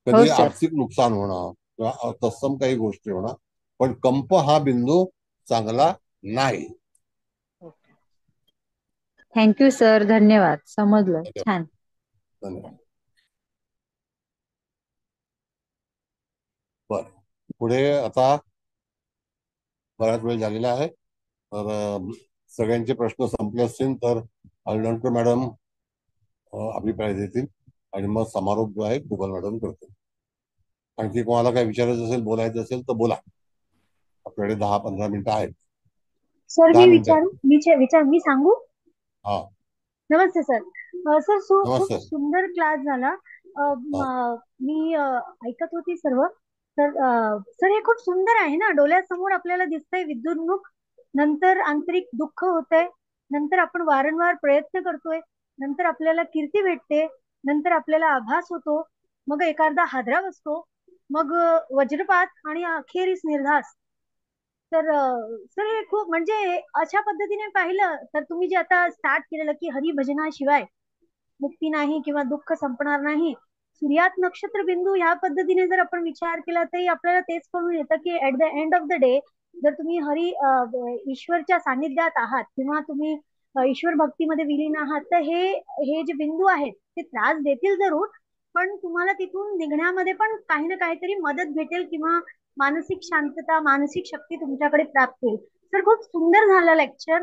हो कधी सर. आर्थिक नुकसान होणं किंवा तत्सम काही गोष्टी होणं. पण कंप हा बिंदू चांगला नाही. Thank you sir. धन्यवाद. समजलं. छान. धन्यवाद. बर, पुढे आता बराच वेळ झालेला आहे, तर सगळ्यांचे प्रश्न संपले असतील तर अलंकर मॅडम अभिप्राय देतील आणि मग समारोप जो आहे कुबल मॅडम करतील. आणखी कोणाला काही विचारायचं असेल, बोलायचं असेल तर बोला. आपल्याकडे 10-15 मिनिटं आहेत. सर 10 मी मिनिटं. मी सांगू? हा, नमस्ते सर. सर खूप नमस्ते. सुंदर क्लास झाला. मी ऐकत होती सर्व. तर सर हे खूप सुंदर आहे ना, डोळ्यासमोर आपल्याला दिसतंय विद्युन्मुख, नंतर आंतरिक दुःख होतंय, नंतर आपण वारंवार प्रयत्न करतोय, नंतर आपल्याला कीर्ती भेटते, नंतर आपल्याला आभास होतो, मग एखादा हादरा बसतो, मग वज्रपात आणि अखेरीस निर्धास. तर सर हे खूप म्हणजे अशा पद्धतीने पाहिलं तर तुम्ही जे आता स्टार्ट केलेलं की हरिभजनाशिवाय मुक्ती नाही किंवा दुःख संपणार नाही, सूर्यात नक्षत्र बिंदू ह्या पद्धतीने जर आपण विचार केला तरी आपल्याला तेच कळून येतं की at the end of the day जर तुम्ही ईश्वरच्या सानिध्यात आहात किंवा तुम्ही ईश्वर भक्तीमध्ये विलीन आहात, तर हे जे बिंदू आहेत ते त्रास देतील जरूर, पण तुम्हाला तिथून निघण्यामध्ये पण काही ना काहीतरी मदत भेटेल किंवा मानसिक शांतता, मानसिक शक्ती तुमच्याकडे प्राप्त होईल. सर खूप सुंदर झालं लेक्चर.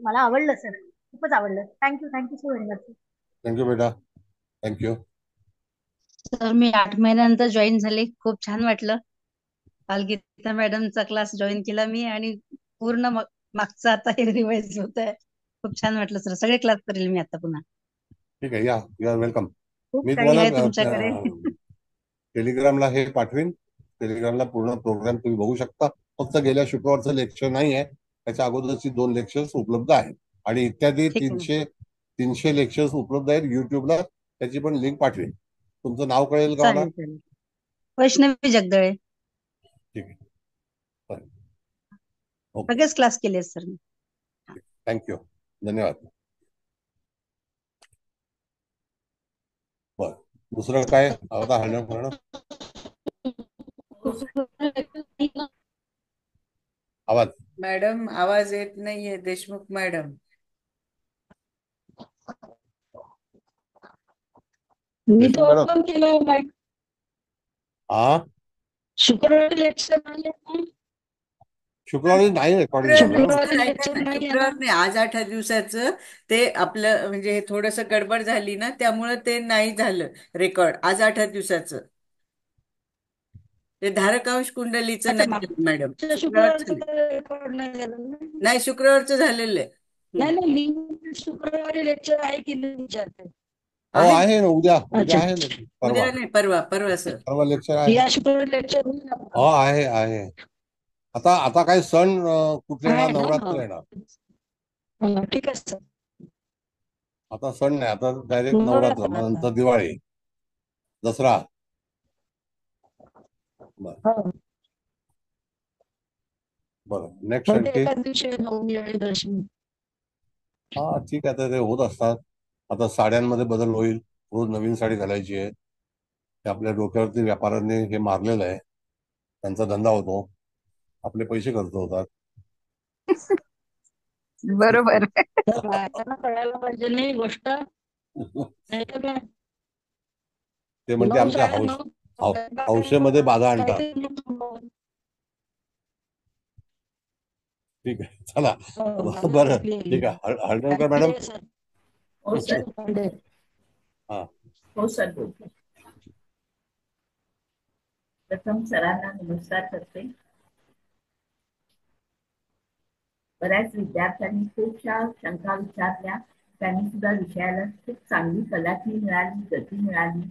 मला आवडलं सर, खूपच आवडलं. Thank you so very much. Thank you बेटा, थँक्यू. सर मी 8 महिन्यानंतर जॉईन झाले, खूप छान वाटलं. काल गीता मॅडमचा क्लास जॉईन केला मी आणि पूर्ण मागचा आता हे रिवाइज होत आहे. खूप छान वाटलं सर. सगळे क्लास करेल मी आता पुन्हा. ठीक आहे, या यू आर वेलकम. खूप मी काही आहे तुम्हाला तुमच्याकडे. टेलिग्रामला हे पाठवीन. टेलिग्रामला पूर्ण प्रोग्राम तुम्ही बघू शकता. फक्त गेल्या शुक्रवारचं लेक्चर नाही आहे, त्याच्या अगोदरची 2 लेक्चर्स उपलब्ध आहेत आणि इत्यादी ठीक आहे. 300 लेक्चर्स उपलब्ध आहेत युट्यूबला. त्याची पण लिंक पाठवेन. तुमचं नाव कळेल का मला? चालेल चालेल. वैष्णवी जगदळे. ठीक आहे, चालेल. ओके, सगळेच क्लास केले सर मी. थँक्यू, धन्यवाद. बरं, दुसरं काय आता हरणं करणं? आवाज मॅडम आवाज येत नाहीये. देशमुख मॅडम. मी देशमुख तो मॅडम, ओपन केलं माईक. हा शुक्रवारी लेक्चर नाही आहे ना? शुक्रवारी नाही रेकॉर्डिंग झालं. शुक्रवारी लेक्चर नाही आहे ना? शुक्रवार नाही, आज 8 दिवसाचं ते आपलं म्हणजे हे थोडस गडबड झाली ना, त्यामुळे ते नाही झालं रेकॉर्ड. आज 8 दिवसाचं ते धारकांश कुंडलीचं अच्छा, नाही झालं मॅडम. मागच्या शुक्रवारचं शुक्रवारचं रेकॉर्ड नाही झालं ना? नाही, शुक्रवारचं झालेलं आहे. नाही नाही, मी शुक्रवारी लेक्चर आहे की नाही विचारते. हो आहे ना, उद्या अच्छा, आहे ना, परवा उद्या नाही, परवा सर. परवा लेक्चर आहे. या शुक्रवारी लेक्चर होईल ना? हो आहे आहे. आता काय सण कुठले येणार? आहे ना? नवरात्र येणार. हा, ठीक आहे सर. आता सण नाही, आता डायरेक्ट नवरात्र, मग नंतर दिवाळी, दसरा. बरं बरं, नेक्स्ट आणखी. एकाच दिवशी नवमी आणि दशमी. हा ठीक आहे, आता ते होत असतात. आता साड्यांमध्ये बदल होईल. रोज नवीन साडी घालायची आहे. ते आपल्या डोक्यावरती व्यापाऱ्यांनी हे मारलेलं आहे. त्यांचा धंदा होतो, आपले पैसे खर्च होतात. बरोबर. बायकांना कळायला पाहिजे नाही गोष्ट, नाही तर काय. ते म्हणते आमच्या हौशेमध्ये बाधा आणतात. ठीक आहे, चला. बरं, ठीक आहे. हळदणकर मॅडम. हो सर. हा, हो सर, बोलतो. प्रथम सरांना नमस्कार करते. बऱ्याच विद्यार्थ्यांनी खूपशा शंका विचारल्या. त्यांनी सुद्धा विषयाला खूप चांगली कलाटणी मिळाली, गती मिळाली.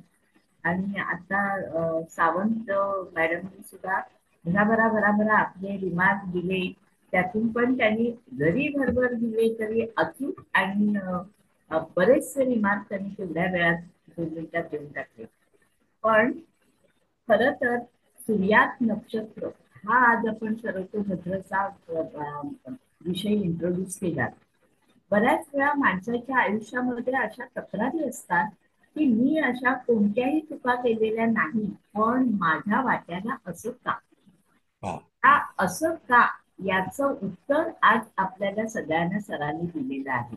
आणि आता सावंत मॅडमनी सुद्धा भराभरा आपले रिमार्क दिले. त्यातून पण त्यांनी जरी भरभर दिले तरी अचूक आणि बरेचसे रिमार्क त्यांनी तेवढ्या वेळात 2 मिनिटात देऊन टाकले. पण खर तर सूर्यात नक्षत्र हा आज आपण सर्वतोभद्रचा विषय इंट्रोड्यूस केला. बऱ्याच वेळा माणसाच्या आयुष्यामध्ये अशा तक्रारी असतात की मी अशा कोणत्याही चुका केलेल्या नाही, पण माझ्या वाट्याला असं का, असं का, याचं उत्तर आज आपल्याला सगळ्यांना सरांनी दिलेलं आहे.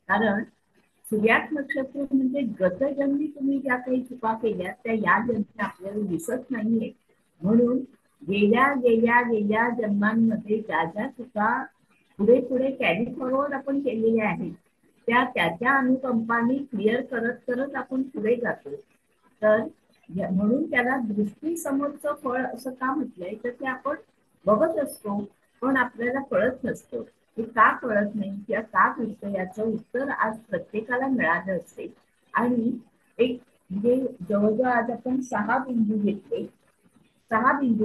कारण सूर्यात नक्षत्र म्हणजे गतजन्मी तुम्ही ज्या काही चुका केल्या त्या या जन्मी आपल्याला दिसत नाहीये. म्हणून गेल्या जन्मांमध्ये ज्या ज्या चुका पुढे कॅरी फॉरवर्ड आपण केलेल्या आहेत त्या अनुकंपाने क्लिअर करत आपण पुढे जातो. तर म्हणून त्याला दृष्टी समोरचं फळ असं का म्हटलंय, तर ते आपण बघत असतो पण आपल्याला कळत नसतं. हे का कळत नाही किंवा का घडतं याचं उत्तर आज प्रत्येकाला मिळालं असेल. आणि एक म्हणजे जवळजवळ आज आपण 6 बिंदू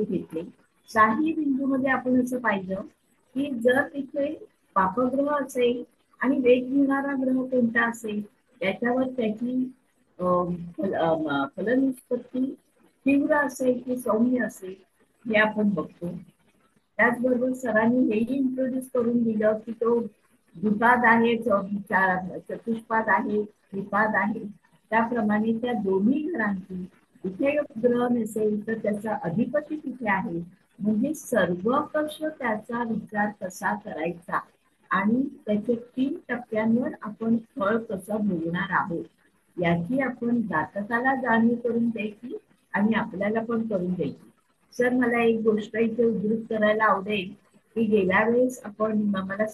घेतले. 6ही बिंदूमध्ये आपण असं पाहिलं की जर तिथे पापग्रह असेल आणि वेग घेणारा ग्रह कोणता असेल त्याच्यावर त्याची फलनिष्पत्ती तीव्र असेल की सौम्य असेल हे आपण बघतो. त्याचबरोबर सरांनी हेही इंट्रोड्यूस करून दिलं की तो द्विपाद आहे, चतुष्पाद आहे, त्रिपाद आहे. त्याप्रमाणे त्या दोन्ही घरांची इथे ग्रह नसेल तर त्याचा अधिपती तिथे आहे. म्हणजे सर्वकष त्याचा विचार कसा करायचा आणि त्याच्या 3 टप्प्यांवर आपण फळ कसं भोगणार आहोत याची आपण जातकाला जाणीव करून द्यायची आणि आपल्याला पण करून द्यायची. सर, मला एक गोष्ट इथे उद्धृत करायला आवडेल की गेल्या वेळेस आपण मला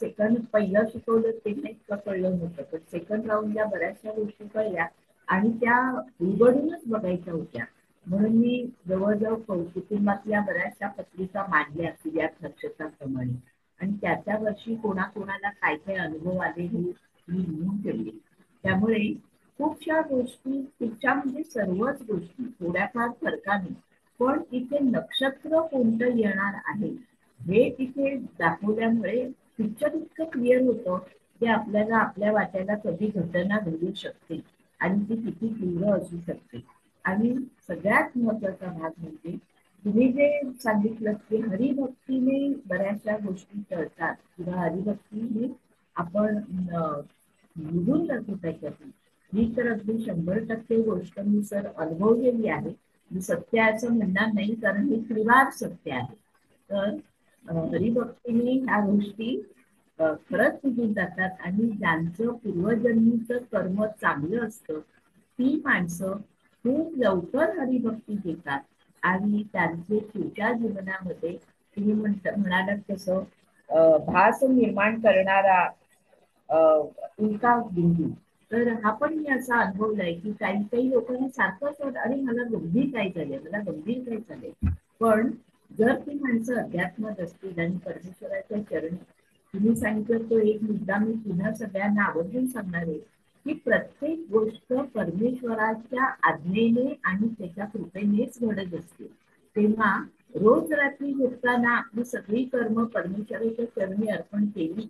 पहिलं शिकवलं तेव्हा इतकं कळलं नव्हतं, पण सेकंड राऊंडला बऱ्याचशा गोष्टी कळल्या आणि त्या उघडूनच बघायच्या होत्या. म्हणून मी जवळजवळ कुटुंबातल्या बऱ्याचशा पत्रिका मांडल्या सूर्यात नक्षत्राप्रमाणे, आणि त्या वर्षी कोणाकोणाला काय काय अनुभव आले हे मी लिहून ठेवले. त्यामुळे खूपशा गोष्टी, खूपशा म्हणजे सर्वच गोष्टी थोड्याफार फरकाने, पण इथे नक्षत्र कोणतं येणार आहे हे तिथे दाखवल्यामुळे इतकं क्लिअर होतं की आपल्याला आपल्या वाट्याला कधी घटना घडू शकते आणि ती किती तीव्र असू शकते. आणि सगळ्यात महत्वाचा भाग म्हणजे तुम्ही जे सांगितलं की हरिभक्तीने बऱ्याचशा गोष्टी कळतात किंवा हरिभक्तीने आपण निघून जातो त्याच्यातून. ही तर अगदी 100% गोष्ट मी सर अनुभवलेली आहे. मी सत्य असं म्हणणार नाही, कारण हे त्रिवार सत्य आहे. तर हरिभक्तीने ह्या गोष्टी खरंच निघून जातात, आणि ज्यांचं पूर्वजन्मीचं कर्म चांगलं असतं ती माणसं खूप लवकर हरिभक्ती घेतात आणि त्यांचे पुढच्या जीवनामध्ये तुम्ही म्हणालात तसं भास निर्माण करणारा उल्का बिंदू. तर हा पण मी असा अनुभवलाय की काही काही लोकांनी सारखंच वाटतं, अरे मला गंभीर काय झालंय, मला गंभीर काय झालंय. पण जर ती माणसं अध्यात्मात असतील आणि परमेश्वराच्या चरणी, तुम्ही सांगितलं तो एक मुद्दा मी पुन्हा सगळ्यांना आवर्जून सांगणार आहे की प्रत्येक गोष्ट परमेश्वराच्या आज्ञेने आणि त्याच्या कृपेनेच घडत असते. तेव्हा रोज रात्री झोपताना आपली सगळी कर्म परमेश्वराच्या चरणी अर्पण केली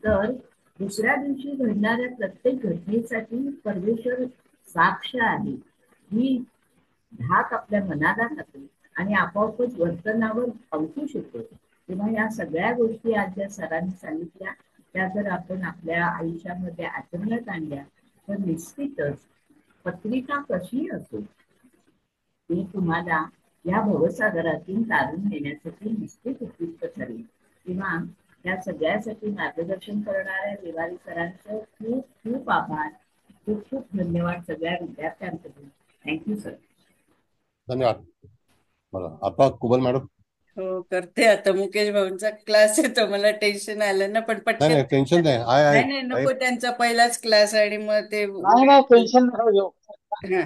तर दुसऱ्या दिवशी घडणाऱ्या प्रत्येक घटनेसाठी परमेश्वर साक्ष आहे ही धाक आपल्या मनाला राहते आणि आपोआपच वर्तनावर अंकुश येतो. तेव्हा या सगळ्या गोष्टी आज ज्या सरांनी सांगितल्या त्या जर आपण आपल्या आयुष्यामध्ये आचरणात आणल्या तर निश्चितच पत्रिका कशी असो ती तुम्हाला या भवसागरातून तारून नेण्यासाठी निश्चित उपयुक्त ठरेल. किंवा या सगळ्यासाठी मार्गदर्शन करणाऱ्या विवारी सरांचं खूप खूप आभार, खूप खूप धन्यवाद सगळ्या विद्यार्थ्यांकडून. Thank you sir. धन्यवाद. बरं, आता कुबल मॅडम. हो, करते आता. मुकेश भाऊंचा क्लास येतो, मला टेन्शन आलं ना, पण नाही पटकन नाही, टेन्शन नाही. नाही नाही नको, त्यांचा पहिलाच क्लास आणि मग ते नाही टेन्शन नका घेऊ. हा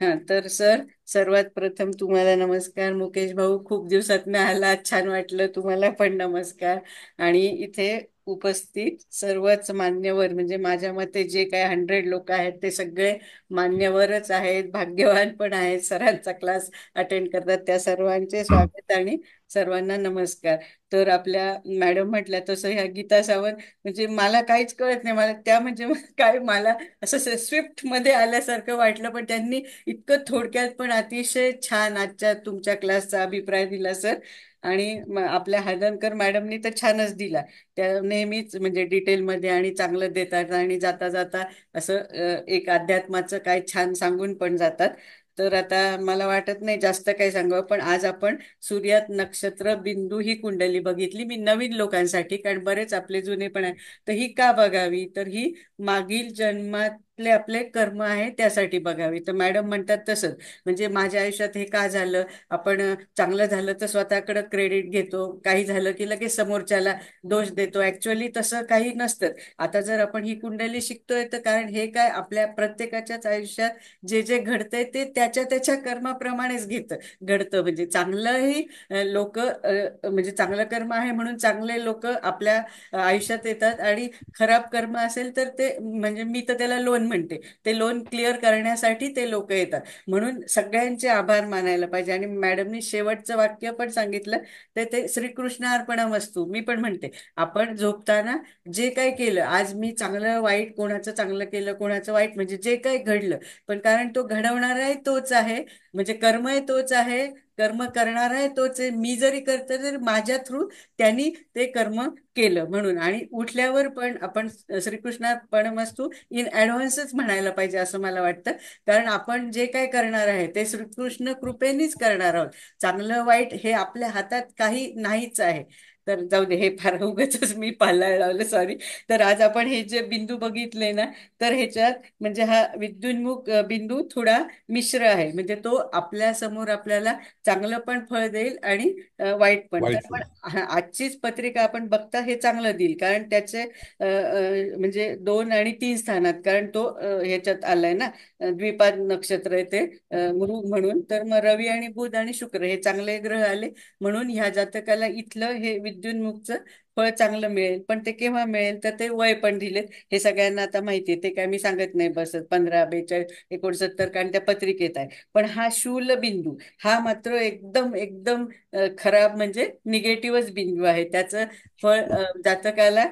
हा. तर सर, सर्वात प्रथम तुम्हाला नमस्कार. मुकेश भाऊ, खूप दिवसातनं आलात, छान वाटलं. तुम्हाला पण नमस्कार. आणि इथे उपस्थित सर्वच मान्यवर, म्हणजे माझ्या मते जे काय 100 लोक आहेत ते सगळे मान्यवरच आहेत, भाग्यवान पण आहेत, सरांचा क्लास अटेंड करतात. त्या सर्वांचे स्वागत आणि सर्वांना नमस्कार. तर आपल्या मॅडम म्हटल्या तसं ह्या गीता सावंत, म्हणजे मला काहीच कळत नाही, मला त्या म्हणजे काय, मला असं स्विफ्ट मध्ये आल्यासारखं वाटलं, पण त्यांनी इतकं थोडक्यात पण अतिशय छान आजच्या तुमच्या क्लासचा अभिप्राय दिला सर. आणि आपल्या हळदणकर मॅडमनी तर छानच दिला. त्या नेहमीच म्हणजे डिटेलमध्ये आणि चांगलं देतात आणि जाता जाता असं एक अध्यात्माचं काय छान सांगून पण जातात. तर आता मला वाटत नाही जास्त काही सांगावं, पण आज आपण सूर्यात नक्षत्र बिंदू ही कुंडली बघितली मी नवीन लोकांसाठी, कारण बरेच आपले जुने पण आहे. तर ही का बघावी, तर ही मागील जन्मातले आपले कर्म आहे त्यासाठी बघावी. तर मॅडम म्हणतात तसंच, म्हणजे माझ्या आयुष्यात हे का झालं, आपण चांगलं झालं तर स्वतःकडे क्रेडिट घेतो, काही झालं की लगेच समोरच्याला दोष देतो. ऍक्च्युअली तसं काही नसतं. आता जर आपण ही कुंडली शिकतोय तर कारण हे काय आपल्या प्रत्येकाच्याच आयुष्यात जे जे घडतंय ते त्याच्या त्याच्या कर्माप्रमाणेच घडतं. म्हणजे चांगलंही लोक, म्हणजे चांगलं कर्म आहे म्हणून चांगले लोक आपल्या आयुष्यात येतात, आणि खराब कर्म असेल तर ते, म्हणजे मी तर त्याला लोन म्हणते, ते लोन क्लिअर करण्यासाठी ते लोक येतात. म्हणून सगळ्यांचे आभार मानायला पाहिजे. आणि मॅडमनी शेवटचं वाक्य पण सांगितलं तर ते श्रीकृष्ण अर्पणमस्तु. मी पण म्हणते, आपण झोपताना जे काही केलं, आज मी चांगलं वाईट, कोणाचं चांगलं केलं कोणाचं वाईट, म्हणजे जे काही घडलं, पण कारण तो घडवणाराही तोच आहे, म्हणजे कर्मही तोच आहे, कर्म करणार आहे तोच आहे. मी जरी करते तर माझ्या थ्रू त्यांनी ते कर्म केलं म्हणून. आणि उठल्यावर पण आपण श्रीकृष्णार्पणमस्तु इन ॲडव्हान्सच म्हणायला पाहिजे असं मला वाटतं. कारण आपण जे काय करणार आहे ते श्रीकृष्ण कृपेनेच करणार आहोत. चांगलं वाईट हे आपल्या हातात काही नाहीच आहे. तर जाऊ दे, हे फार उगाचच मी पाहायला लावलं, सॉरी. तर आज आपण हे जे बिंदू बघितले ना, तर ह्याच्यात म्हणजे हा विद्युन्मुख बिंदू थोडा मिश्र आहे. म्हणजे तो आपल्या समोर आपल्याला चांगलं पण फळ देईल आणि वाईट पण. तर पण आजचीच पत्रिका आपण बघता हे चांगलं देईल, कारण त्याचे म्हणजे 2 आणि 3 स्थानात, कारण तो ह्याच्यात आलाय ना, द्विपाद नक्षत्र आहे ते मृग म्हणून. तर मग रवी आणि बुध आणि शुक्र हे चांगले ग्रह आले, म्हणून ह्या जातकाला इथलं हे विद्युन्मुखचं फळ चांगलं मिळेल. पण ते केव्हा मिळेल, तर ते वय पण दिलेत, हे सगळ्यांना आता माहिती आहे, ते काय मी सांगत नाही बसत. 15, 42, 69, कारण त्या पत्रिकेत आहे. पण हा शूल बिंदू हा मात्र एकदम एकदम खराब, म्हणजे निगेटिव्हच बिंदू आहे. त्याचं फळ जातकाला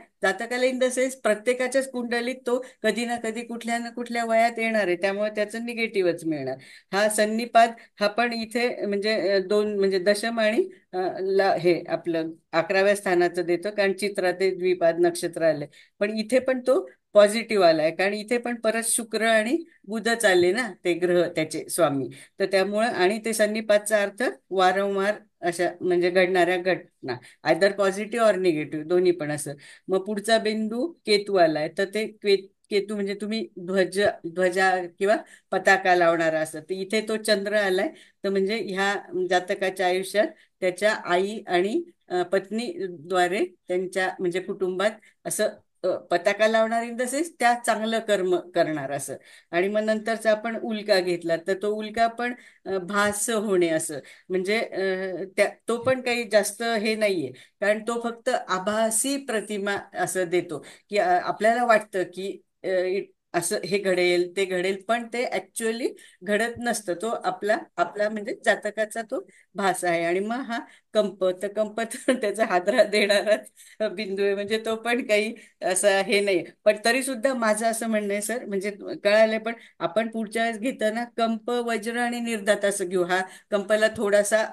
इन द सेन्स प्रत्येकाच्याच कुंडलीत तो कधी ना कधी कुठल्या ना कुठल्या वयात येणार आहे, त्यामुळे त्याचं निगेटिव्हच मिळणार. हा सन्निपात हा पण इथे म्हणजे 2 म्हणजे दशम आणि हे आपलं 11व्या स्थानाचं देतो, कारण चित्रात ते द्विपाद नक्षत्र आले. पण इथे पण तो पॉझिटिव्ह आलाय, कारण इथे पण परत शुक्र आणि बुधच आले ना, ते ग्रह त्याचे स्वामी. तर त्यामुळं आणि ते सन्निपातचा अर्थ वारंवार अशा म्हणजे घडणाऱ्या घटना, आयदर पॉझिटिव्ह ऑर निगेटिव्ह, दोन्ही पण असं. मग पुढचा बिंदू केतू आलाय, तर ते केतू म्हणजे तुम्ही ध्वजा किंवा पताका लावणारा असं. तर इथे तो चंद्र आलाय, तर म्हणजे ह्या जातकाच्या आयुष्यात त्याच्या आई आणि पत्नीद्वारे त्यांच्या म्हणजे कुटुंबात असं पताका लावणार, इन द सेन्स त्या चांगलं कर्म करणार असं. आणि मग नंतरचा आपण उल्का घेतला, तर तो उल्का पण भास होणे असं, म्हणजे तो पण काही जास्त हे नाहीये, कारण तो फक्त आभासी प्रतिमा असं देतो, की आपल्याला वाटतं की असं हे घडेल ते घडेल, पण ते ऍक्च्युअली घडत नसतं. तो आपला म्हणजे जातकाचा तो भास आहे. आणि मग हा कंप, तर कंप तर त्याचा हादरा देणाराच बिंदू आहे, म्हणजे तो पण काही असं हे नाही. पण तरी सुद्धा माझं असं म्हणणं आहे सर, म्हणजे कळालंय, पण आपण पुढच्या वेळेस घेताना कंप, वज्र आणि निर्धात असं घेऊ. हा कंपला थोडासा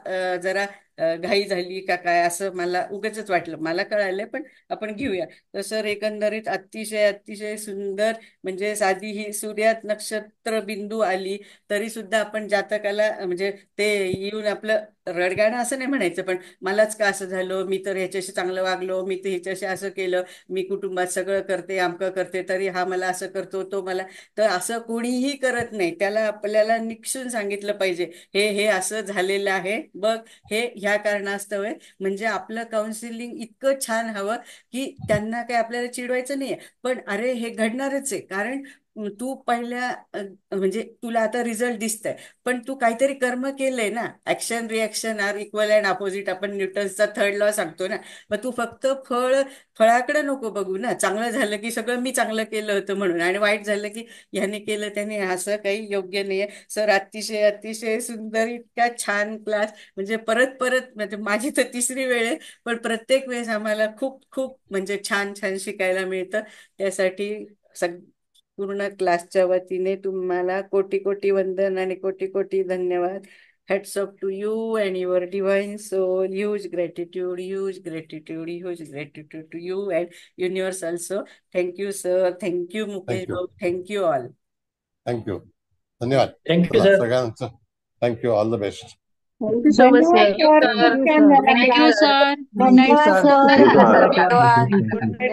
जरा घाई झाली का काय असं मला उगाचच वाटलं, मला कळालंय, पण आपण घेऊया. तर सर एकंदरीत अतिशय अतिशय सुंदर, म्हणजे साधी ही सूर्यात नक्षत्र बिंदू आली तरी सुद्धा आपण जातकाला म्हणजे ते येऊन आपलं रडगाणं असं नाही म्हणायचं, पण मलाच का असं झालं, मी तर ह्याच्याशी चांगलं वागलो, मी तर ह्याच्याशी असं केलं, मी कुटुंबात सगळं करते, अमकं करते, तरी हा मला असं करतो, तो मला. तर असं कोणीही करत नाही, त्याला आपल्याला निक्षून सांगितलं पाहिजे, हे असं झालेलं आहे बघ, हे ह्या कारणास्तव आहे. म्हणजे आपलं काउन्सिलिंग इतकं छान हवं की त्यांना काही आपल्याला चिडवायचं नाहीये, पण अरे हे घडणारच आहे, कारण तू पहिल्या म्हणजे तुला आता रिझल्ट दिसतंय, पण तू काहीतरी कर्म केलंय ना. Action reaction are equal and opposite, आपण न्यूटन्सचा 3rd लॉ सांगतो ना. मग तू फक्त फळाकडे नको बघू ना. चांगलं झालं की सगळं मी चांगलं केलं होतं म्हणून, आणि वाईट झालं की ह्याने केलं त्याने, असं काही योग्य नाहीये. सर अतिशय अतिशय सुंदर, इतका छान क्लास, म्हणजे परत परत, म्हणजे माझी तर 3री वेळ आहे, पण प्रत्येक वेळेस आम्हाला खूप खूप म्हणजे छान छान शिकायला मिळतं. त्यासाठी पूर्ण क्लासच्या वतीने तुम्हाला कोटी कोटी वंदन आणि कोटी कोटी धन्यवाद. Hats off to you and your divine soul. Huge gratitude, huge gratitude, huge gratitude to you and universe also. Thank you sir, thank you Mukesh भाऊ, थँक्यू ऑल. थँक्यू, धन्यवाद. थँक्यू चला सर. सगळ्यांचं thank you, all the best. Thank you so much sir. धन्यवाद sir. Thank you sir. धन्यवाद sir. धन्यवाद sir.